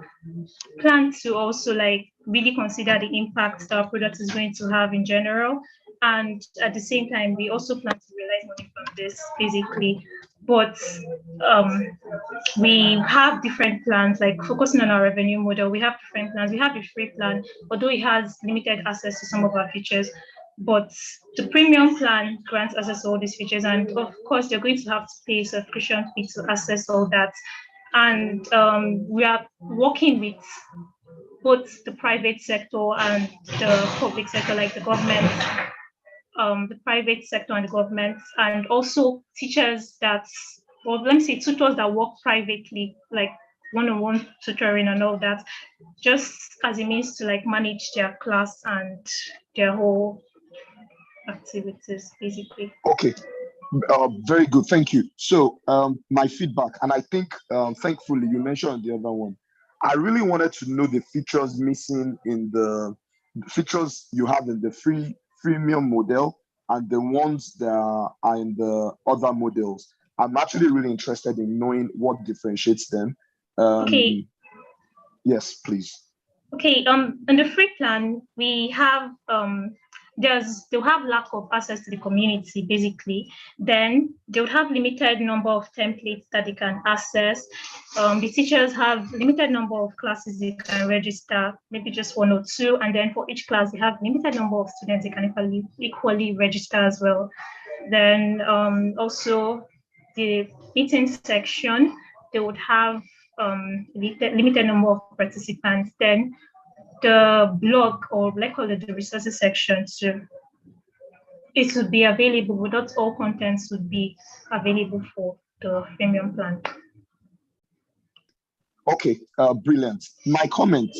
plan to also like really consider the impact that our product is going to have in general, and at the same time we also plan to realize money from this basically. But we have different plans, like focusing on our revenue model. We have different plans. We have the free plan, although it has limited access to some of our features, but the premium plan grants access to all these features. And of course, you're going to have to pay a subscription fee to access all that. And we are working with both the private sector and the public sector, like the government, the private sector and the government, and also teachers that, well, let me say tutors that work privately, like one-on-one tutoring and all that, just as a means to like manage their class and their whole activities, basically. Okay, very good, thank you. So my feedback, and I think thankfully you mentioned the other one. I really wanted to know the features missing in the features you have in the freemium model and the ones that are in the other models. I'm actually really interested in knowing what differentiates them. Okay. Yes, please. Okay, in the free plan, we have they'll have lack of access to the community, basically. Then they'll have limited number of templates that they can access. The teachers have limited number of classes they can register, maybe just one or two, and then for each class they have limited number of students they can equally register as well. Then also the meeting section, they would have limited number of participants. Then the blog, or let's call it the resources section, so it would be available, but not all contents would be available for the premium plan. Okay, brilliant. My comment,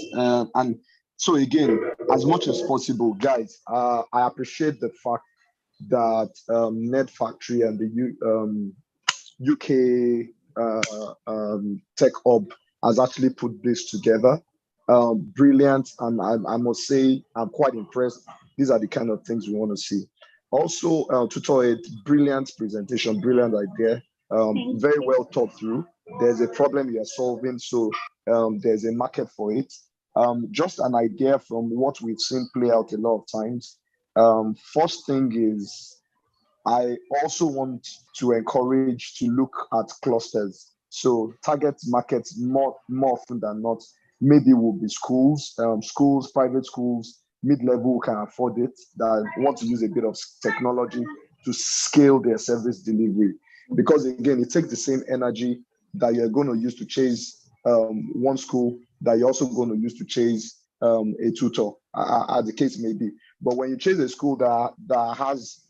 and so again, as much as possible, guys, I appreciate the fact that Net Factory and the UK Tech Hub has actually put this together. Brilliant, and I must say I'm quite impressed. These are the kind of things we want to see. Also, Tutor 8, brilliant presentation, brilliant idea, very well thought through. There's a problem you're solving, so there's a market for it. Just an idea from what we've seen play out a lot of times. First thing is, I also want to encourage to look at clusters. So target markets more often than not, maybe will be schools, private schools, mid-level can afford it, that want to use a bit of technology to scale their service delivery. Because again, it takes the same energy that you're going to use to chase one school that you're also going to use to chase a tutor, as the case may be. But when you chase a school that has,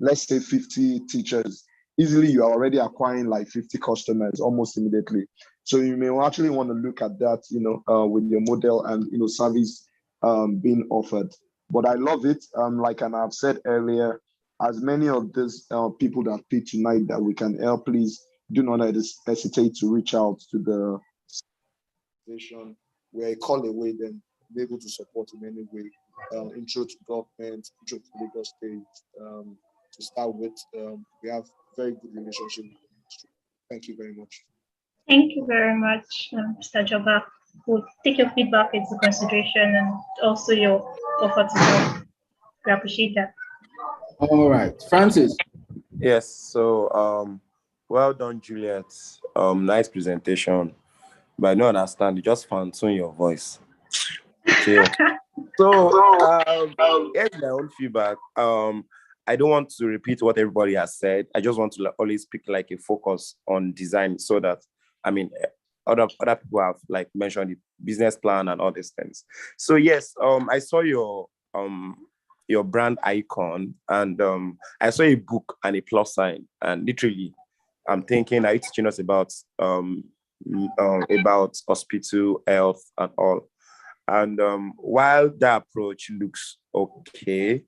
let's say, 50 teachers, easily you are already acquiring like 50 customers almost immediately. So you may actually want to look at that, with your model and service being offered. But I love it. Like I've said earlier, as many of these people that speak tonight that we can help, please do not hesitate to reach out to the organization. We're a call away, then be able to support in any way. Intro to government, intro to Lagos State. To start with, we have very good relationship. Thank you very much. Thank you very much, Mr. Joba. We'll take your feedback into consideration and also your offer to help. We appreciate that. All right, Francis. Yes. So, well done, Juliet. Nice presentation. But I don't understand. You just found tune your voice. Okay. So, here's my own feedback. I don't want to repeat what everybody has said. I just want to always pick like a focus on design, so that other people have like mentioned the business plan and all these things. So yes, I saw your brand icon, and I saw a book and a plus sign, and literally, I'm thinking, are you teaching us about hospital health and all? And while that approach looks okay,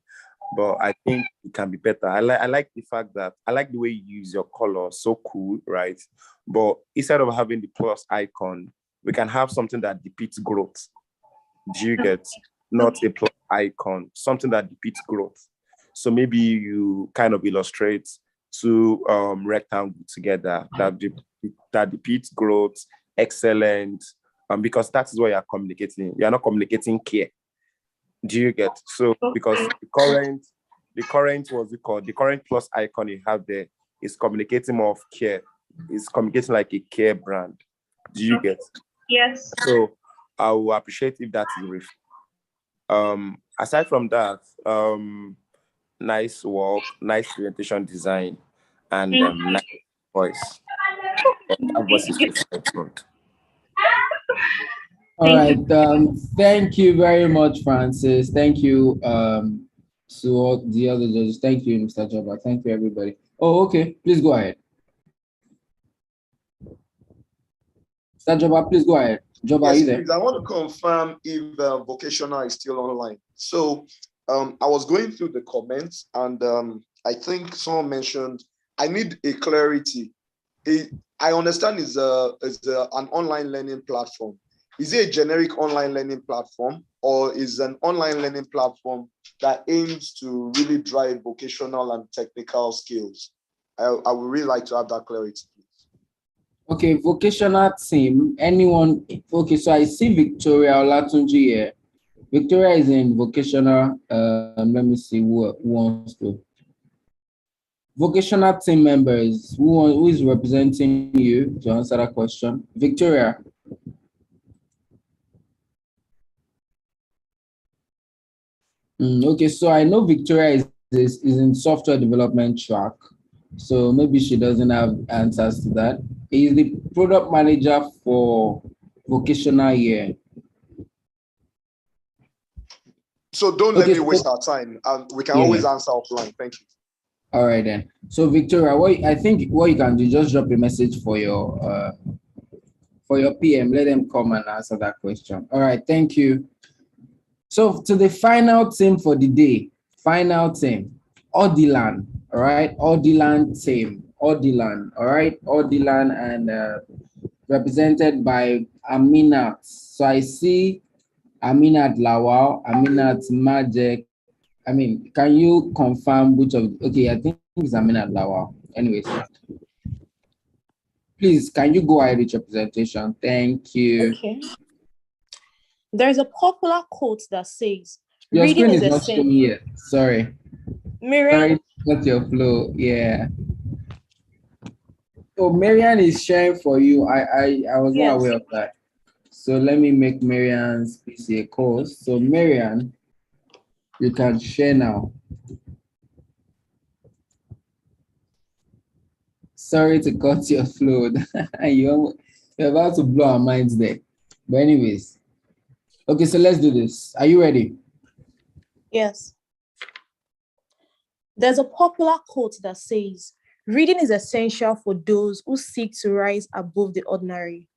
but I think it can be better. I like the fact that I like the way you use your color, so cool, right? But instead of having the plus icon, we can have something that depicts growth. Do you get? Not a plus icon, something that depicts growth. So maybe you kind of illustrate two rectangles together that depicts growth, excellent, because that is what you are communicating. You are not communicating care. Do you get? So because the current what's it called? The current plus icon you have there is communicating more of care. It's communicating like a care brand. Do you get? Yes. So I will appreciate if that is aside from that, nice work, nice presentation design, and nice voice. That voice is good. All right. Thank you very much, Francis. Thank you to all the other judges. Thank you, Mr. Joba. Thank you, everybody. Oh, okay. Please go ahead. Mr. Joba, please go ahead. Joba, are you there? Please, I want to confirm if vocational is still online. So I was going through the comments, and I think someone mentioned I need a clarity. I understand it's an online learning platform. Is it a generic online learning platform, or is an online learning platform that aims to really drive vocational and technical skills? I would really like to have that clarity. Okay, vocational team, anyone? Okay, so I see Victoria Olatunji here. Victoria is in vocational. Let me see who wants to. Vocational team members, who is representing you to answer that question? Victoria. Okay, so I know Victoria is in software development track, so maybe she doesn't have answers to that. Is the product manager for vocational year. So don't let me waste our time. We can always answer offline. Thank you. All right then. So Victoria, I think what you can do, just drop a message for your PM. Let them come and answer that question. All right, thank you. So to the final team for the day, Odilan, all right? Odilan team, Odilan, all right? Odilan and represented by Aminat. So I see Aminat Lawal, Aminat Majek. I mean, can you confirm which of, okay, I think it's Aminat Lawal. Anyways, please, can you go ahead with your presentation? Thank you. Okay. There's a popular quote that says, your reading screen is is a not sin. showing yet. Sorry. Miriam? Sorry, not your flow. Yeah. So Marian is sharing for you. I was not aware of that. So let me make Marian's PC a course. So Marian, you can share now. Sorry to cut your flow. You're about to blow our minds there. But anyways, okay, so let's do this. Are you ready? Yes. There's a popular quote that says, reading is essential for those who seek to rise above the ordinary.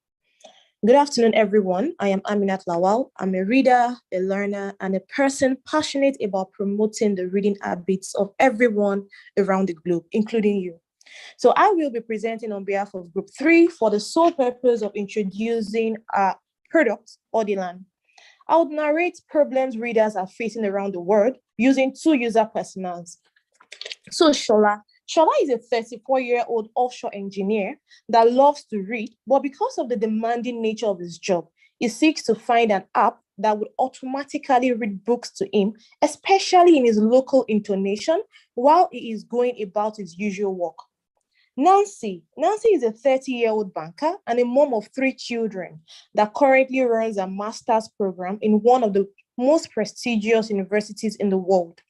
Good afternoon, everyone. I am Aminat Lawal. I'm a reader, a learner, and a person passionate about promoting the reading habits of everyone around the globe, including you. So I will be presenting on behalf of Group 3 for the sole purpose of introducing our product, Audilan. I would narrate problems readers are facing around the world using 2 user personas. So Shola is a 34-year-old offshore engineer that loves to read, but because of the demanding nature of his job, he seeks to find an app that would automatically read books to him, especially in his local intonation, while he is going about his usual work. Nancy is a 30-year-old banker and a mom of 3 children that currently runs a master's program in one of the most prestigious universities in the world.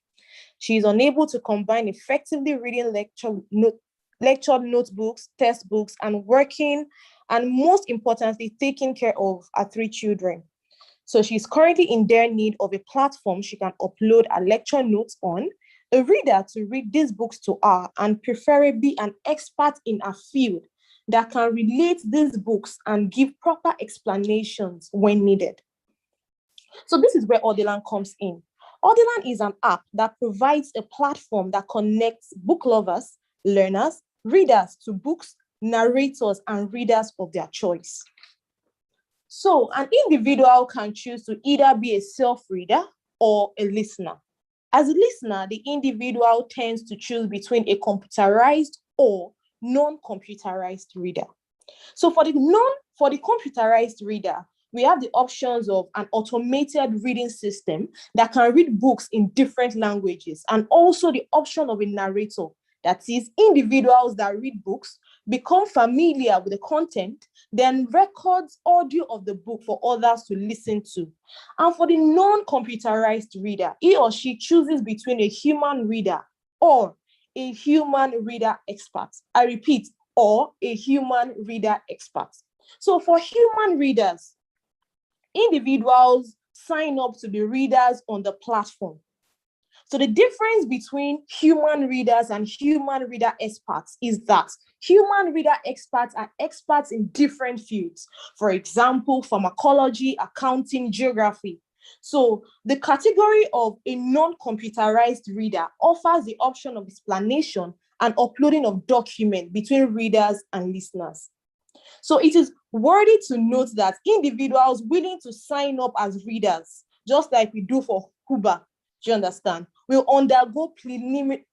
She is unable to combine effectively reading lecture notebooks, textbooks, and working, and most importantly, taking care of her 3 children. So she's currently in their need of a platform she can upload her lecture notes on, a reader to read these books to her, and preferably an expert in her field that can relate these books and give proper explanations when needed. So this is where Audilan comes in. Audilan is an app that provides a platform that connects book lovers, learners, readers to books, narrators, and readers of their choice. So an individual can choose to either be a self-reader or a listener. As a listener, the individual tends to choose between a computerized or non-computerized reader. So for the computerized reader, we have the options of an automated reading system that can read books in different languages, and also the option of a narrator. That is, individuals that read books become familiar with the content, then records audio of the book for others to listen to. And for the non-computerized reader, he or she chooses between a human reader or a human reader expert. I repeat, or a human reader expert. So for human readers, individuals sign up to be readers on the platform. So the difference between human readers and human reader experts is that human reader experts are experts in different fields. For example, pharmacology, accounting, geography. So the category of a non-computerized reader offers the option of explanation and uploading of documents between readers and listeners. So it is worthy to note that individuals willing to sign up as readers, just like we do for Huba, do you understand, will undergo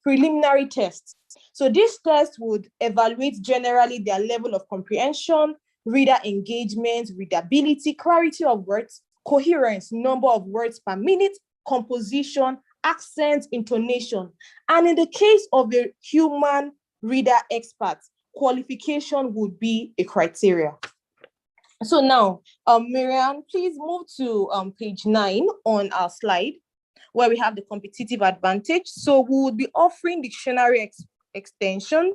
preliminary tests. So this test would evaluate generally their level of comprehension, reader engagement, readability, clarity of words, coherence, number of words per minute, composition, accent, intonation. And in the case of the human reader expert, qualification would be a criteria. So now, Miriam, please move to page 9 on our slide, where we have the competitive advantage. So we would be offering dictionary extensions,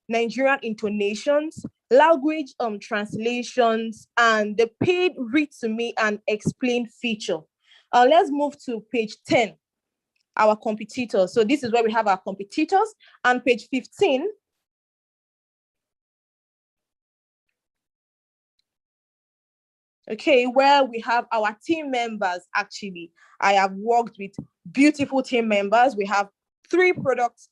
Nigerian intonations, language translations, and the paid read to me and explain feature. Let's move to page 10, our competitors. So this is where we have our competitors, and page 15, okay, where we have our team members. Actually, I have worked with beautiful team members. We have 3 product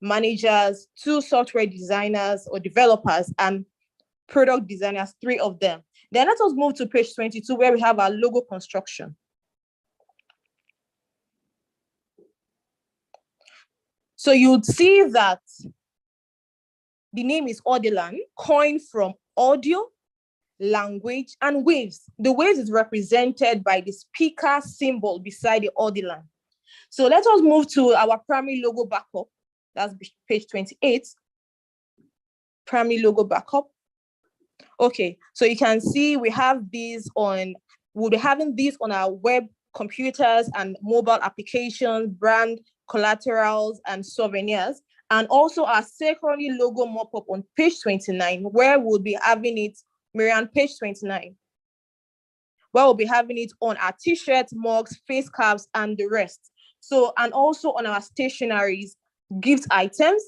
managers, 2 software designers or developers, and product designers, 3 of them. Then let us move to page 22, where we have our logo construction. So you'd see that the name is Audilan, coined from audio, language, and waves. The waves is represented by the speaker symbol beside the Audilan. So let us move to our primary logo backup. That's page 28. Primary logo backup. Okay, so you can see we have these on, we'll be having these on our web computers and mobile applications, brand collaterals, and souvenirs. And also our secondary logo mop-up on page 29, where we'll be having it, Marianne, page 29, where we'll be having it on our t-shirts, mugs, face caps, and the rest. So, and also on our stationaries, gift items.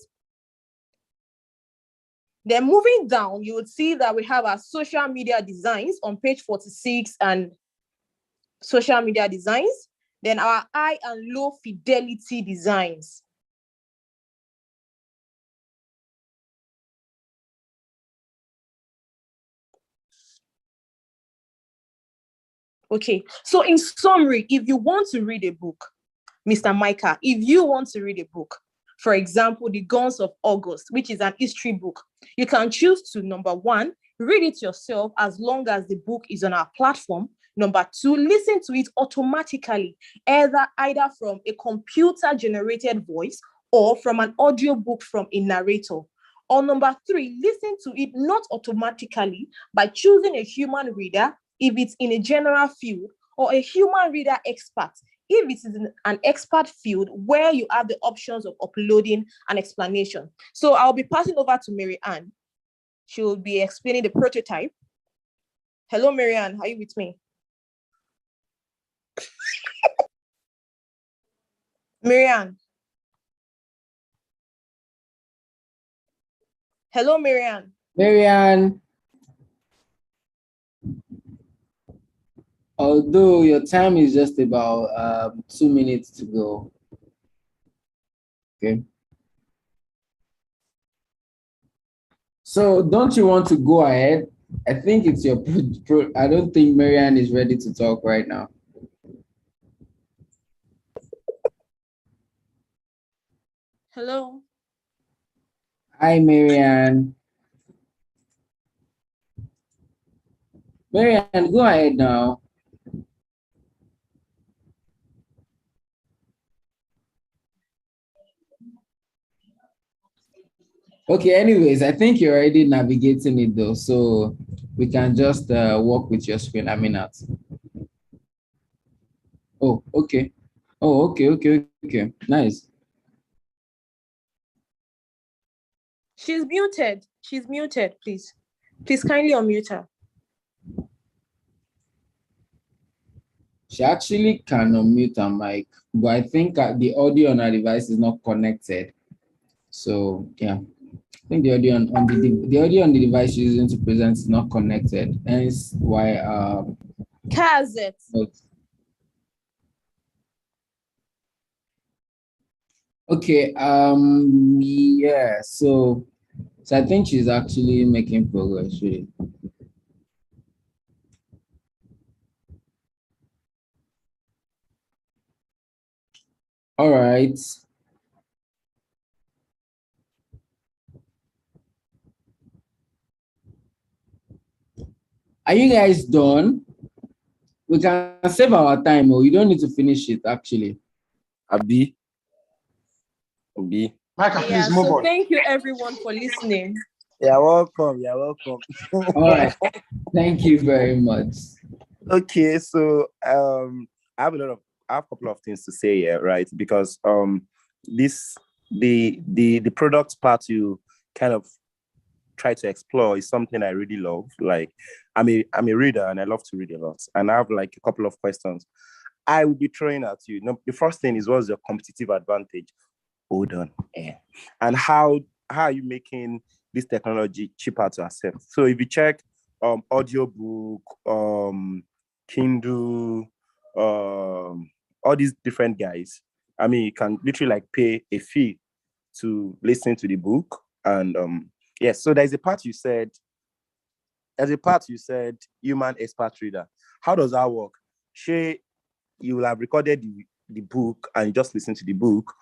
Then moving down, you would see that we have our social media designs on page 46 and social media designs. Then our high and low fidelity designs. Okay, so in summary, if you want to read a book, Mr. Micah, if you want to read a book, for example, The Guns of August, which is an history book, you can choose to, number one, read it yourself as long as the book is on our platform. Number two, listen to it automatically, either from a computer-generated voice or from an audiobook from a narrator. Or number three, listen to it not automatically by choosing a human reader if it's in a general field, or a human reader expert if it is in an expert field where you have the options of uploading an explanation. So I'll be passing over to Mary Ann. She will be explaining the prototype. Hello, Mary Ann, are you with me? Mary Ann. Hello, Mary Ann. Mary Ann. Although your time is just about 2 minutes to go. Okay. So don't you want to go ahead? I think it's your I don't think Marianne is ready to talk right now. Hello. Hi, Marianne. Marianne, go ahead now. Okay, anyways, I think you're already navigating it though, so we can just work with your screen. Aminat. Oh, okay. Oh, okay. Nice. She's muted. She's muted, please. Please kindly unmute her. She actually can unmute her mic, but I think the audio on her device is not connected. So yeah. I think the audio on the device she's using to present is not connected, hence why Kazet. Okay, yeah, so I think she's actually making progress really. All right. Are you guys done? We can save our time, or you don't need to finish it actually. Abi. Micah, please move on. Thank you everyone for listening. You're welcome. You're welcome. All right. Thank you very much. Okay, so I have a couple of things to say here, right? Because the product part you kind of try to explore is something I really love. Like I'm a reader and I love to read a lot. And I have like a couple of questions I will be throwing at you. No, the first thing is, what's your competitive advantage? Hold on. And how are you making this technology cheaper to accept? So if you check audiobook, Kindle, all these different guys, I mean, you can literally like pay a fee to listen to the book. And yes, so there's a part you said human expert reader. How does that work? Shay, you will have recorded the book and you just listen to the book,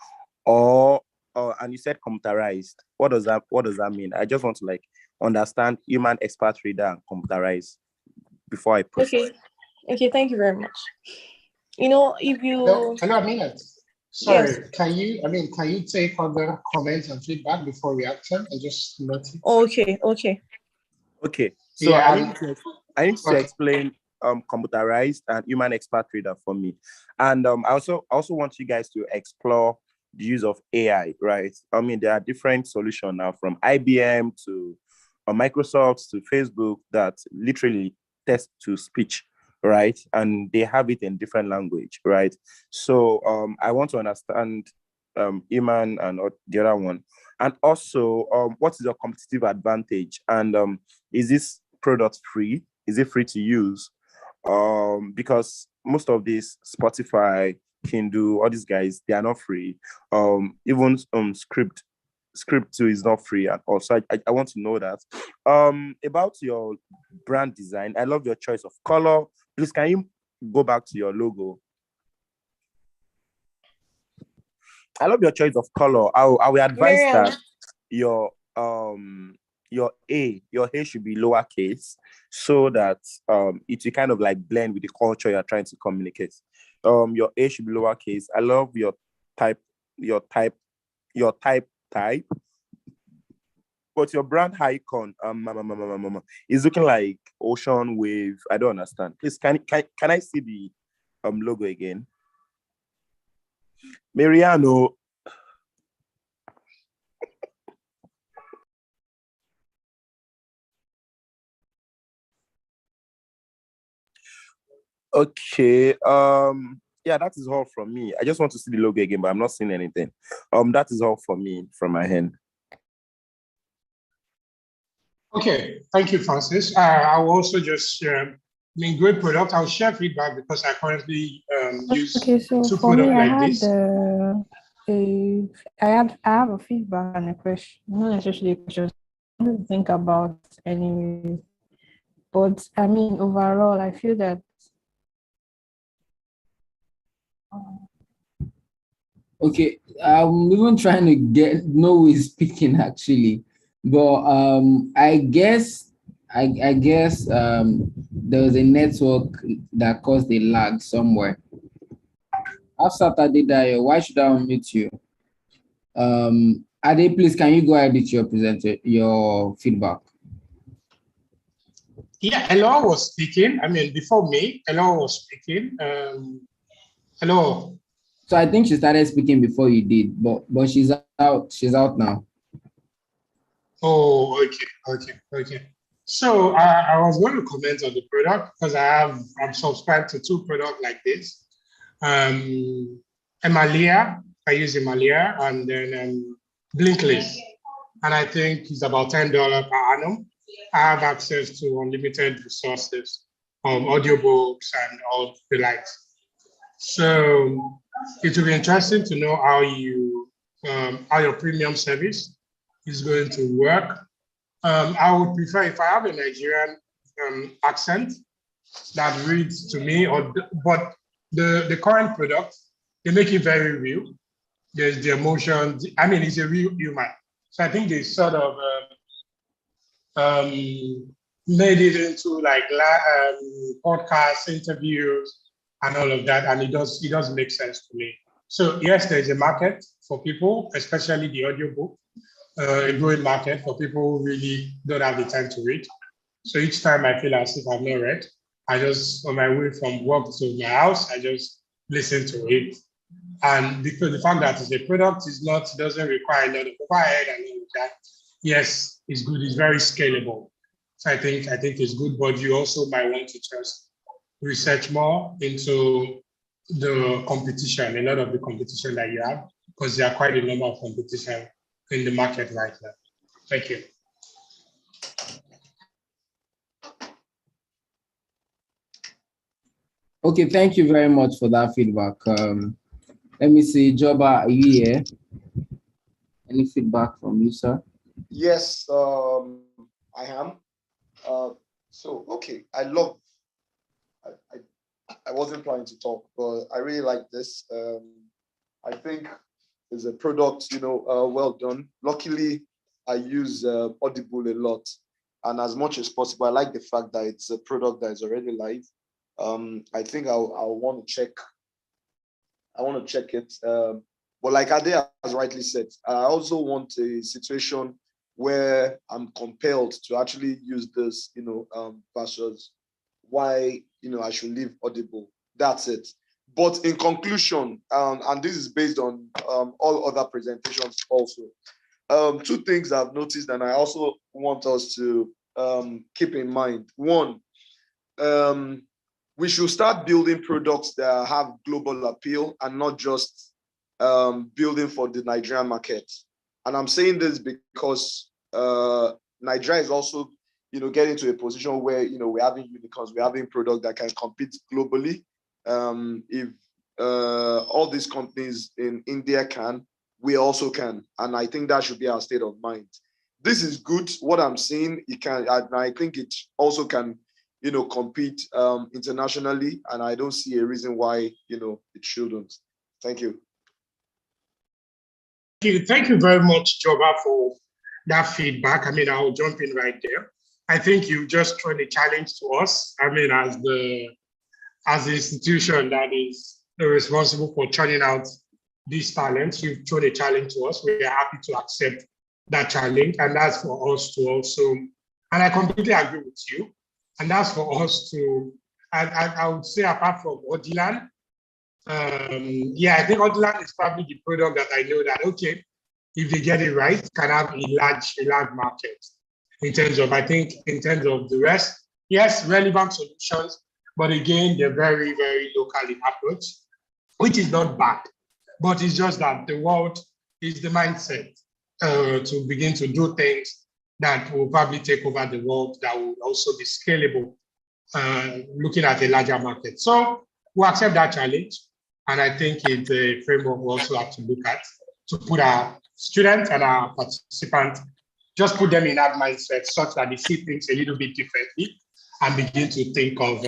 or and you said computerized. What does that mean? I just want to like understand human expert reader and computerized before I proceed. Okay, thank you very much. You know, if you Hello, Aminat. Sorry, yes. can you take other comments and feedback before reaction? I just noticed. Okay. So yeah, I need to explain computerized and human expert reader for me. And I also want you guys to explore the use of AI, right? I mean, there are different solutions now from IBM to Microsoft to Facebook that literally text to speech, right? And they have it in different language, right? So I want to understand Iman and the other one. And also, what is your competitive advantage? And is this product free? Is it free to use? Because most of these Spotify, Kindle, all these guys, they are not free. Even script 2 is not free at all. So I want to know that. About your brand design, I love your choice of color. Please, can you go back to your logo? I love your choice of color. I will advise Miriam. that your A should be lowercase so that it will kind of like blend with the culture you're trying to communicate. Your A should be lowercase. I love your type, but your brand icon is looking like ocean wave. I don't understand. Please, can I see the logo again? Mariano. Okay. Yeah, that is all from me. I just want to see the logo again, but I'm not seeing anything. That is all for me from my end. Okay, thank you, Francis. I will also just great product. I'll share feedback because I currently use Okay, so two for me, products I like had this. I have a feedback and a question, not necessarily a question. I want to think about anyways. But I mean, overall, I feel that Okay, I'm even trying to know who is speaking actually, but I guess there was a network that caused a lag somewhere. After Saturday, Dayo, why should I unmute you? Ade, please, can you go ahead with your feedback? Yeah, Elo was speaking. I mean, before me, Elo was speaking. Hello. So I think she started speaking before you did, but she's out. She's out now. Oh, okay. So I was going to comment on the product because I'm subscribed to two products like this. Emalia, I use Emalia, and then Blinklist. And I think it's about $10 per annum. I have access to unlimited resources, audiobooks and all the likes. So it will be interesting to know how your premium service is going to work. I would prefer if I have a Nigerian accent that reads to me, but the current product, they make it very real. There's the emotion. I mean, it's a real human. So I think they sort of made it into like podcasts, interviews, and all of that, and it does make sense to me. So yes, there's a market for people, especially the audiobook, a growing market for people who really don't have the time to read. So each time I feel as if I've not read, I just, on my way from work to my house, I just listen to it. And because the fact that it's a product doesn't require a lot of overhead and all of that, yes, it's good. It's very scalable. So I think it's good, but you also might want to just research more into the competition, a lot of the competition that you have, because there are quite a number of competition in the market right now. Thank you. Okay, thank you very much for that feedback. Let me see, Joba, are you here? Any feedback from you, sir? Yes, I am. So, okay, I wasn't planning to talk, but I really like this. I think it's a product, well done. Luckily, I use Audible a lot. And as much as possible, I like the fact that it's a product that is already live. I think I'll want to check. I want to check it. But like Ade has rightly said, I also want a situation where I'm compelled to actually use this, versus why, I should leave Audible. That's it. But in conclusion, and this is based on all other presentations also, two things I've noticed and I also want us to keep in mind. One, we should start building products that have global appeal and not just building for the Nigerian market. And I'm saying this because Nigeria is also, getting to a position where, we're having unicorns, we're having products that can compete globally. If all these companies in India can, we also can. And I think that should be our state of mind. This is good. What I'm seeing, it can, I think it also can, compete internationally. And I don't see a reason why, it shouldn't. Thank you. Thank you very much, Joba, for that feedback. I mean, I'll jump in right there. I think you just thrown a challenge to us. I mean, as the institution that is responsible for churning out these talents, you've thrown a challenge to us. We are happy to accept that challenge. And that's for us to also, and I completely agree with you. And that's for us to, I would say apart from Odilan, I think Odilan is probably the product that I know that, okay, if they get it right, can have a large market in terms of the rest. Yes, relevant solutions, but again, they're very, very local in approach, which is not bad, but it's just that the world is the mindset to begin to do things that will probably take over the world, that will also be scalable, looking at a larger market. So we'll accept that challenge. And I think it's a framework we also have to look at to put our students and our participants, just put them in that mindset such that they see things a little bit differently and begin to think of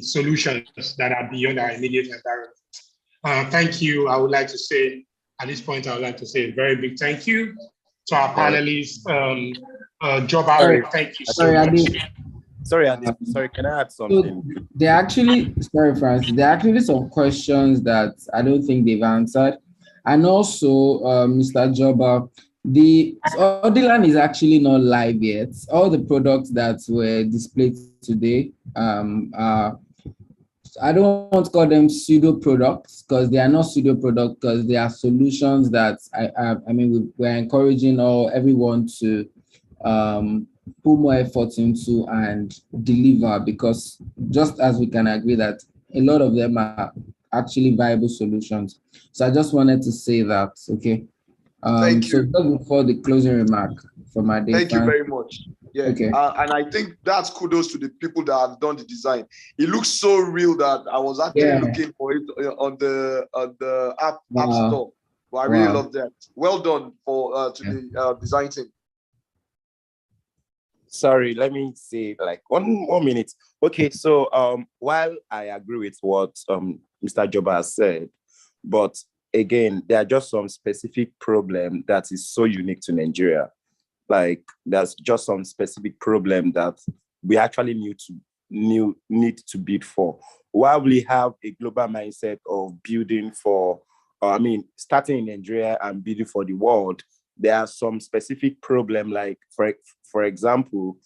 solutions that are beyond our immediate environment. Thank you. I would like to say, at this point, I would like to say a very big thank you to our panelists. Joba, thank you so much. Sorry, can I add something? So there are actually, sorry, Francis, there are actually some questions that I don't think they've answered. And also, Mr. Joba, the Odilan is actually not live yet. All the products that were displayed today I don't want to call them pseudo products because they are not pseudo products, because they are solutions that I mean we're encouraging everyone to put more effort into and deliver, because just as we can agree that a lot of them are actually viable solutions. So I just wanted to say that, okay. Thank you. So just before the closing remark from my day. Thank you very much. Yeah, okay. And I think that's kudos to the people that have done the design. It looks so real that I was actually looking for it on the app store. But I really love that. Well done to the design team. Sorry, let me say like one more minute. Okay, so while I agree with what Mr. Joba has said, but again, there are just some specific problem that is so unique to Nigeria. Like there's just some specific problem that we actually need to bid for. While we have a global mindset of building for, starting in Nigeria and building for the world, there are some specific problem, like for example,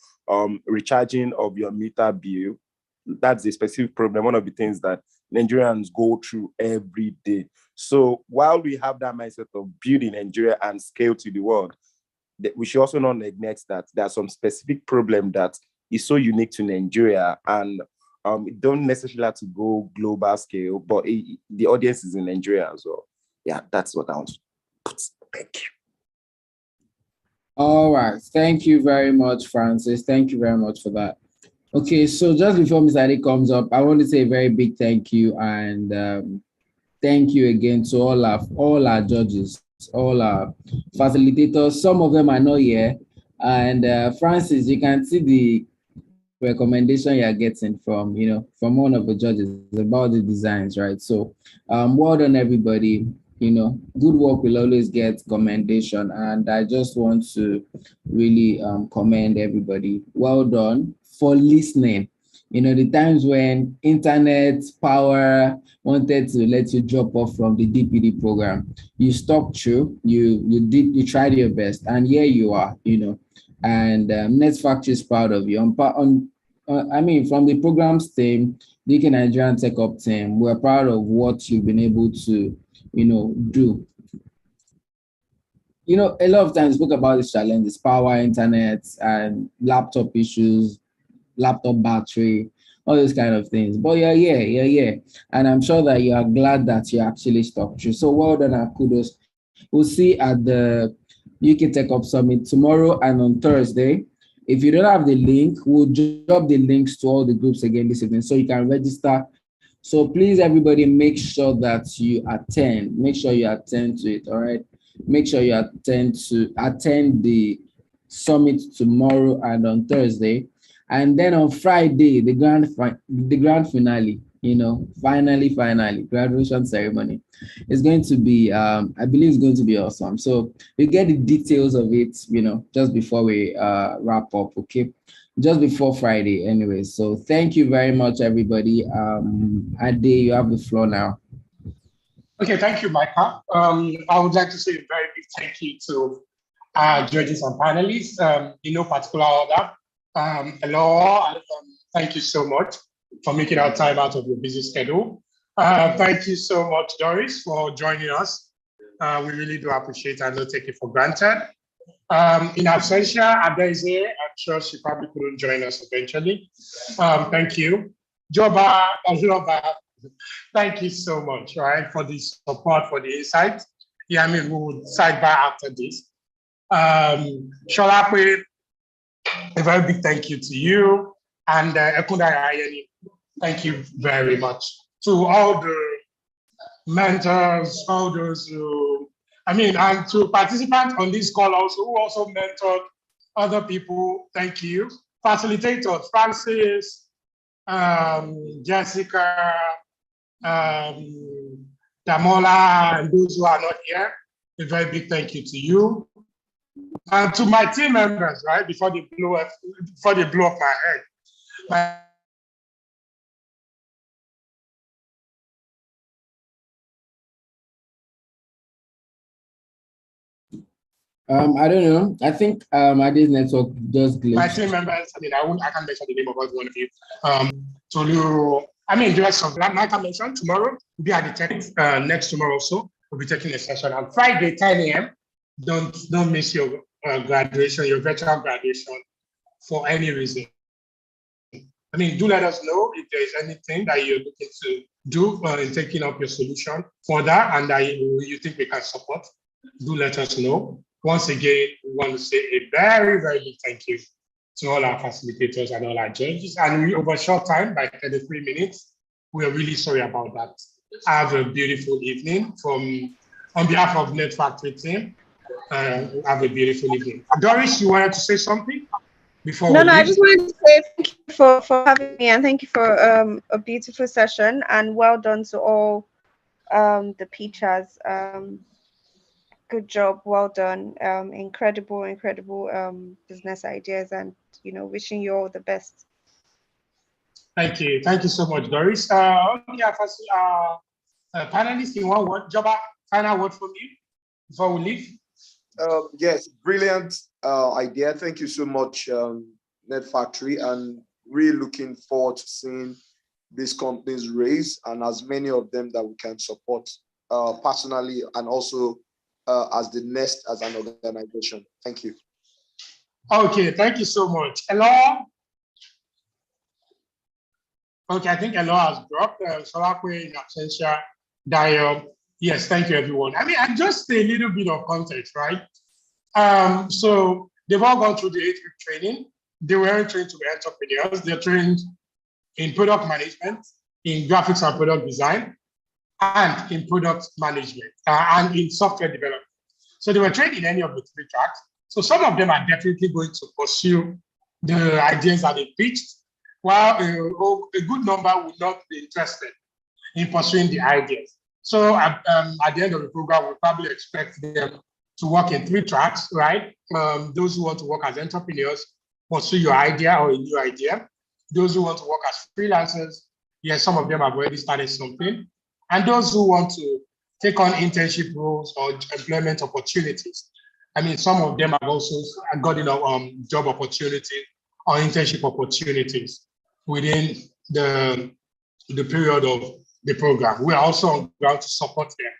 recharging of your meter bill. That's a specific problem, one of the things that Nigerians go through every day. So while we have that mindset of building Nigeria and scale to the world, we should also not neglect that there are some specific problem that is so unique to Nigeria, and it don't necessarily have to go global scale, but the audience is in Nigeria as well. Yeah, that's what I want to put. Thank you. All right. Thank you very much, Francis. Thank you very much for that. Okay, so just before Ms. Adi comes up, I want to say a very big thank you, and thank you again to all our judges, all our facilitators. Some of them are not here. And Francis, you can see the recommendation you're getting from one of the judges about the designs, right? So well done, everybody. Good work will always get commendation, and I just want to really commend everybody. Well done for listening. The times when internet power wanted to let you drop off from the DPD program, you stuck through, you tried your best, and here you are, and Net Factory is proud of you. I mean, from the programs team, DK Nigerian Tech Up team, we're proud of what you've been able to, do. A lot of times we spoke about this challenges, power, internet, and laptop issues, laptop battery, all those kind of things. But yeah. And I'm sure that you are glad that you actually stuck through. So well done and kudos. We'll see at the UK Tech Up Summit tomorrow and on Thursday. If you don't have the link, we'll drop the links to all the groups again this evening so you can register. So please, everybody, make sure that you attend. Make sure you attend to it, all right? Make sure you attend the summit tomorrow and on Thursday. And then on Friday, the grand finale, finally, graduation ceremony. It's going to be, I believe it's going to be awesome. So we get the details of it, just before we wrap up, okay? Just before Friday anyway. So thank you very much, everybody. Ade, you have the floor now. Okay, thank you, Micah. I would like to say a very big thank you to judges and panelists, in no particular order. Hello, thank you so much for making our time out of your busy schedule. Thank you so much, Doris, for joining us. We really do appreciate and not take it for granted. In absentia, Adeze, I'm sure she probably couldn't join us eventually. Thank you. Joba, Oloba, thank you so much, right, for the support, for the insight. Yeah, I mean, we would sidebar after this. Sholape, a very big thank you to you. And Ekunda Ayeni, thank you very much. To all the mentors, all those who, and to participants on this call also, who also mentored other people, thank you. Facilitators, Francis, Jessica, Damola, and those who are not here, a very big thank you to you. And to my team members, right, before they blow off my head. I don't know. I think Ade's network just glitched. My team members, I can't mention the name of every one of you. Tolu, just like I mentioned, tomorrow we'll be at the tech, next tomorrow also. We'll be taking a session on Friday, 10 a.m. Don't miss your graduation, your virtual graduation for any reason. Do let us know if there's anything that you're looking to do in taking up your solution further and that you think we can support. Do let us know. Once again, we want to say a very, very big thank you to all our facilitators and all our judges. And we over short time, by 33 minutes, we are really sorry about that. Have a beautiful evening on behalf of Net Factory team. Have a beautiful evening. Doris, you wanted to say something before we leave? I just wanted to say thank you for having me and thank you for a beautiful session and well done to all the teachers. Good job, well done. Incredible business ideas, and wishing you all the best. Thank you so much, Doris. Panelists, in one word, Joba, final word from you before we leave. Yes, brilliant idea. Thank you so much, Net Factory, and really looking forward to seeing these companies raise and as many of them that we can support personally and also as the Nest as an organization. Thank you. Okay, thank you so much. Hello? Okay, I think Hello has dropped. Solakwe in absentia, Dio. Yes, thank you, everyone. And just a little bit of context, right? So they've all gone through the 8-week training. They were trained to be entrepreneurs. They're trained in product management, in graphics and product design, and in product management, and in software development. So they were trained in any of the 3 tracks. So some of them are definitely going to pursue the ideas that they pitched, while a good number would not be interested in pursuing the ideas. So at the end of the program, we'll probably expect them to work in 3 tracks, right? Those who want to work as entrepreneurs, pursue your idea or a new idea. Those who want to work as freelancers, yes, some of them have already started something. And those who want to take on internship roles or employment opportunities. Some of them have also gotten job opportunities or internship opportunities. within the period of the program. We are also on ground to support them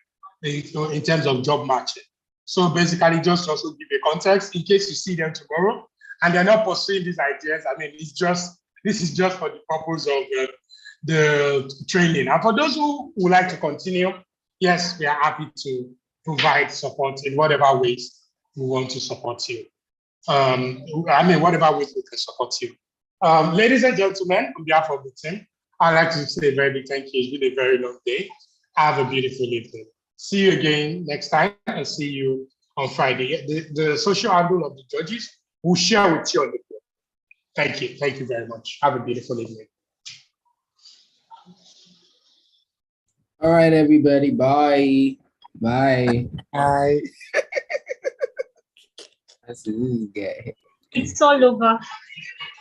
in terms of job matching. So basically, just also give a context in case you see them tomorrow and they're not pursuing these ideas. I mean, this is just for the purpose of the training. And for those who would like to continue, yes, we are happy to provide support in whatever ways we want to support you. Whatever ways we can support you. Ladies and gentlemen, on behalf of the team, I'd like to say a very big thank you. It's been a very long day. Have a beautiful evening. See you again next time and see you on Friday. The social handle of the judges will share with you on the group. Thank you. Thank you very much. Have a beautiful evening. All right, everybody. Bye. Bye. Bye. That's this guy. It's all over.